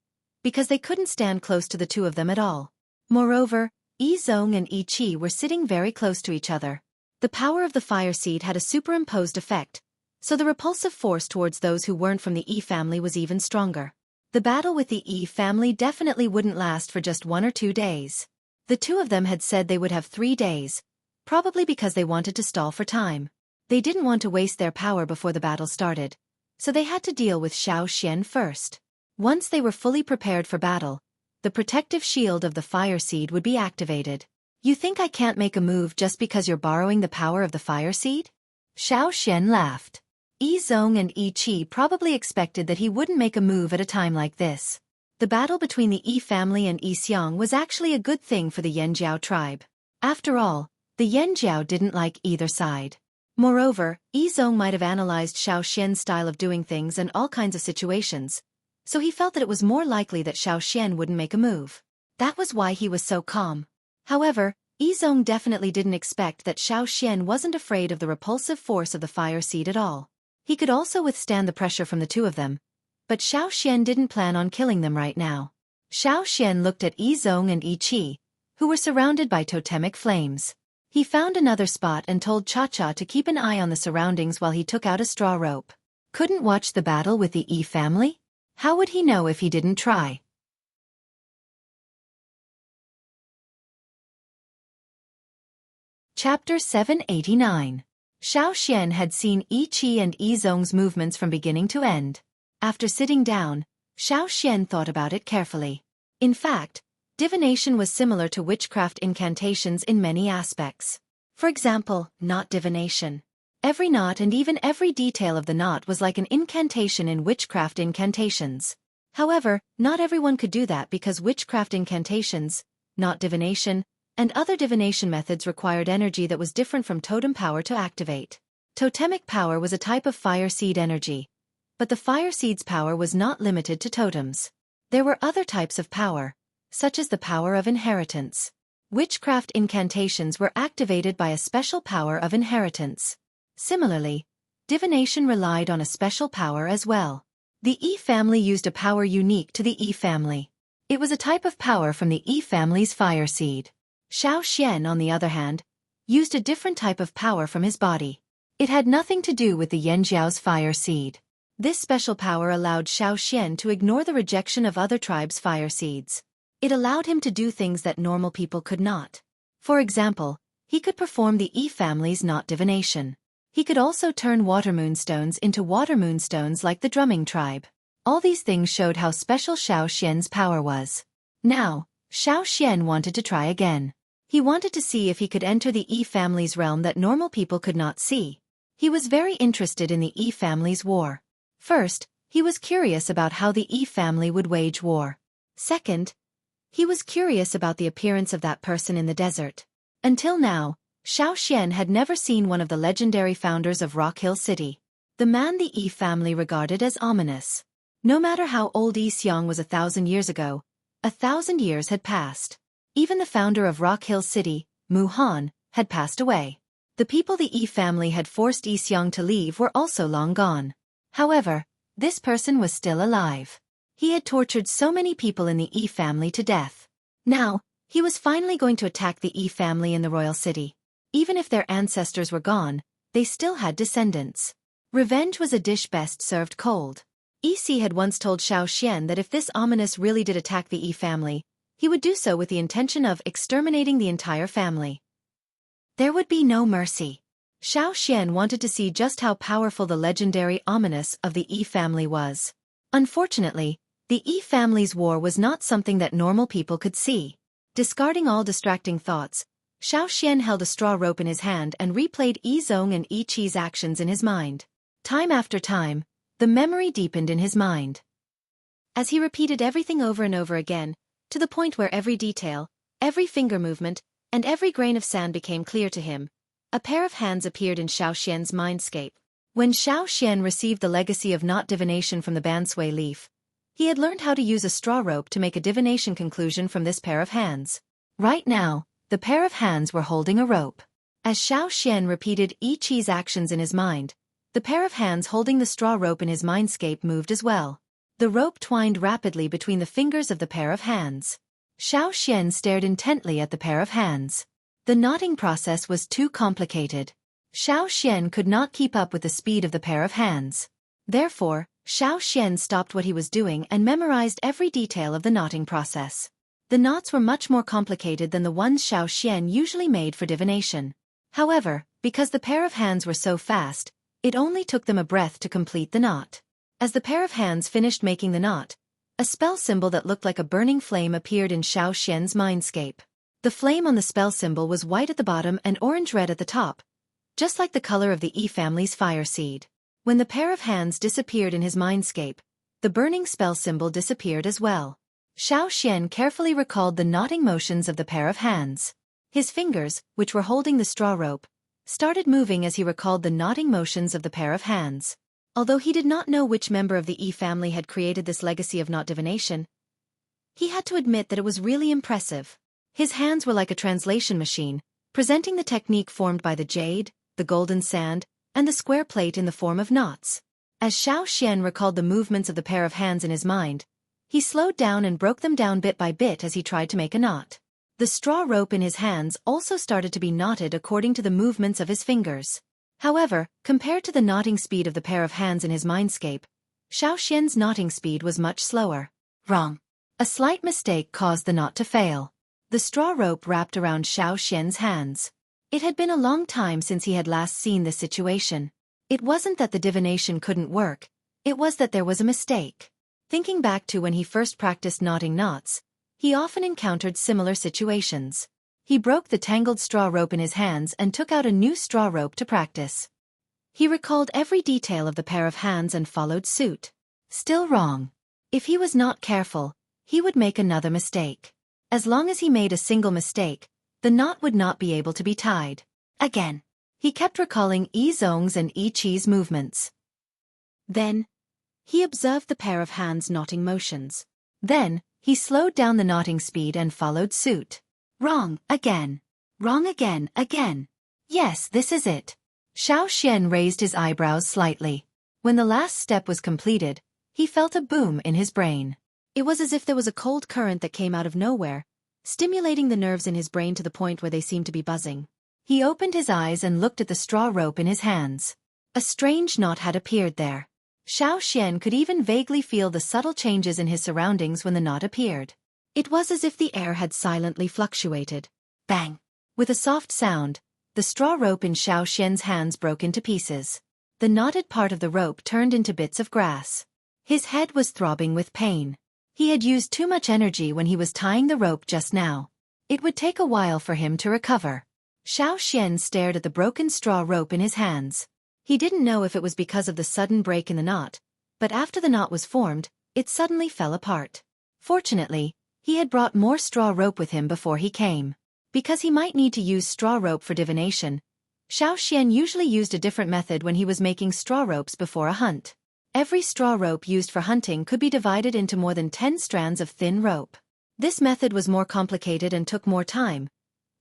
because they couldn't stand close to the 2 of them at all. Moreover, Yi Zong and Yi Qi were sitting very close to each other. The power of the fire seed had a superimposed effect, so the repulsive force towards those who weren't from the Yi family was even stronger. The battle with the Yi family definitely wouldn't last for just 1 or 2 days. The 2 of them had said they would have 3 days, probably because they wanted to stall for time. They didn't want to waste their power before the battle started, so they had to deal with Xiao Xian first. Once they were fully prepared for battle, the protective shield of the fire seed would be activated. You think I can't make a move just because you're borrowing the power of the fire seed? Xiao Xian laughed. Yi Zong and Yi Qi probably expected that he wouldn't make a move at a time like this. The battle between the Yi family and Yi Xiang was actually a good thing for the Yanjiao tribe. After all, the Yanjiao didn't like either side. Moreover, Yi Zong might have analyzed Xiao Xian's style of doing things in all kinds of situations, so he felt that it was more likely that Xiao Xian wouldn't make a move. That was why he was so calm. However, Yi Zong definitely didn't expect that Xiao Xian wasn't afraid of the repulsive force of the fire seed at all. He could also withstand the pressure from the 2 of them, but Xiao Xian didn't plan on killing them right now. Xiao Xian looked at Yi Zong and Yi Qi, who were surrounded by totemic flames. He found another spot and told Cha-Cha to keep an eye on the surroundings while he took out a straw rope. Couldn't watch the battle with the Yi family? How would he know if he didn't try? Chapter 789. Xiao Xian had seen Yi Qi and Yi Zong's movements from beginning to end. After sitting down, Xiao Xian thought about it carefully. In fact, divination was similar to witchcraft incantations in many aspects. For example, knot divination. Every knot and even every detail of the knot was like an incantation in witchcraft incantations. However, not everyone could do that because witchcraft incantations, knot divination, and other divination methods required energy that was different from totem power to activate. Totemic power was a type of fire seed energy, but the fire seed's power was not limited to totems. There were other types of power, such as the power of inheritance. Witchcraft incantations were activated by a special power of inheritance. Similarly, divination relied on a special power as well. The Yi family used a power unique to the Yi family. It was a type of power from the Yi family's fire seed. Xiao Xian, on the other hand, used a different type of power from his body. It had nothing to do with the Yanjiao's fire seed. This special power allowed Xiao Xian to ignore the rejection of other tribes' fire seeds. It allowed him to do things that normal people could not. For example, he could perform the Yi family's knot divination. He could also turn water moonstones into water moonstones like the drumming tribe. All these things showed how special Xiao Xian's power was. Now, Xiao Xian wanted to try again. He wanted to see if he could enter the Yi family's realm that normal people could not see. He was very interested in the Yi family's war. First, he was curious about how the Yi family would wage war. Second, he was curious about the appearance of that person in the desert. Until now, Xiao Xian had never seen one of the legendary founders of Rock Hill City. The man the Yi family regarded as ominous. No matter how old Yi Xiang was 1,000 years ago, 1,000 years had passed. Even the founder of Rock Hill City, Mu Han, had passed away. The people the Yi family had forced Yi Xiang to leave were also long gone. However, this person was still alive. He had tortured so many people in the Yi family to death. Now, he was finally going to attack the Yi family in the royal city. Even if their ancestors were gone, they still had descendants. Revenge was a dish best served cold. Yi Si had once told Xiao Xian that if this ominous really did attack the Yi family, he would do so with the intention of exterminating the entire family. There would be no mercy. Xiao Xian wanted to see just how powerful the legendary ominous of the Yi family was. Unfortunately, The E family's war was not something that normal people could see. Discarding all distracting thoughts, Xiao held a straw rope in his hand and replayed Yi Zong and Yi Qi's actions in his mind. Time after time, the memory deepened in his mind. As he repeated everything over and over again, to the point where every detail, every finger movement, and every grain of sand became clear to him, a pair of hands appeared in Xiaoxian's mindscape. When Xiaoxian received the legacy of knot divination from the bansui leaf, he had learned how to use a straw rope to make a divination conclusion from this pair of hands. Right now, the pair of hands were holding a rope. As Xiaoxian repeated Yi Qi's actions in his mind, the pair of hands holding the straw rope in his mindscape moved as well. The rope twined rapidly between the fingers of the pair of hands. Xiaoxian stared intently at the pair of hands. The knotting process was too complicated. Xiaoxian could not keep up with the speed of the pair of hands. Therefore, Xiaoxian stopped what he was doing and memorized every detail of the knotting process. The knots were much more complicated than the ones Xiaoxian usually made for divination. However, because the pair of hands were so fast, it only took them a breath to complete the knot. As the pair of hands finished making the knot, a spell symbol that looked like a burning flame appeared in Xiaoxian's mindscape. The flame on the spell symbol was white at the bottom and orange-red at the top, just like the color of the E family's fire seed. When the pair of hands disappeared in his mindscape, the burning spell symbol disappeared as well. Xiaoxian carefully recalled the knotting motions of the pair of hands. His fingers, which were holding the straw rope, started moving as he recalled the knotting motions of the pair of hands. Although he did not know which member of the E family had created this legacy of knot divination, he had to admit that it was really impressive. His hands were like a translation machine, presenting the technique formed by the jade, the golden sand, and the square plate in the form of knots. As Xiaoxian recalled the movements of the pair of hands in his mind, he slowed down and broke them down bit by bit as he tried to make a knot. The straw rope in his hands also started to be knotted according to the movements of his fingers. However, compared to the knotting speed of the pair of hands in his mindscape, Xiaoxian's knotting speed was much slower. Wrong. A slight mistake caused the knot to fail. The straw rope wrapped around Xiaoxian's hands. It had been a long time since he had last seen this situation. It wasn't that the divination couldn't work, it was that there was a mistake. Thinking back to when he first practiced knotting knots, he often encountered similar situations. He broke the tangled straw rope in his hands and took out a new straw rope to practice. He recalled every detail of the pair of hands and followed suit. Still wrong. If he was not careful, he would make another mistake. As long as he made a single mistake, the knot would not be able to be tied. Again. He kept recalling Yi Zong's and Yi Qi's movements. Then, he observed the pair of hands' knotting motions. Then, he slowed down the knotting speed and followed suit. Wrong, again. Wrong again, again. Yes, this is it. Xiaoxian raised his eyebrows slightly. When the last step was completed, he felt a boom in his brain. It was as if there was a cold current that came out of nowhere, stimulating the nerves in his brain to the point where they seemed to be buzzing. He opened his eyes and looked at the straw rope in his hands. A strange knot had appeared there. Xiaoxian could even vaguely feel the subtle changes in his surroundings when the knot appeared. It was as if the air had silently fluctuated. Bang! With a soft sound, the straw rope in Xiaoxian's hands broke into pieces. The knotted part of the rope turned into bits of grass. His head was throbbing with pain. He had used too much energy when he was tying the rope just now. It would take a while for him to recover. Xiaoxian stared at the broken straw rope in his hands. He didn't know if it was because of the sudden break in the knot, but after the knot was formed, it suddenly fell apart. Fortunately, he had brought more straw rope with him before he came. Because he might need to use straw rope for divination, Xiaoxian usually used a different method when he was making straw ropes before a hunt. Every straw rope used for hunting could be divided into more than 10 strands of thin rope. This method was more complicated and took more time,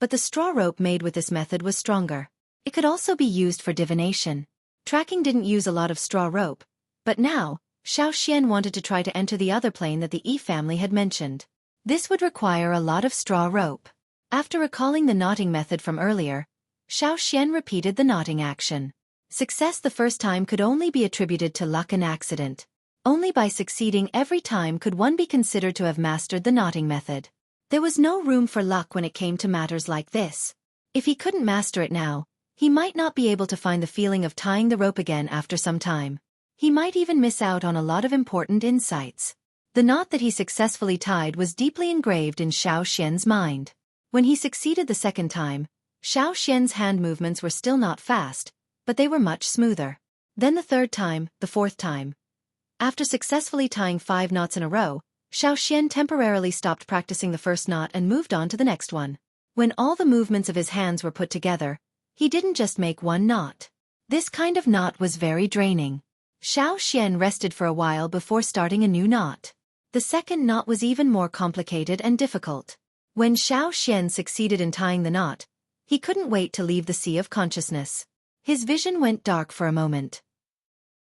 but the straw rope made with this method was stronger. It could also be used for divination. Tracking didn't use a lot of straw rope, but now, Xiaoxian wanted to try to enter the other plane that the E family had mentioned. This would require a lot of straw rope. After recalling the knotting method from earlier, Xiaoxian repeated the knotting action. Success the first time could only be attributed to luck and accident. Only by succeeding every time could one be considered to have mastered the knotting method. There was no room for luck when it came to matters like this. If he couldn't master it now, he might not be able to find the feeling of tying the rope again after some time. He might even miss out on a lot of important insights. The knot that he successfully tied was deeply engraved in Xiao Xian's mind. When he succeeded the second time, Xiao Xian's hand movements were still not fast, but they were much smoother. Then the third time, the fourth time. After successfully tying 5 knots in a row, Xiao Xian temporarily stopped practicing the first knot and moved on to the next one. When all the movements of his hands were put together, he didn't just make one knot. This kind of knot was very draining. Xiao Xian rested for a while before starting a new knot. The second knot was even more complicated and difficult. When Xiao Xian succeeded in tying the knot, he couldn't wait to leave the sea of consciousness. His vision went dark for a moment.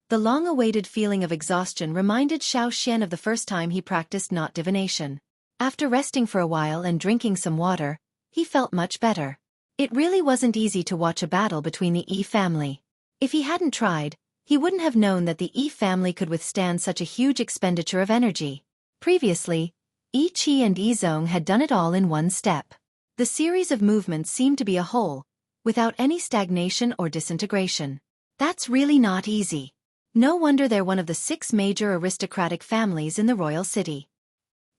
The long-awaited feeling of exhaustion reminded Xiao Xian of the first time he practiced knot divination. After resting for a while and drinking some water, he felt much better. It really wasn't easy to watch a battle between the Yi family. If he hadn't tried, he wouldn't have known that the Yi family could withstand such a huge expenditure of energy. Previously, Yi Qi and Yi Zong had done it all in one step. The series of movements seemed to be a whole, without any stagnation or disintegration. That's really not easy. No wonder they're one of the 6 major aristocratic families in the royal city.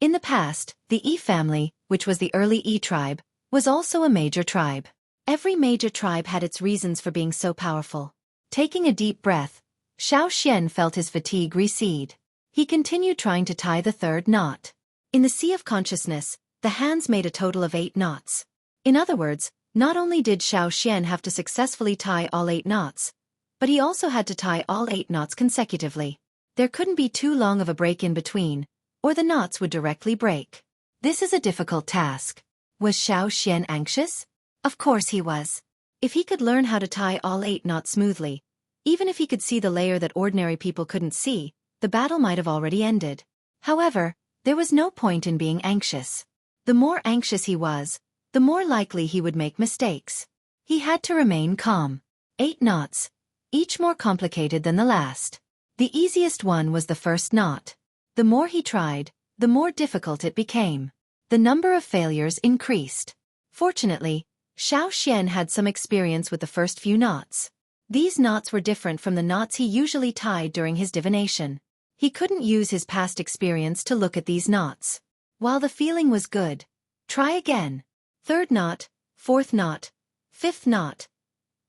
In the past, the Yi family, which was the early Yi tribe, was also a major tribe. Every major tribe had its reasons for being so powerful. Taking a deep breath, Xiao Xian felt his fatigue recede. He continued trying to tie the third knot. In the sea of consciousness, the hands made a total of 8 knots. In other words, not only did Xiao Xian have to successfully tie all 8 knots, but he also had to tie all 8 knots consecutively. There couldn't be too long of a break in between, or the knots would directly break. This is a difficult task. Was Xiao Xian anxious? Of course he was. If he could learn how to tie all 8 knots smoothly, even if he could see the layer that ordinary people couldn't see, the battle might have already ended. However, there was no point in being anxious. The more anxious he was, the more likely he would make mistakes. He had to remain calm. 8 knots, each more complicated than the last. The easiest one was the first knot. The more he tried, the more difficult it became. The number of failures increased. Fortunately, Xiao Xian had some experience with the first few knots. These knots were different from the knots he usually tied during his divination. He couldn't use his past experience to look at these knots. While the feeling was good, try again. 3rd knot, 4th knot, 5th knot.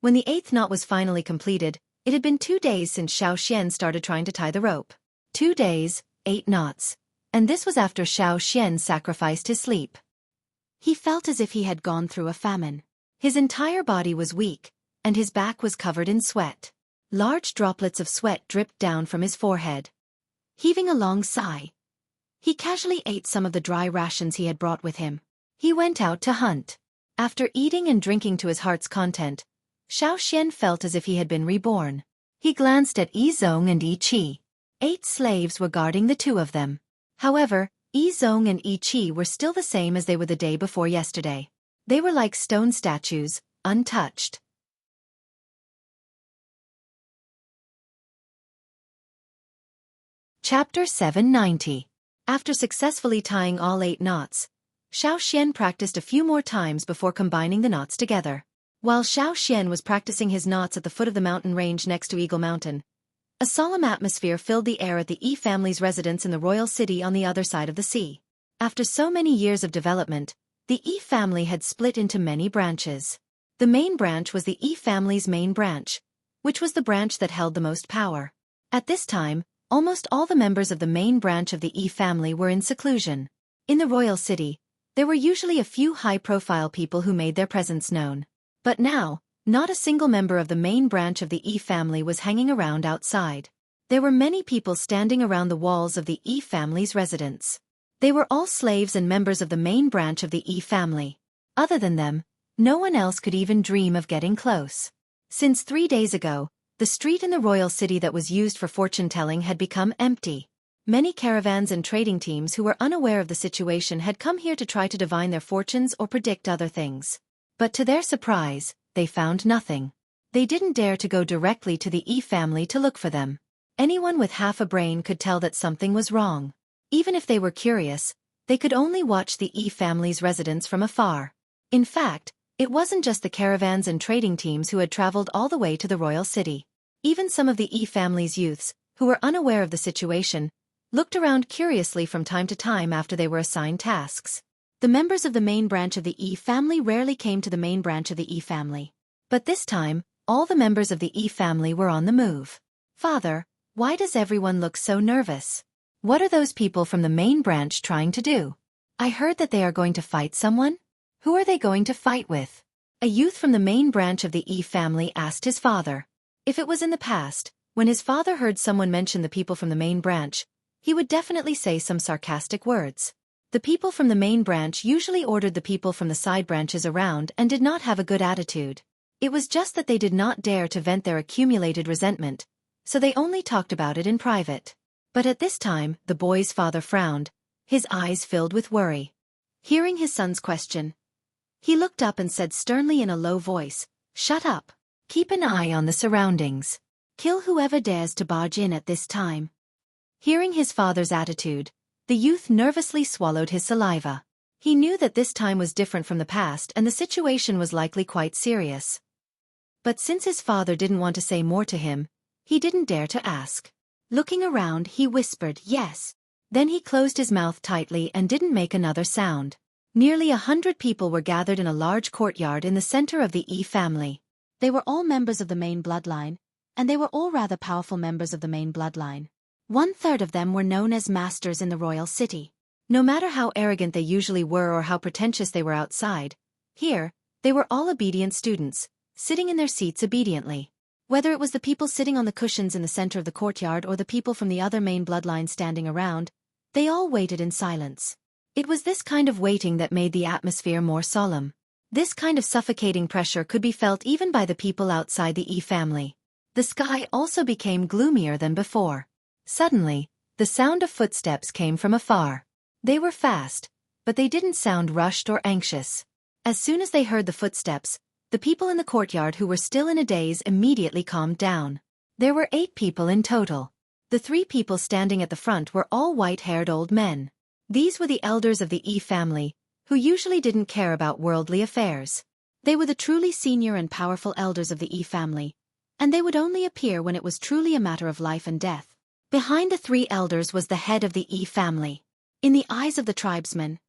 When the 8th knot was finally completed, it had been 2 days since Xiao Xian started trying to tie the rope. 2 days, 8 knots. And this was after Xiao Xian sacrificed his sleep. He felt as if he had gone through a famine. His entire body was weak, and his back was covered in sweat. Large droplets of sweat dripped down from his forehead. Heaving a long sigh, he casually ate some of the dry rations he had brought with him. He went out to hunt. After eating and drinking to his heart's content, Xiao Xian felt as if he had been reborn. He glanced at Yi Zong and Yi Qi. 8 slaves were guarding the 2 of them. However, Yi Zong and Yi Qi were still the same as they were the day before yesterday. They were like stone statues, untouched. Chapter 790. After successfully tying all 8 knots, Xiao Xian practiced a few more times before combining the knots together. While Xiao Xian was practicing his knots at the foot of the mountain range next to Eagle Mountain, a solemn atmosphere filled the air at the Yi family's residence in the royal city on the other side of the sea. After so many years of development, the Yi family had split into many branches. The main branch was the Yi family's main branch, which was the branch that held the most power. At this time, almost all the members of the main branch of the Yi family were in seclusion. In the royal city, there were usually a few high-profile people who made their presence known. But now, not a single member of the main branch of the Yi family was hanging around outside. There were many people standing around the walls of the Yi family's residence. They were all slaves and members of the main branch of the Yi family. Other than them, no one else could even dream of getting close. Since 3 days ago, the street in the royal city that was used for fortune-telling had become empty. Many caravans and trading teams who were unaware of the situation had come here to try to divine their fortunes or predict other things. But to their surprise, they found nothing. They didn't dare to go directly to the Yi family to look for them. Anyone with half a brain could tell that something was wrong. Even if they were curious, they could only watch the Yi family's residence from afar. In fact, it wasn't just the caravans and trading teams who had traveled all the way to the royal city. Even some of the Yi family's youths, who were unaware of the situation, looked around curiously from time to time after they were assigned tasks. The members of the main branch of the E family rarely came to the main branch of the E family. But this time, all the members of the E family were on the move. Father, why does everyone look so nervous? What are those people from the main branch trying to do? I heard that they are going to fight someone? Who are they going to fight with? A youth from the main branch of the E family asked his father. If it was in the past, when his father heard someone mention the people from the main branch, he would definitely say some sarcastic words. The people from the main branch usually ordered the people from the side branches around and did not have a good attitude. It was just that they did not dare to vent their accumulated resentment, so they only talked about it in private. But at this time, the boy's father frowned, his eyes filled with worry. Hearing his son's question, he looked up and said sternly in a low voice, "Shut up. Keep an eye on the surroundings. Kill whoever dares to barge in at this time." Hearing his father's attitude, the youth nervously swallowed his saliva. He knew that this time was different from the past and the situation was likely quite serious. But since his father didn't want to say more to him, he didn't dare to ask. Looking around, he whispered, "Yes." Then he closed his mouth tightly and didn't make another sound. Nearly 100 people were gathered in a large courtyard in the center of the E family. They were all members of the main bloodline, and they were all rather powerful members of the main bloodline. 1/3 of them were known as masters in the royal city. No matter how arrogant they usually were or how pretentious they were outside, here, they were all obedient students, sitting in their seats obediently. Whether it was the people sitting on the cushions in the center of the courtyard or the people from the other main bloodline standing around, they all waited in silence. It was this kind of waiting that made the atmosphere more solemn. This kind of suffocating pressure could be felt even by the people outside the E family. The sky also became gloomier than before. Suddenly, the sound of footsteps came from afar. They were fast, but they didn't sound rushed or anxious. As soon as they heard the footsteps, the people in the courtyard who were still in a daze immediately calmed down. There were 8 people in total. The 3 people standing at the front were all white-haired old men. These were the elders of the E family, who usually didn't care about worldly affairs. They were the truly senior and powerful elders of the E family, and they would only appear when it was truly a matter of life and death. Behind the 3 elders was the head of the E family. In the eyes of the tribesmen,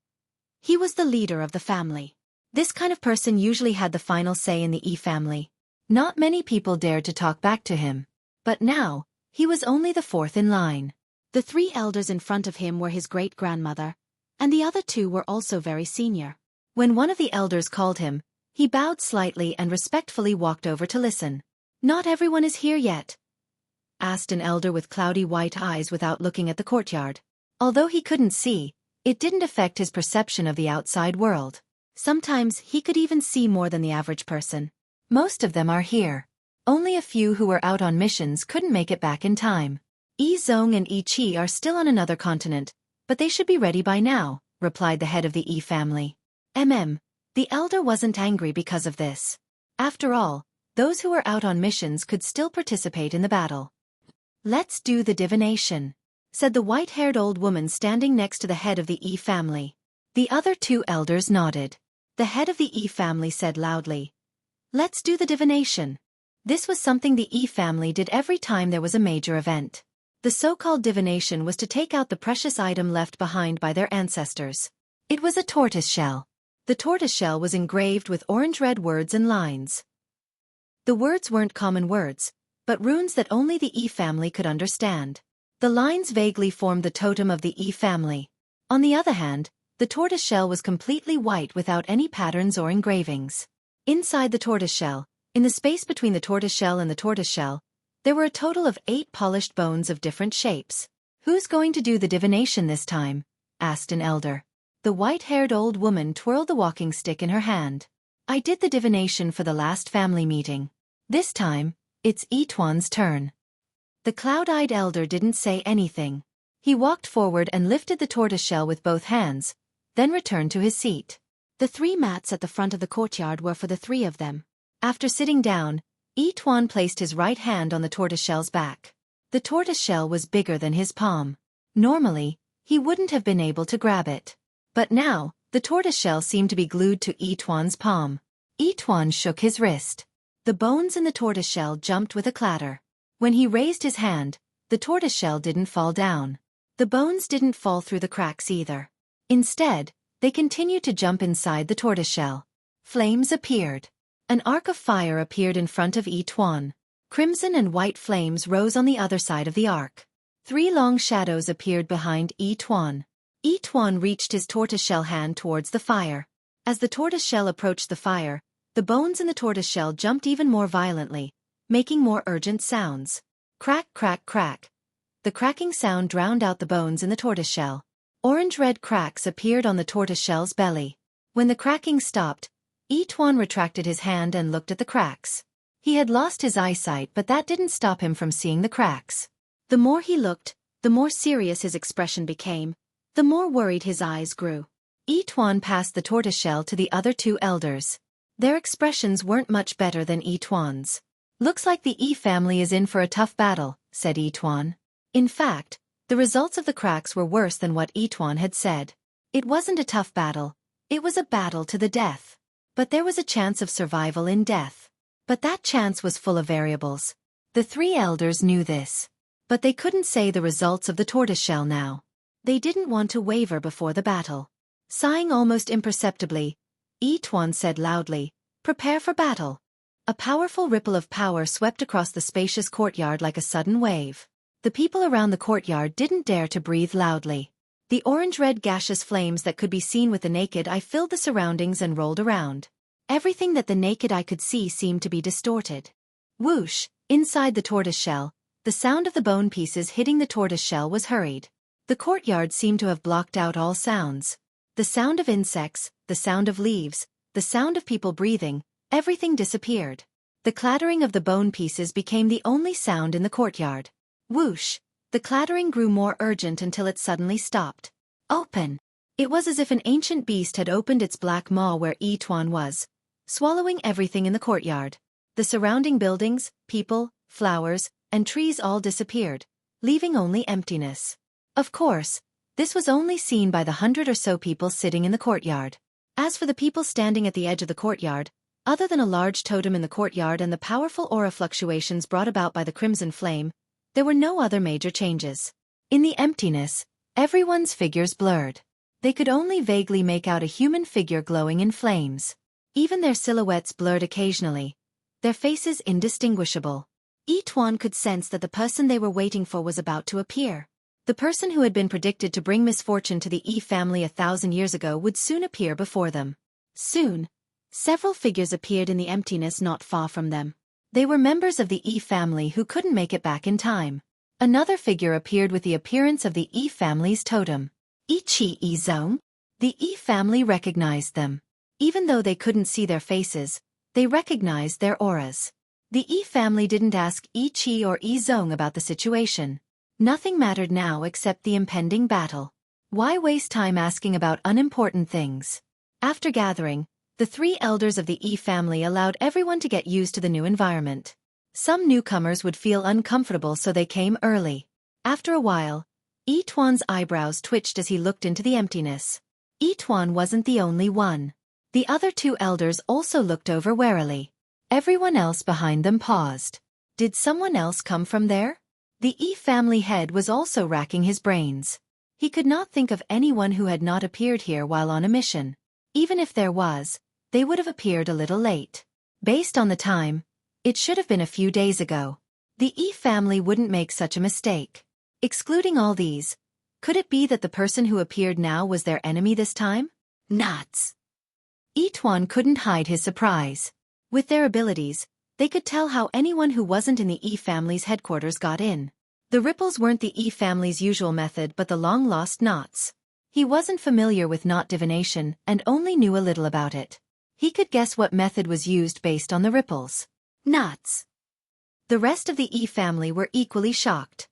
he was the leader of the family. This kind of person usually had the final say in the E family. Not many people dared to talk back to him. But now, he was only the 4th in line. The 3 elders in front of him were his great-grandmother, and the other 2 were also very senior. When one of the elders called him, he bowed slightly and respectfully walked over to listen. "Not everyone is here yet?" asked an elder with cloudy white eyes without looking at the courtyard. Although he couldn't see, it didn't affect his perception of the outside world. Sometimes he could even see more than the average person. "Most of them are here. Only a few who were out on missions couldn't make it back in time. Yi Zong and Yi Qi are still on another continent, but they should be ready by now," replied the head of the E family. The elder wasn't angry because of this. After all, those who were out on missions could still participate in the battle. "Let's do the divination," said the white-haired old woman standing next to the head of the E family. The other 2 elders nodded. The head of the E family said loudly, "Let's do the divination." This was something the E family did every time there was a major event. The so-called divination was to take out the precious item left behind by their ancestors. It was a tortoise shell. The tortoise shell was engraved with orange-red words and lines. The words weren't common words, but runes that only the E family could understand. The lines vaguely formed the totem of the E family. On the other hand, the tortoise shell was completely white without any patterns or engravings. Inside the tortoise shell, in the space between the tortoise shell and the tortoise shell, there were a total of 8 polished bones of different shapes. "Who's going to do the divination this time?" asked an elder. The white-haired old woman twirled the walking stick in her hand. "I did the divination for the last family meeting. This time, it's Yituan's turn." The cloud-eyed elder didn't say anything. He walked forward and lifted the tortoise shell with both hands, then returned to his seat. The 3 mats at the front of the courtyard were for the 3 of them. After sitting down, Yituan placed his right hand on the tortoiseshell's back. The tortoiseshell was bigger than his palm. Normally, he wouldn't have been able to grab it. But now, the tortoiseshell seemed to be glued to Yituan's palm. Yituan shook his wrist. The bones in the tortoiseshell jumped with a clatter. When he raised his hand, the tortoiseshell didn't fall down. The bones didn't fall through the cracks either. Instead, they continued to jump inside the tortoiseshell. Flames appeared. An arc of fire appeared in front of Yi Tuan. Crimson and white flames rose on the other side of the arc. 3 long shadows appeared behind Yi Tuan. Yi Tuan reached his tortoiseshell hand towards the fire. As the tortoiseshell approached the fire, the bones in the tortoiseshell jumped even more violently, making more urgent sounds. Crack, crack, crack. The cracking sound drowned out the bones in the tortoiseshell. Orange-red cracks appeared on the tortoiseshell's belly. When the cracking stopped, Yi Tuan retracted his hand and looked at the cracks. He had lost his eyesight, but that didn't stop him from seeing the cracks. The more he looked, the more serious his expression became, the more worried his eyes grew. Yi Tuan passed the tortoiseshell to the other 2 elders. Their expressions weren't much better than Yi Tuan's. "Looks like the Yi family is in for a tough battle," said Yi Tuan. In fact, the results of the cracks were worse than what Yi Tuan had said. It wasn't a tough battle, it was a battle to the death. But there was a chance of survival in death. But that chance was full of variables. The 3 elders knew this. But they couldn't say the results of the tortoiseshell now. They didn't want to waver before the battle. Sighing almost imperceptibly, Yi Tuan said loudly, "Prepare for battle." A powerful ripple of power swept across the spacious courtyard like a sudden wave. The people around the courtyard didn't dare to breathe loudly. The orange-red gaseous flames that could be seen with the naked eye filled the surroundings and rolled around. Everything that the naked eye could see seemed to be distorted. Whoosh! Inside the tortoiseshell, the sound of the bone pieces hitting the tortoiseshell was hurried. The courtyard seemed to have blocked out all sounds. The sound of insects, the sound of leaves, the sound of people breathing, everything disappeared. The clattering of the bone pieces became the only sound in the courtyard. Whoosh! The clattering grew more urgent until it suddenly stopped. Open! It was as if an ancient beast had opened its black maw where Yi Tuan was, swallowing everything in the courtyard. The surrounding buildings, people, flowers, and trees all disappeared, leaving only emptiness. Of course, this was only seen by the 100 or so people sitting in the courtyard. As for the people standing at the edge of the courtyard, other than a large totem in the courtyard and the powerful aura fluctuations brought about by the crimson flame, there were no other major changes. In the emptiness, everyone's figures blurred. They could only vaguely make out a human figure glowing in flames. Even their silhouettes blurred occasionally, their faces indistinguishable. Yi Tuan could sense that the person they were waiting for was about to appear. The person who had been predicted to bring misfortune to the Yi family 1,000 years ago would soon appear before them. Soon, several figures appeared in the emptiness not far from them. They were members of the Yi family who couldn't make it back in time. Another figure appeared with the appearance of the Yi family's totem. Yi Zong? The Yi family recognized them. Even though they couldn't see their faces, they recognized their auras. The Yi family didn't ask Yi Qi or Yi Zong about the situation. Nothing mattered now except the impending battle. Why waste time asking about unimportant things? After gathering, the 3 elders of the Yi family allowed everyone to get used to the new environment. Some newcomers would feel uncomfortable, so they came early. After a while, Yi Tuan's eyebrows twitched as he looked into the emptiness. Yi Tuan wasn't the only one. The other 2 elders also looked over warily. Everyone else behind them paused. Did someone else come from there? The Yi family head was also racking his brains. He could not think of anyone who had not appeared here while on a mission. Even if there was, they would have appeared a little late. Based on the time, it should have been a few days ago. The Yi family wouldn't make such a mistake. Excluding all these, could it be that the person who appeared now was their enemy this time? Nuts! Yi Tuan couldn't hide his surprise. With their abilities, they could tell how anyone who wasn't in the Yi family's headquarters got in. The ripples weren't the Yi family's usual method but the long-lost knots. He wasn't familiar with knot divination and only knew a little about it. He could guess what method was used based on the ripples. Knots. The rest of the Yi family were equally shocked.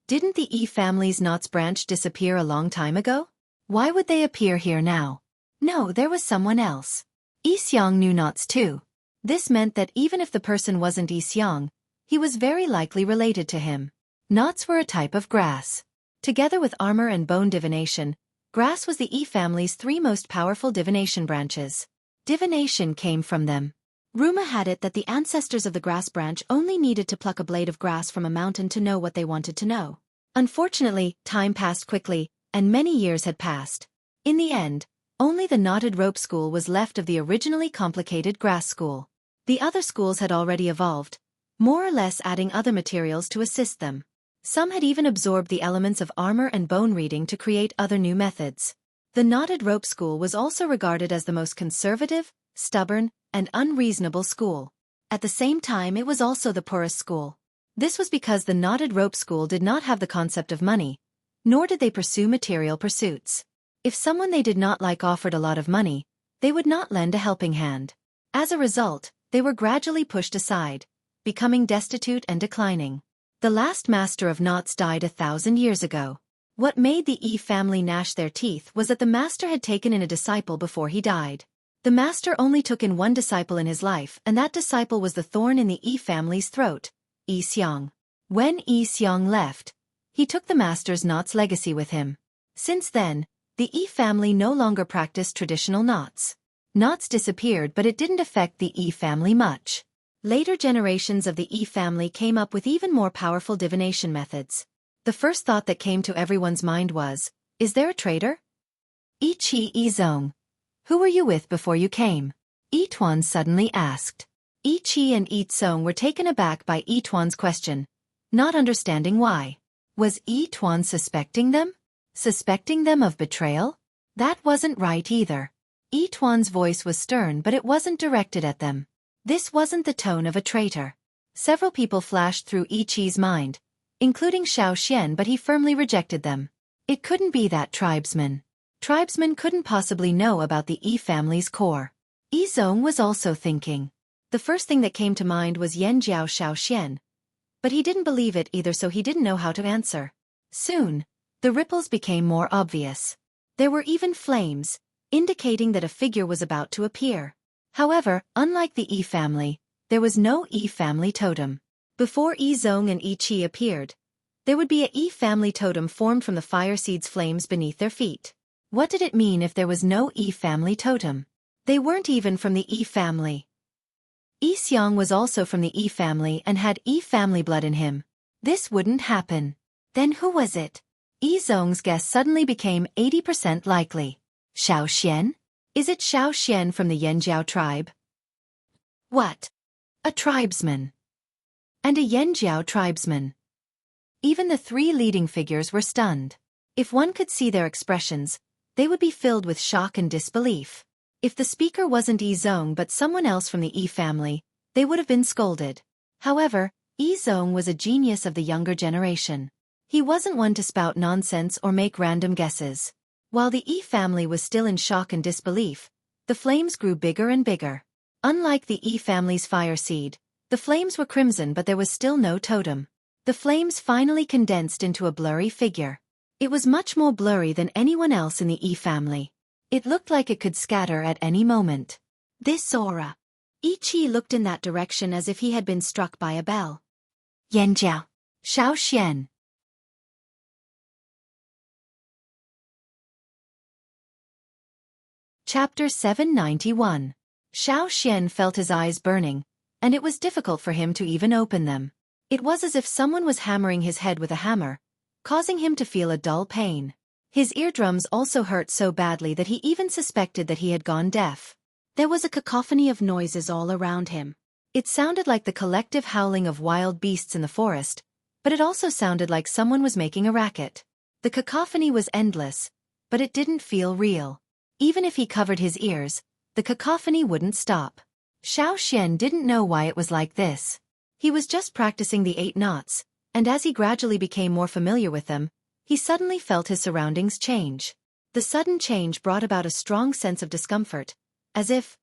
Didn't the Yi family's knots branch disappear a long time ago? Why would they appear here now? No, there was someone else. Yi Xiang knew knots too. This meant that even if the person wasn't Yi Xiang, he was very likely related to him. Knots were a type of grass. Together with armor and bone divination, grass was the Yi family's 3 most powerful divination branches. Divination came from them. Rumor had it that the ancestors of the grass branch only needed to pluck a blade of grass from a mountain to know what they wanted to know. Unfortunately, time passed quickly, and many years had passed. In the end, only the knotted rope school was left of the originally complicated grass school. The other schools had already evolved, more or less adding other materials to assist them. Some had even absorbed the elements of armor and bone reading to create other new methods. The knotted rope school was also regarded as the most conservative, stubborn, and unreasonable school. At the same time, it was also the poorest school. This was because the knotted rope school did not have the concept of money, nor did they pursue material pursuits. If someone they did not like offered a lot of money, they would not lend a helping hand. As a result, they were gradually pushed aside, becoming destitute and declining. The last master of knots died 1,000 years ago. What made the E family gnash their teeth was that the master had taken in a disciple before he died. The master only took in one disciple in his life, and that disciple was the thorn in the E family's throat, Yi Xiong. When Yi Xiong left, he took the master's knots legacy with him. Since then, the Yi family no longer practiced traditional knots. Knots disappeared, but it didn't affect the Yi family much. Later generations of the Yi family came up with even more powerful divination methods. The first thought that came to everyone's mind was, is there a traitor? Yi Qi Yi Zong. Who were you with before you came? Yi Tuan suddenly asked. Yi Qi and Yi Zong were taken aback by Yi Tuan's question, not understanding why. Was Yi Tuan suspecting them? Suspecting them of betrayal? That wasn't right either. Yi Tuan's voice was stern, but it wasn't directed at them. This wasn't the tone of a traitor. Several people flashed through Yi Qi's mind, including Xiao Xian, but he firmly rejected them. It couldn't be that tribesman. Tribesmen couldn't possibly know about the Yi family's core. Yi Zong was also thinking. The first thing that came to mind was Yan Jiao Xiao Xian. But he didn't believe it either, so he didn't know how to answer. Soon, the ripples became more obvious. There were even flames, indicating that a figure was about to appear. However, unlike the Yi family, there was no Yi family totem. Before Yi Zong and Yi Qi appeared, there would be a Yi family totem formed from the fire seed's flames beneath their feet. What did it mean if there was no Yi family totem? They weren't even from the Yi family. Yi Xiong was also from the Yi family and had Yi family blood in him. This wouldn't happen. Then who was it? Yi Zong's guess suddenly became 80% likely. Xiao Xian? Is it Xiao Xian from the Yanjiao tribe? What? A tribesman. And a Yanjiao tribesman. Even the three leading figures were stunned. If one could see their expressions, they would be filled with shock and disbelief. If the speaker wasn't Yi Zong but someone else from the Yi family, they would have been scolded. However, Yi Zong was a genius of the younger generation. He wasn't one to spout nonsense or make random guesses. While the Yi family was still in shock and disbelief, the flames grew bigger and bigger. Unlike the Yi family's fire seed, the flames were crimson, but there was still no totem. The flames finally condensed into a blurry figure. It was much more blurry than anyone else in the Yi family. It looked like it could scatter at any moment. This aura. Yi Qi looked in that direction as if he had been struck by a bell. Yanjiao. Xiao Xian. Chapter 791. Xiao Xian felt his eyes burning, and it was difficult for him to even open them. It was as if someone was hammering his head with a hammer, causing him to feel a dull pain. His eardrums also hurt so badly that he even suspected that he had gone deaf. There was a cacophony of noises all around him. It sounded like the collective howling of wild beasts in the forest, but it also sounded like someone was making a racket. The cacophony was endless, but it didn't feel real. Even if he covered his ears, the cacophony wouldn't stop. Xiao Xian didn't know why it was like this. He was just practicing the 8 knots, and as he gradually became more familiar with them, he suddenly felt his surroundings change. The sudden change brought about a strong sense of discomfort, as if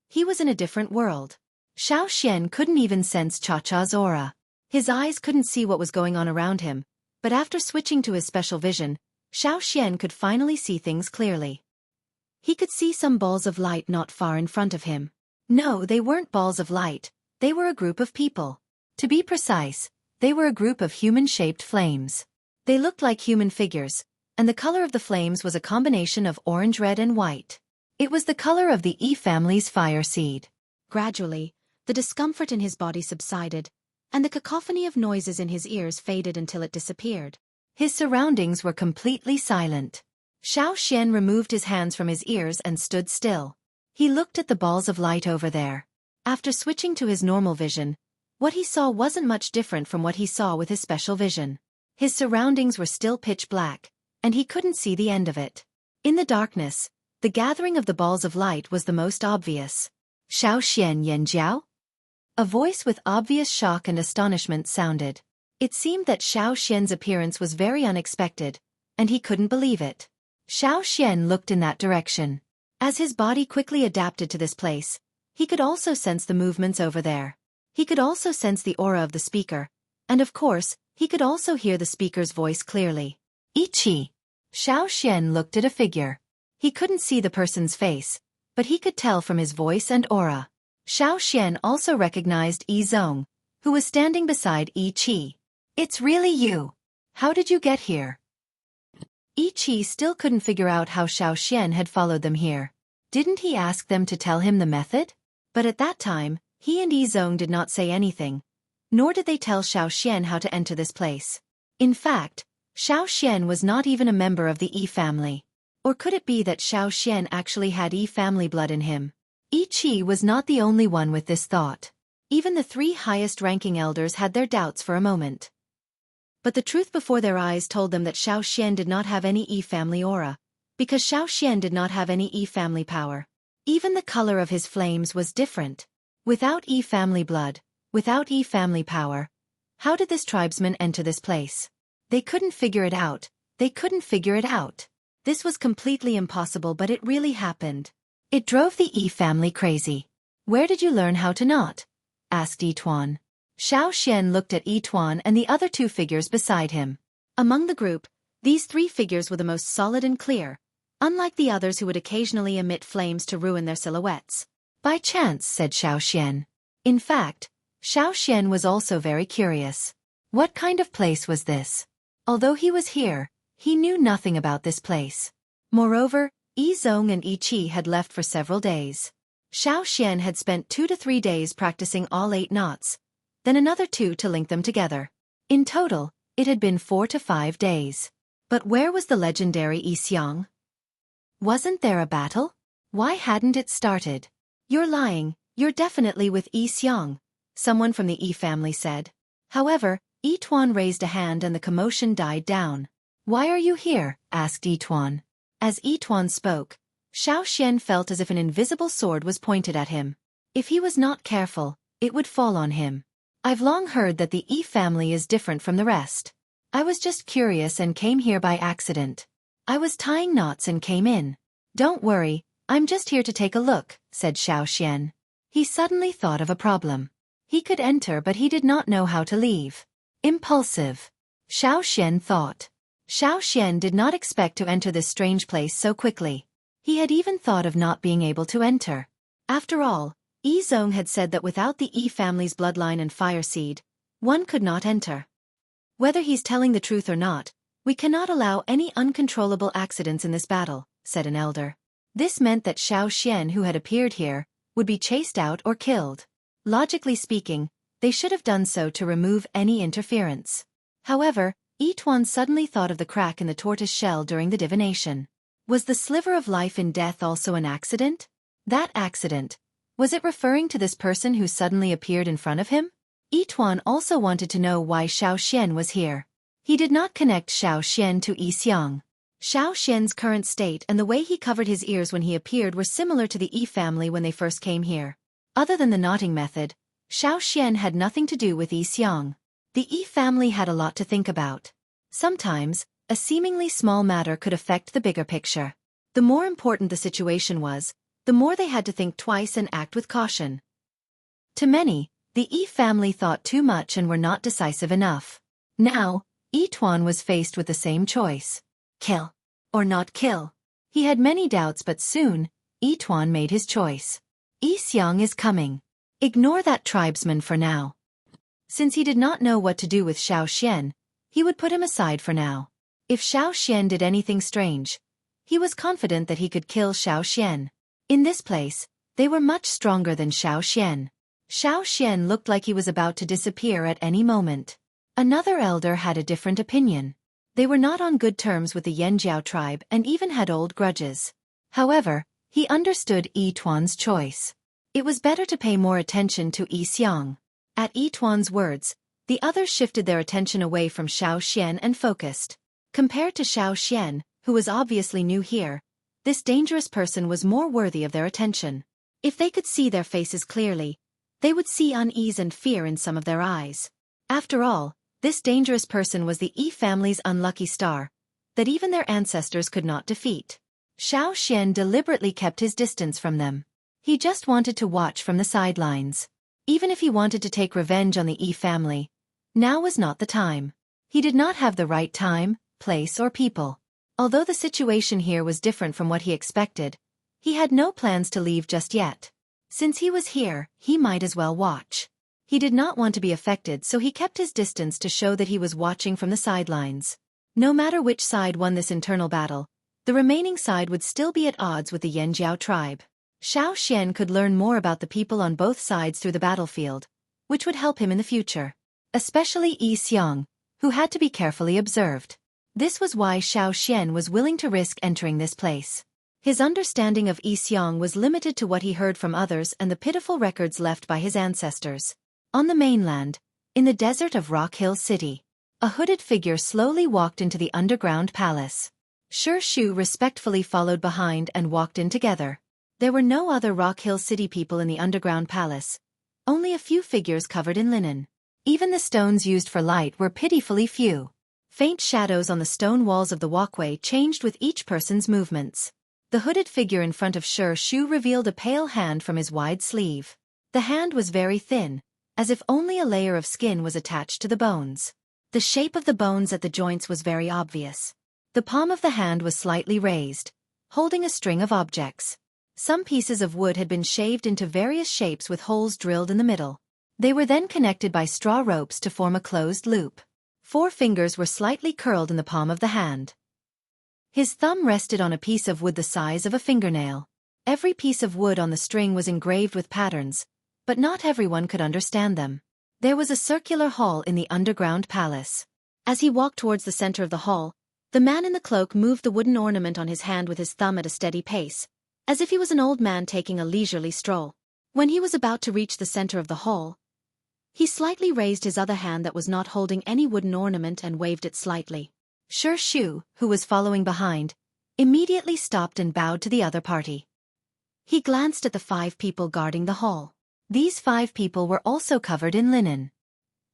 he was in a different world. Xiao Xian couldn't even sense Cha-Cha's aura. His eyes couldn't see what was going on around him, but after switching to his special vision, Xiao Xian could finally see things clearly. He could see some balls of light not far in front of him. No, they weren't balls of light, they were a group of people. To be precise, they were a group of human-shaped flames. They looked like human figures, and the color of the flames was a combination of orange, red, and white. It was the color of the Yi family's fire seed. Gradually, the discomfort in his body subsided, and the cacophony of noises in his ears faded until it disappeared. His surroundings were completely silent. Xueqi removed his hands from his ears and stood still. He looked at the balls of light over there. After switching to his normal vision, what he saw wasn't much different from what he saw with his special vision. His surroundings were still pitch black, and he couldn't see the end of it. In the darkness, the gathering of the balls of light was the most obvious. Xueqi Yanjiao? A voice with obvious shock and astonishment sounded. It seemed that Xueqi's appearance was very unexpected, and he couldn't believe it. Xueqi looked in that direction. As his body quickly adapted to this place, he could also sense the movements over there. He could also sense the aura of the speaker, and of course, he could also hear the speaker's voice clearly. Ichi. Xueqi looked at a figure. He couldn't see the person's face, but he could tell from his voice and aura. Xueqi also recognized Yi Zong, who was standing beside Ichi. It's really you. How did you get here? Ichi still couldn't figure out how Xueqi had followed them here. Didn't he ask them to tell him the method? But at that time, he and Yi Zong did not say anything, nor did they tell Xueqi how to enter this place. In fact, Xueqi was not even a member of the Yi family. Or could it be that Xueqi actually had Yi family blood in him? Ichi was not the only one with this thought. Even the 3 highest-ranking elders had their doubts for a moment. But the truth before their eyes told them that Xueqi did not have any Yi family aura, because Xueqi did not have any Yi family power. Even the color of his flames was different. Without Yi family blood, without Yi family power, how did this tribesman enter this place? They couldn't figure it out. They couldn't figure it out. This was completely impossible, but it really happened. It drove the Yi family crazy. Where did you learn how to knot? Asked Yituan. Xueqi looked at Yituan and the other 2 figures beside him. Among the group, these 3 figures were the most solid and clear, unlike the others who would occasionally emit flames to ruin their silhouettes. By chance, said Xueqi. In fact, Xueqi was also very curious. What kind of place was this? Although he was here, he knew nothing about this place. Moreover, Yi Zong and Ichi had left for several days. Xueqi had spent 2 to 3 days practicing all 8 knots, then another 2 to link them together. In total, it had been 4 to 5 days. But where was the legendary Yi Xiang? Wasn't there a battle? Why hadn't it started? You're lying, you're definitely with Yi Xiang, someone from the Yi family said. However, Yituan raised a hand and the commotion died down. Why are you here? Asked Yituan. As Yituan spoke, Xueqi felt as if an invisible sword was pointed at him. If he was not careful, it would fall on him. I've long heard that the Yi family is different from the rest. I was just curious and came here by accident. I was tying knots and came in. Don't worry, I'm just here to take a look, said Xueqi. He suddenly thought of a problem. He could enter but he did not know how to leave. Impulsive. Xueqi thought. Xueqi did not expect to enter this strange place so quickly. He had even thought of not being able to enter. After all, Yi Zong had said that without the Yi family's bloodline and fire seed, one could not enter. Whether he's telling the truth or not, we cannot allow any uncontrollable accidents in this battle, said an elder. This meant that Xueqi, who had appeared here, would be chased out or killed. Logically speaking, they should have done so to remove any interference. However, Yituan suddenly thought of the crack in the tortoise shell during the divination. Was the sliver of life in death also an accident? That accident, was it referring to this person who suddenly appeared in front of him? Yituan also wanted to know why Xueqi was here. He did not connect Xueqi to Yi Xiang. Xueqi's current state and the way he covered his ears when he appeared were similar to the Yi family when they first came here. Other than the knotting method, Xueqi had nothing to do with Yi Xiang. The Yi family had a lot to think about. Sometimes, a seemingly small matter could affect the bigger picture. The more important the situation was, the more they had to think twice and act with caution. To many, the Yi family thought too much and were not decisive enough. Now, Yituan was faced with the same choice. Kill. Or not kill. He had many doubts but soon, Yituan made his choice. Yi Xiang is coming. Ignore that tribesman for now. Since he did not know what to do with Xueqi, he would put him aside for now. If Xueqi did anything strange, he was confident that he could kill Xueqi. In this place, they were much stronger than Xueqi. Xueqi looked like he was about to disappear at any moment. Another elder had a different opinion. They were not on good terms with the Yanjiao tribe and even had old grudges. However, he understood Yi Tuan's choice. It was better to pay more attention to Yi Xiang. At Yi Tuan's words, the others shifted their attention away from Xiao Xian and focused. Compared to Xiao Xian, who was obviously new here, this dangerous person was more worthy of their attention. If they could see their faces clearly, they would see unease and fear in some of their eyes. After all, this dangerous person was the Yi family's unlucky star, that even their ancestors could not defeat. Xiao Xian deliberately kept his distance from them. He just wanted to watch from the sidelines. Even if he wanted to take revenge on the Yi family, now was not the time. He did not have the right time, place or people. Although the situation here was different from what he expected, he had no plans to leave just yet. Since he was here, he might as well watch. He did not want to be affected, so he kept his distance to show that he was watching from the sidelines. No matter which side won this internal battle, the remaining side would still be at odds with the Yanjiao tribe. Xiao Xian could learn more about the people on both sides through the battlefield, which would help him in the future. Especially Yi Xiang, who had to be carefully observed. This was why Xiao Xian was willing to risk entering this place. His understanding of Yi Xiang was limited to what he heard from others and the pitiful records left by his ancestors. On the mainland, in the desert of Rock Hill City, a hooded figure slowly walked into the underground palace. Xueqi respectfully followed behind and walked in together. There were no other Rock Hill City people in the underground palace, only a few figures covered in linen. Even the stones used for light were pitifully few. Faint shadows on the stone walls of the walkway changed with each person's movements. The hooded figure in front of Xueqi revealed a pale hand from his wide sleeve. The hand was very thin, as if only a layer of skin was attached to the bones. The shape of the bones at the joints was very obvious. The palm of the hand was slightly raised, holding a string of objects. Some pieces of wood had been shaved into various shapes with holes drilled in the middle. They were then connected by straw ropes to form a closed loop. 4 fingers were slightly curled in the palm of the hand. His thumb rested on a piece of wood the size of a fingernail. Every piece of wood on the string was engraved with patterns, but not everyone could understand them. There was a circular hall in the underground palace. As he walked towards the center of the hall, the man in the cloak moved the wooden ornament on his hand with his thumb at a steady pace, as if he was an old man taking a leisurely stroll. When he was about to reach the center of the hall, he slightly raised his other hand that was not holding any wooden ornament and waved it slightly. Xueqi, who was following behind, immediately stopped and bowed to the other party. He glanced at the 5 people guarding the hall. These 5 people were also covered in linen.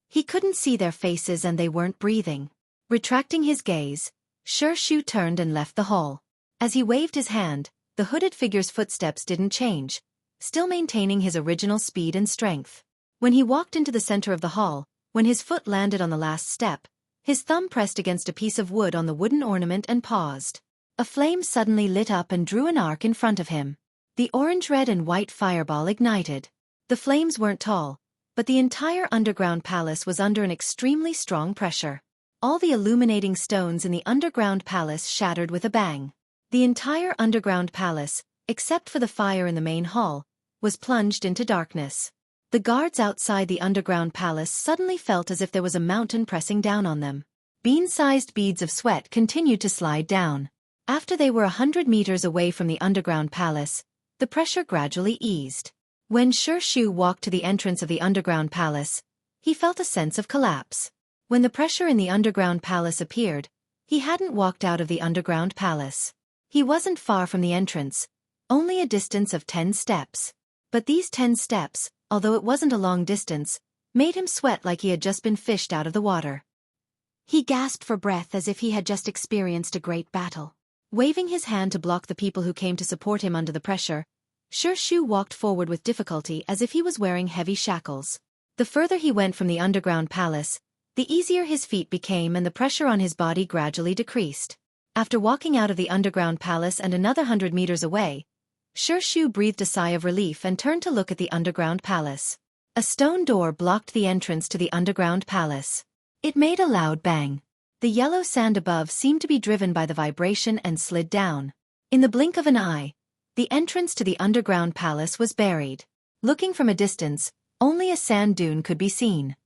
He couldn't see their faces and they weren't breathing. Retracting his gaze, Xueqi turned and left the hall. As he waved his hand, the hooded figure's footsteps didn't change, still maintaining his original speed and strength. When he walked into the center of the hall, when his foot landed on the last step, his thumb pressed against a piece of wood on the wooden ornament and paused. A flame suddenly lit up and drew an arc in front of him. The orange, red and white fireball ignited. The flames weren't tall, but the entire underground palace was under an extremely strong pressure. All the illuminating stones in the underground palace shattered with a bang. The entire underground palace, except for the fire in the main hall, was plunged into darkness. The guards outside the underground palace suddenly felt as if there was a mountain pressing down on them. Bean-sized beads of sweat continued to slide down. After they were 100 meters away from the underground palace, the pressure gradually eased. When Xueqi walked to the entrance of the underground palace, he felt a sense of collapse. When the pressure in the underground palace appeared, he hadn't walked out of the underground palace. He wasn't far from the entrance, only a distance of 10 steps. But these 10 steps, although it wasn't a long distance, made him sweat like he had just been fished out of the water. He gasped for breath as if he had just experienced a great battle. Waving his hand to block the people who came to support him under the pressure, Xueqi walked forward with difficulty as if he was wearing heavy shackles. The further he went from the underground palace, the easier his feet became and the pressure on his body gradually decreased. After walking out of the underground palace and another 100 meters away, Xueqi breathed a sigh of relief and turned to look at the underground palace. A stone door blocked the entrance to the underground palace. It made a loud bang. The yellow sand above seemed to be driven by the vibration and slid down. In the blink of an eye, the entrance to the underground palace was buried. Looking from a distance, only a sand dune could be seen.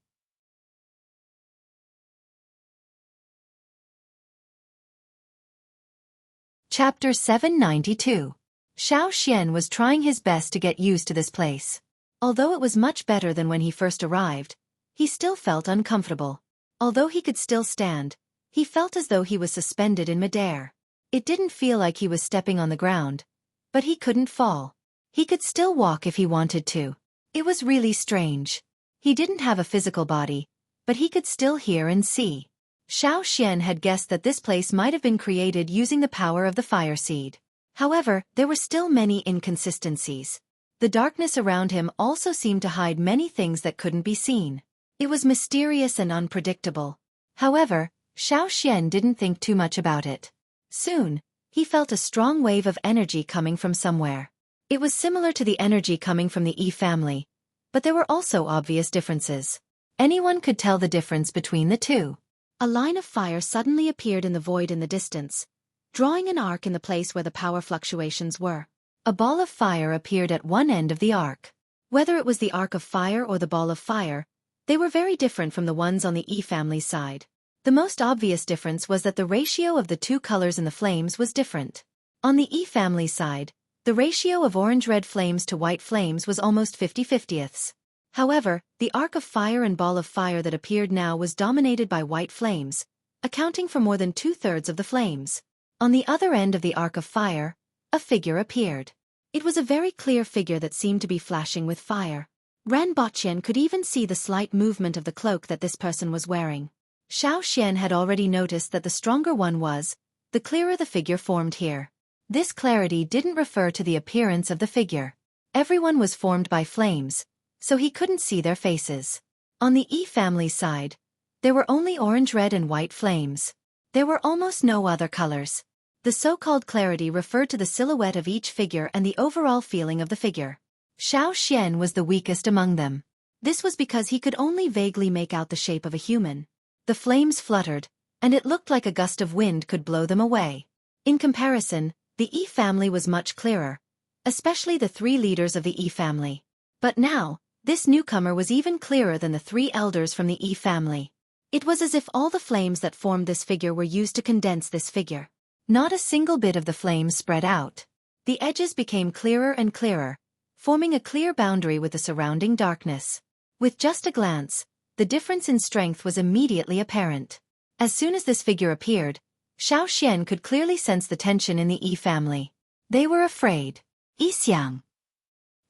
Chapter 792. Xiao Xian was trying his best to get used to this place. Although it was much better than when he first arrived, he still felt uncomfortable. Although he could still stand, he felt as though he was suspended in midair. It didn't feel like he was stepping on the ground, but he couldn't fall. He could still walk if he wanted to. It was really strange. He didn't have a physical body, but he could still hear and see. Xiao Xian had guessed that this place might have been created using the power of the fire seed. However, there were still many inconsistencies. The darkness around him also seemed to hide many things that couldn't be seen. It was mysterious and unpredictable. However, Xiao Xian didn't think too much about it. Soon, he felt a strong wave of energy coming from somewhere. It was similar to the energy coming from the Yi family, but there were also obvious differences. Anyone could tell the difference between the two. A line of fire suddenly appeared in the void in the distance, drawing an arc in the place where the power fluctuations were. A ball of fire appeared at one end of the arc. Whether it was the arc of fire or the ball of fire, they were very different from the ones on the Yi family's side. The most obvious difference was that the ratio of the two colors in the flames was different. On the Yi family side, the ratio of orange-red flames to white flames was almost 50/50. However, the arc of fire and ball of fire that appeared now was dominated by white flames, accounting for more than 2/3 of the flames. On the other end of the arc of fire, a figure appeared. It was a very clear figure that seemed to be flashing with fire. Ren Boqian could even see the slight movement of the cloak that this person was wearing. Xiao Xian had already noticed that the stronger one was, the clearer the figure formed here. This clarity didn't refer to the appearance of the figure. Everyone was formed by flames, so he couldn't see their faces. On the Yi family side, there were only orange, red and white flames. There were almost no other colors. The so-called clarity referred to the silhouette of each figure and the overall feeling of the figure. Xiao Xian was the weakest among them. This was because he could only vaguely make out the shape of a human. The flames fluttered, and it looked like a gust of wind could blow them away. In comparison, the Yi family was much clearer, especially the three leaders of the Yi family. But now, this newcomer was even clearer than the three elders from the Yi family. It was as if all the flames that formed this figure were used to condense this figure. Not a single bit of the flames spread out. The edges became clearer and clearer, forming a clear boundary with the surrounding darkness. With just a glance, the difference in strength was immediately apparent. As soon as this figure appeared, Xiao Xian could clearly sense the tension in the Yi family. They were afraid. Yixiang?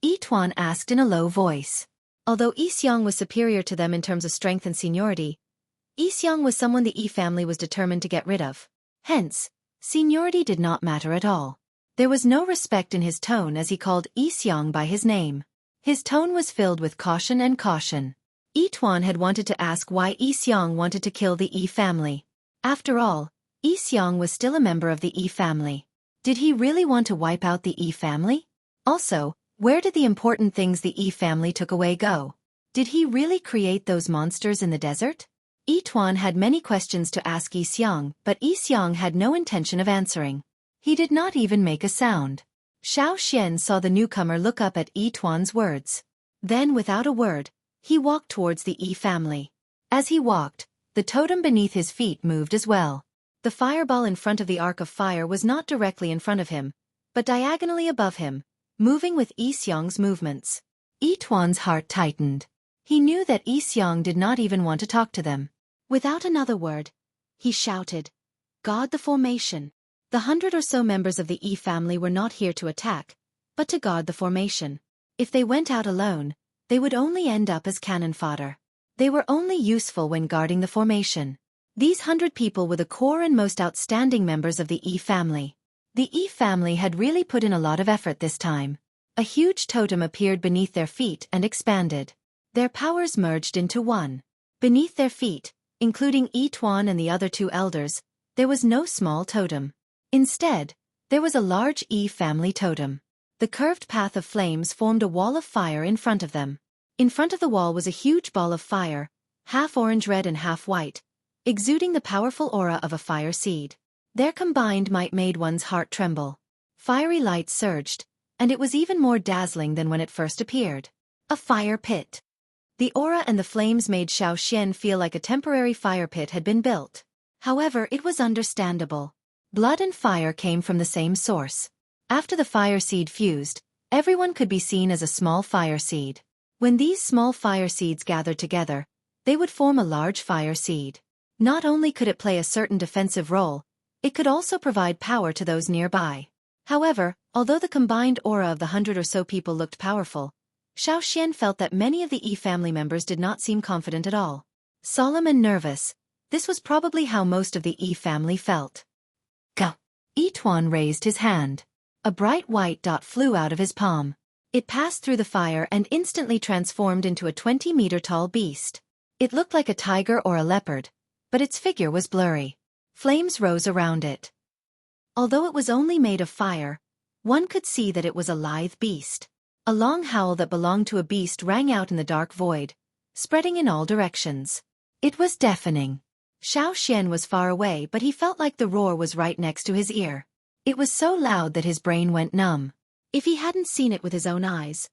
Yi Tuan asked in a low voice. Although Yixiang was superior to them in terms of strength and seniority, Yixiang was someone the Yi family was determined to get rid of. Hence, seniority did not matter at all. There was no respect in his tone as he called Yixiang by his name. His tone was filled with caution and caution. Yi Tuan had wanted to ask why Yixiang wanted to kill the Yi family. After all, Yixiang was still a member of the Yi family. Did he really want to wipe out the Yi family? Also, where did the important things the Yi family took away go? Did he really create those monsters in the desert? Yi Tuan had many questions to ask Yixiang, but Yixiang had no intention of answering. He did not even make a sound. Xiao Xian saw the newcomer look up at Yi Tuan's words. Then, without a word, he walked towards the Yi family. As he walked, the totem beneath his feet moved as well. The fireball in front of the arc of fire was not directly in front of him, but diagonally above him, moving with Yixiang's movements. Yi Tuan's heart tightened. He knew that Yixiang did not even want to talk to them. Without another word, he shouted, "Guard the formation." The 100 or so members of the Yi family were not here to attack, but to guard the formation. If they went out alone, they would only end up as cannon fodder. They were only useful when guarding the formation. These 100 people were the core and most outstanding members of the Yi family. The Yi family had really put in a lot of effort this time. A huge totem appeared beneath their feet and expanded. Their powers merged into one. Beneath their feet, including Yi Tuan and the other two elders, there was no small totem. Instead, there was a large Yi family totem. The curved path of flames formed a wall of fire in front of them. In front of the wall was a huge ball of fire, half orange-red and half white, exuding the powerful aura of a fire seed. Their combined might made one's heart tremble. Fiery light surged, and it was even more dazzling than when it first appeared. A fire pit. The aura and the flames made Xiao Xian feel like a temporary fire pit had been built. However, it was understandable. Blood and fire came from the same source. After the fire seed fused, everyone could be seen as a small fire seed. When these small fire seeds gathered together, they would form a large fire seed. Not only could it play a certain defensive role, it could also provide power to those nearby. However, although the combined aura of the 100 or so people looked powerful, Xueqi felt that many of the E family members did not seem confident at all. Solemn and nervous, this was probably how most of the E family felt. Go! Yituan raised his hand. A bright white dot flew out of his palm. It passed through the fire and instantly transformed into a 20-meter-tall beast. It looked like a tiger or a leopard, but its figure was blurry. Flames rose around it. Although it was only made of fire, one could see that it was a lithe beast. A long howl that belonged to a beast rang out in the dark void, spreading in all directions. It was deafening. Xueqi was far away, but he felt like the roar was right next to his ear. It was so loud that his brain went numb. If he hadn't seen it with his own eyes,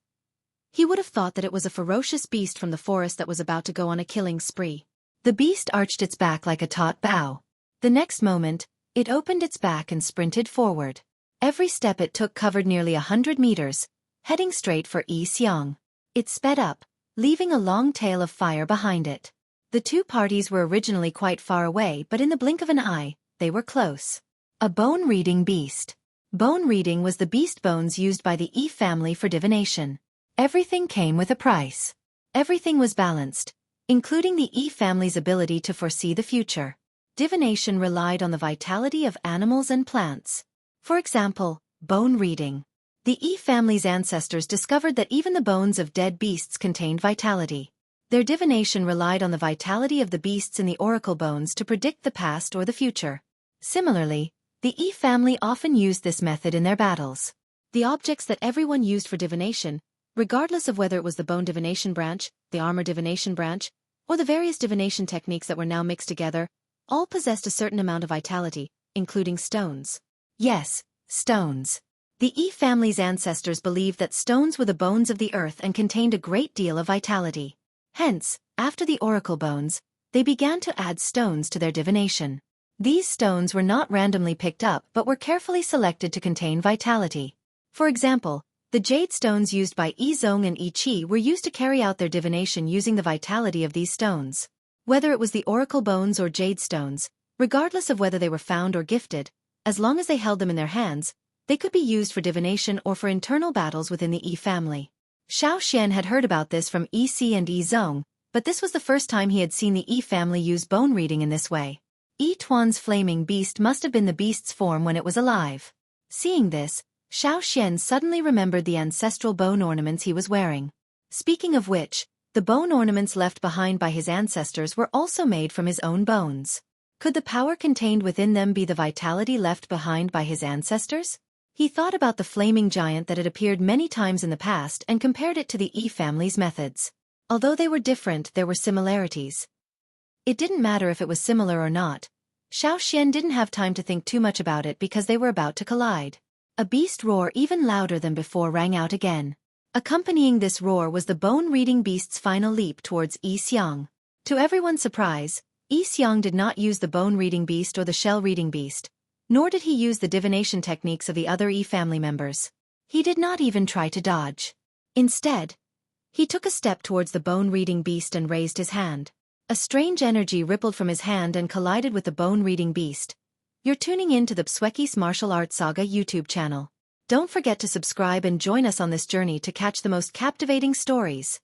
he would have thought that it was a ferocious beast from the forest that was about to go on a killing spree. The beast arched its back like a taut bow. The next moment, it opened its back and sprinted forward. Every step it took covered nearly 100 meters, heading straight for Xiang. It sped up, leaving a long tail of fire behind it. The two parties were originally quite far away, but in the blink of an eye, they were close. A bone-reading beast. Bone reading was the beast bones used by the E family for divination. Everything came with a price. Everything was balanced, including the E family's ability to foresee the future. Divination relied on the vitality of animals and plants. For example, bone reading. The E family's ancestors discovered that even the bones of dead beasts contained vitality. Their divination relied on the vitality of the beasts in the oracle bones to predict the past or the future. Similarly, the E family often used this method in their battles. The objects that everyone used for divination, regardless of whether it was the bone divination branch, the armor divination branch, or the various divination techniques that were now mixed together, all possessed a certain amount of vitality, including stones. Yes, stones. The E family's ancestors believed that stones were the bones of the earth and contained a great deal of vitality. Hence, after the oracle bones, they began to add stones to their divination. These stones were not randomly picked up but were carefully selected to contain vitality. For example, the jade stones used by Yi Zong and Yi Qi were used to carry out their divination using the vitality of these stones. Whether it was the oracle bones or jade stones, regardless of whether they were found or gifted, as long as they held them in their hands, they could be used for divination or for internal battles within the Yi family. Xueqi had heard about this from Yi Si and Yi Zong, but this was the first time he had seen the Yi family use bone reading in this way. Yituan's flaming beast must have been the beast's form when it was alive. Seeing this, Xueqi suddenly remembered the ancestral bone ornaments he was wearing. Speaking of which, the bone ornaments left behind by his ancestors were also made from his own bones. Could the power contained within them be the vitality left behind by his ancestors? He thought about the flaming giant that had appeared many times in the past and compared it to the Yi family's methods. Although they were different, there were similarities. It didn't matter if it was similar or not. Xueqi didn't have time to think too much about it because they were about to collide. A beast roar even louder than before rang out again. Accompanying this roar was the bone-reading beast's final leap towards Xiang. To everyone's surprise, Xiang did not use the bone-reading beast or the shell-reading beast, nor did he use the divination techniques of the other Yi family members. He did not even try to dodge. Instead, he took a step towards the bone-reading beast and raised his hand. A strange energy rippled from his hand and collided with the bone-reading beast. You're tuning in to the Xueqi's Martial Arts Saga YouTube channel. Don't forget to subscribe and join us on this journey to catch the most captivating stories.